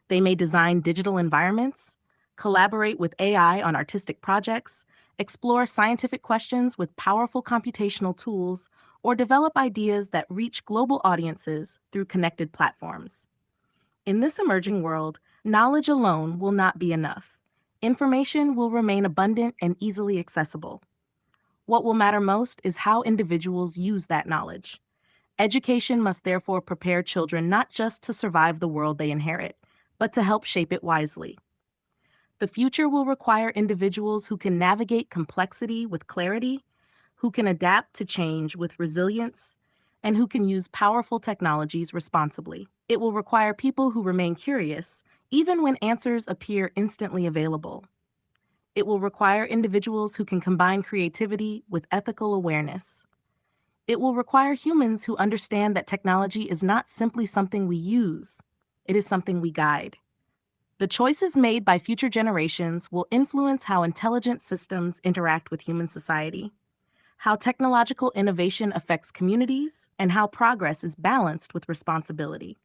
They may design digital environments, collaborate with AI on artistic projects, explore scientific questions with powerful computational tools, or develop ideas that reach global audiences through connected platforms. In this emerging world, knowledge alone will not be enough. Information will remain abundant and easily accessible. What will matter most is how individuals use that knowledge. Education must therefore prepare children not just to survive the world they inherit, but to help shape it wisely. The future will require individuals who can navigate complexity with clarity, who can adapt to change with resilience, and who can use powerful technologies responsibly. It will require people who remain curious, even when answers appear instantly available. It will require individuals who can combine creativity with ethical awareness. It will require humans who understand that technology is not simply something we use, it is something we guide. The choices made by future generations will influence how intelligent systems interact with human society, how technological innovation affects communities, and how progress is balanced with responsibility.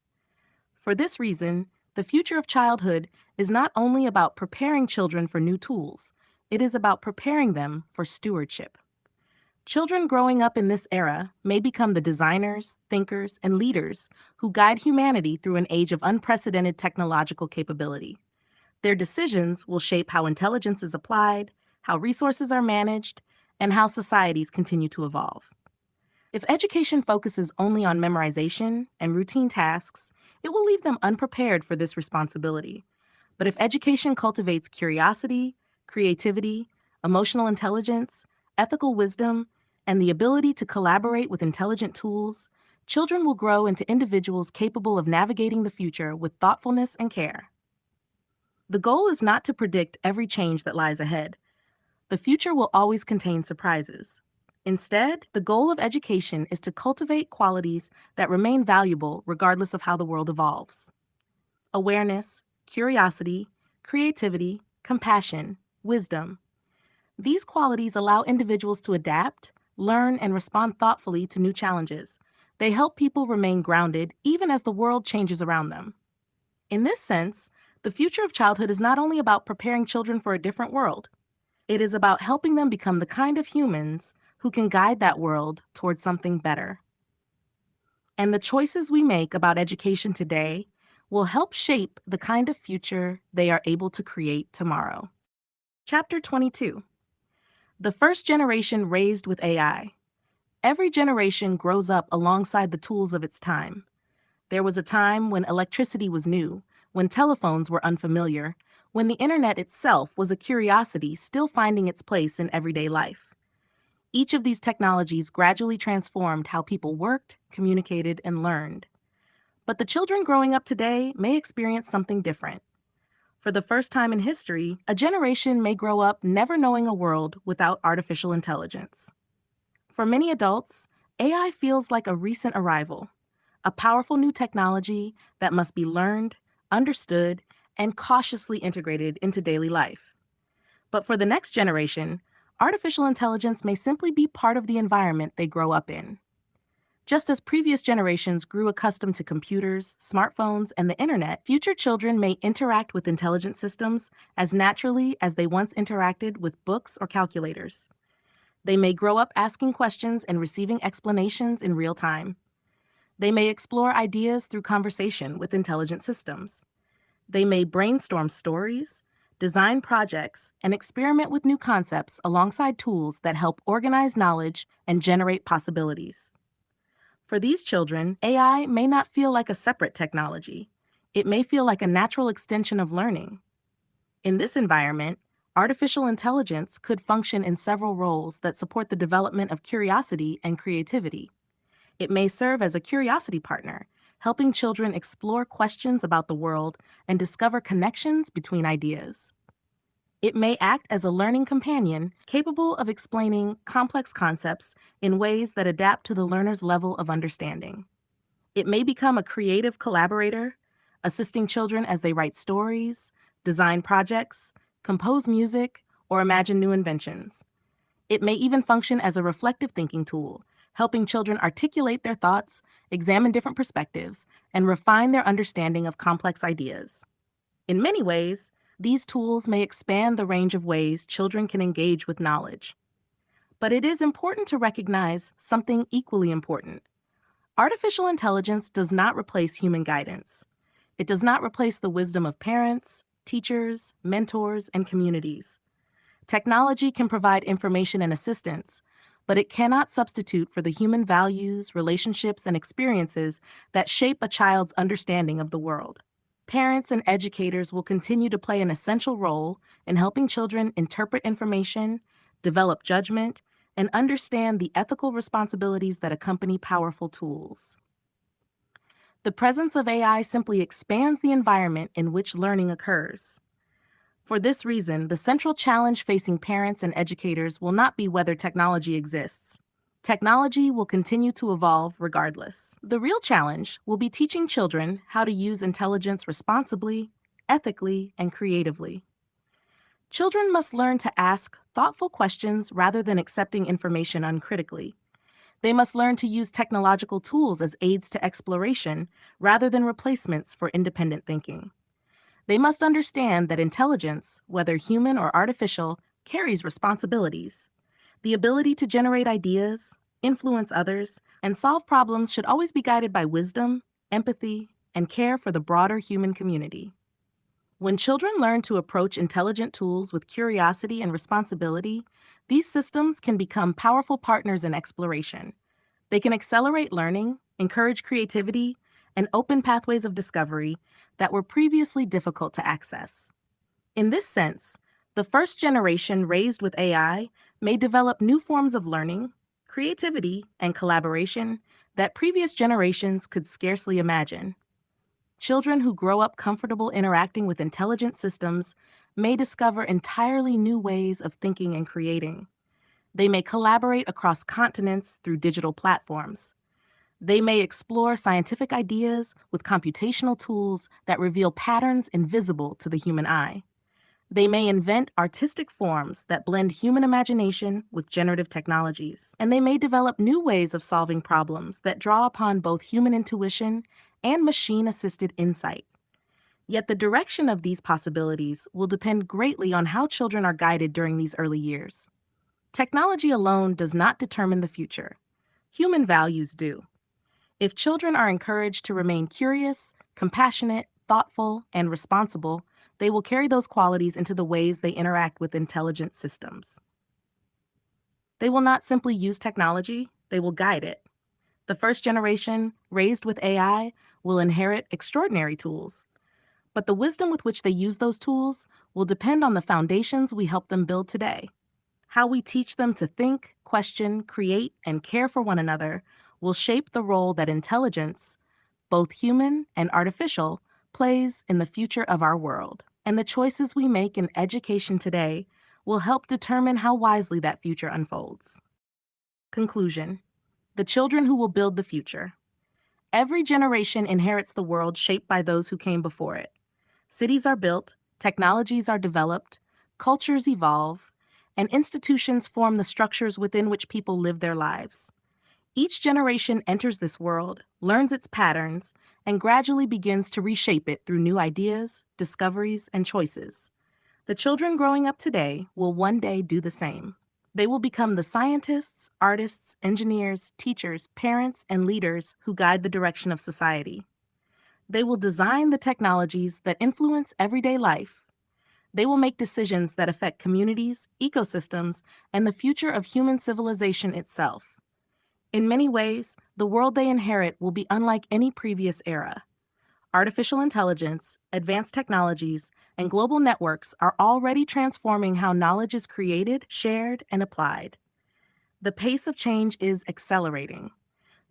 For this reason, the future of childhood is not only about preparing children for new tools, it is about preparing them for stewardship. Children growing up in this era may become the designers, thinkers, and leaders who guide humanity through an age of unprecedented technological capability. Their decisions will shape how intelligence is applied, how resources are managed, and how societies continue to evolve. If education focuses only on memorization and routine tasks, it will leave them unprepared for this responsibility. But if education cultivates curiosity, creativity, emotional intelligence, ethical wisdom, and the ability to collaborate with intelligent tools, children will grow into individuals capable of navigating the future with thoughtfulness and care. The goal is not to predict every change that lies ahead. The future will always contain surprises. Instead, the goal of education is to cultivate qualities that remain valuable regardless of how the world evolves. Awareness, curiosity, creativity, compassion, wisdom. These qualities allow individuals to adapt, learn, and respond thoughtfully to new challenges. They help people remain grounded even as the world changes around them. In this sense, the future of childhood is not only about preparing children for a different world, it is about helping them become the kind of humans who can guide that world towards something better. And the choices we make about education today will help shape the kind of future they are able to create tomorrow. Chapter 22. The first generation raised with AI. Every generation grows up alongside the tools of its time. There was a time when electricity was new, when telephones were unfamiliar, when the internet itself was a curiosity still finding its place in everyday life. Each of these technologies gradually transformed how people worked, communicated, and learned. But the children growing up today may experience something different. For the first time in history, a generation may grow up never knowing a world without artificial intelligence. For many adults, AI feels like a recent arrival, a powerful new technology that must be learned, understood, and cautiously integrated into daily life. But for the next generation, artificial intelligence may simply be part of the environment they grow up in. Just as previous generations grew accustomed to computers, smartphones, and the internet, future children may interact with intelligent systems as naturally as they once interacted with books or calculators. They may grow up asking questions and receiving explanations in real time. They may explore ideas through conversation with intelligent systems. They may brainstorm stories, design projects, and experiment with new concepts alongside tools that help organize knowledge and generate possibilities. For these children, AI may not feel like a separate technology. It may feel like a natural extension of learning. In this environment, artificial intelligence could function in several roles that support the development of curiosity and creativity. It may serve as a curiosity partner, helping children explore questions about the world and discover connections between ideas. It may act as a learning companion capable of explaining complex concepts in ways that adapt to the learner's level of understanding. It may become a creative collaborator, assisting children as they write stories, design projects, compose music, or imagine new inventions. It may even function as a reflective thinking tool, helping children articulate their thoughts, examine different perspectives, and refine their understanding of complex ideas. In many ways, these tools may expand the range of ways children can engage with knowledge. But it is important to recognize something equally important. Artificial intelligence does not replace human guidance. It does not replace the wisdom of parents, teachers, mentors, and communities. Technology can provide information and assistance, but it cannot substitute for the human values, relationships, and experiences that shape a child's understanding of the world. Parents and educators will continue to play an essential role in helping children interpret information, develop judgment, and understand the ethical responsibilities that accompany powerful tools. The presence of AI simply expands the environment in which learning occurs. For this reason, the central challenge facing parents and educators will not be whether technology exists. Technology will continue to evolve regardless. The real challenge will be teaching children how to use intelligence responsibly, ethically, and creatively. Children must learn to ask thoughtful questions rather than accepting information uncritically. They must learn to use technological tools as aids to exploration rather than replacements for independent thinking. They must understand that intelligence, whether human or artificial, carries responsibilities. The ability to generate ideas, influence others, and solve problems should always be guided by wisdom, empathy, and care for the broader human community. When children learn to approach intelligent tools with curiosity and responsibility, these systems can become powerful partners in exploration. They can accelerate learning, encourage creativity, and open pathways of discovery that were previously difficult to access. In this sense, the first generation raised with AI may develop new forms of learning, creativity, and collaboration that previous generations could scarcely imagine. Children who grow up comfortable interacting with intelligent systems may discover entirely new ways of thinking and creating. They may collaborate across continents through digital platforms. They may explore scientific ideas with computational tools that reveal patterns invisible to the human eye. They may invent artistic forms that blend human imagination with generative technologies. And they may develop new ways of solving problems that draw upon both human intuition and machine-assisted insight. Yet the direction of these possibilities will depend greatly on how children are guided during these early years. Technology alone does not determine the future. Human values do. If children are encouraged to remain curious, compassionate, thoughtful, and responsible, they will carry those qualities into the ways they interact with intelligent systems. They will not simply use technology, they will guide it. The first generation, raised with AI, will inherit extraordinary tools. But the wisdom with which they use those tools will depend on the foundations we help them build today. How we teach them to think, question, create, and care for one another will shape the role that intelligence, both human and artificial, plays in the future of our world. And the choices we make in education today will help determine how wisely that future unfolds. Conclusion: the children who will build the future. Every generation inherits the world shaped by those who came before it. Cities are built, technologies are developed, cultures evolve, and institutions form the structures within which people live their lives. Each generation enters this world, learns its patterns, and gradually begins to reshape it through new ideas, discoveries, and choices. The children growing up today will one day do the same. They will become the scientists, artists, engineers, teachers, parents, and leaders who guide the direction of society. They will design the technologies that influence everyday life. They will make decisions that affect communities, ecosystems, and the future of human civilization itself. In many ways, the world they inherit will be unlike any previous era. Artificial intelligence, advanced technologies, and global networks are already transforming how knowledge is created, shared, and applied. The pace of change is accelerating.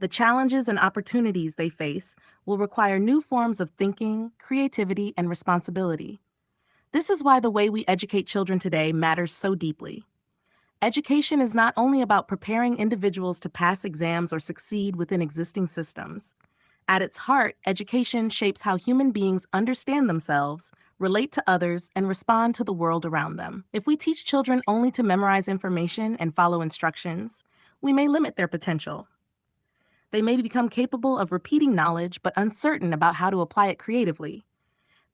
The challenges and opportunities they face will require new forms of thinking, creativity, and responsibility. This is why the way we educate children today matters so deeply. Education is not only about preparing individuals to pass exams or succeed within existing systems. At its heart, education shapes how human beings understand themselves, relate to others, and respond to the world around them. If we teach children only to memorize information and follow instructions, we may limit their potential. They may become capable of repeating knowledge but uncertain about how to apply it creatively.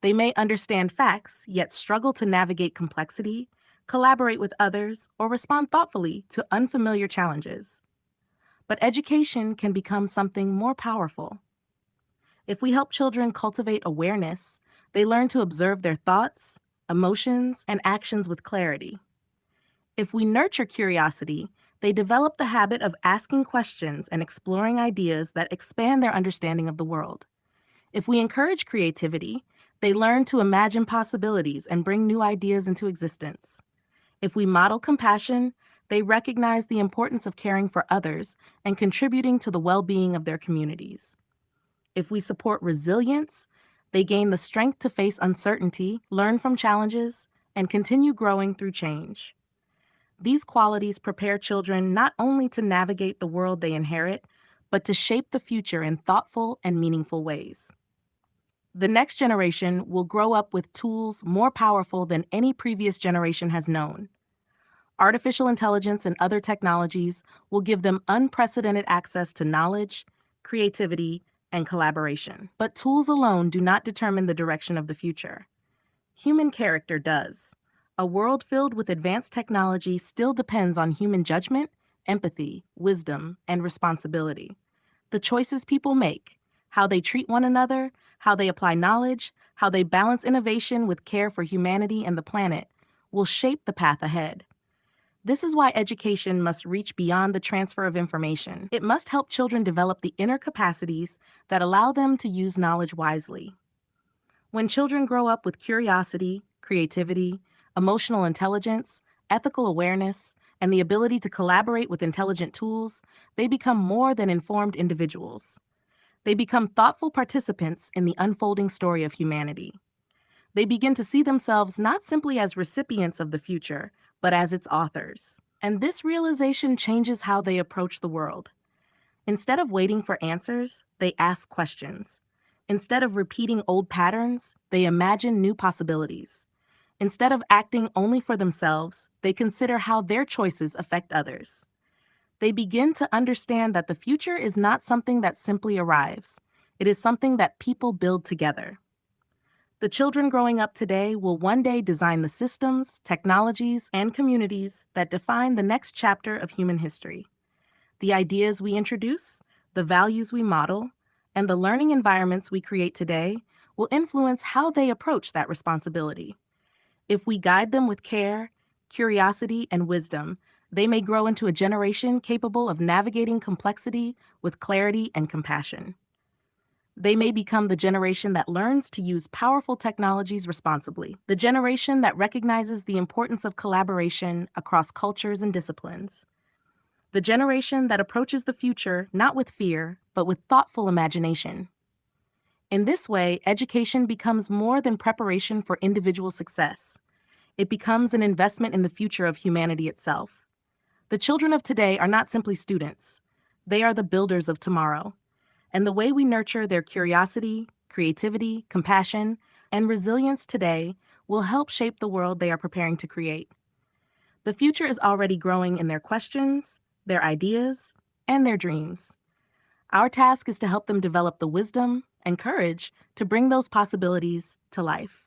They may understand facts yet struggle to navigate complexity, collaborate with others, or respond thoughtfully to unfamiliar challenges. But education can become something more powerful. If we help children cultivate awareness, they learn to observe their thoughts, emotions, and actions with clarity. If we nurture curiosity, they develop the habit of asking questions and exploring ideas that expand their understanding of the world. If we encourage creativity, they learn to imagine possibilities and bring new ideas into existence. If we model compassion, they recognize the importance of caring for others and contributing to the well-being of their communities. If we support resilience, they gain the strength to face uncertainty, learn from challenges, and continue growing through change. These qualities prepare children not only to navigate the world they inherit, but to shape the future in thoughtful and meaningful ways. The next generation will grow up with tools more powerful than any previous generation has known. Artificial intelligence and other technologies will give them unprecedented access to knowledge, creativity, and collaboration. But tools alone do not determine the direction of the future. Human character does. A world filled with advanced technology still depends on human judgment, empathy, wisdom, and responsibility. The choices people make, how they treat one another, how they apply knowledge, how they balance innovation with care for humanity and the planet, will shape the path ahead. This is why education must reach beyond the transfer of information. It must help children develop the inner capacities that allow them to use knowledge wisely. When children grow up with curiosity, creativity, emotional intelligence, ethical awareness, and the ability to collaborate with intelligent tools, they become more than informed individuals. They become thoughtful participants in the unfolding story of humanity. They begin to see themselves not simply as recipients of the future, but as its authors. And this realization changes how they approach the world. Instead of waiting for answers, they ask questions. Instead of repeating old patterns, they imagine new possibilities. Instead of acting only for themselves, they consider how their choices affect others. They begin to understand that the future is not something that simply arrives. It is something that people build together. The children growing up today will one day design the systems, technologies, and communities that define the next chapter of human history. The ideas we introduce, the values we model, and the learning environments we create today will influence how they approach that responsibility. If we guide them with care, curiosity, and wisdom, they may grow into a generation capable of navigating complexity with clarity and compassion. They may become the generation that learns to use powerful technologies responsibly, the generation that recognizes the importance of collaboration across cultures and disciplines, the generation that approaches the future not with fear, but with thoughtful imagination. In this way, education becomes more than preparation for individual success. It becomes an investment in the future of humanity itself. The children of today are not simply students. They are the builders of tomorrow. And the way we nurture their curiosity, creativity, compassion, and resilience today will help shape the world they are preparing to create. The future is already growing in their questions, their ideas, and their dreams. Our task is to help them develop the wisdom and courage to bring those possibilities to life.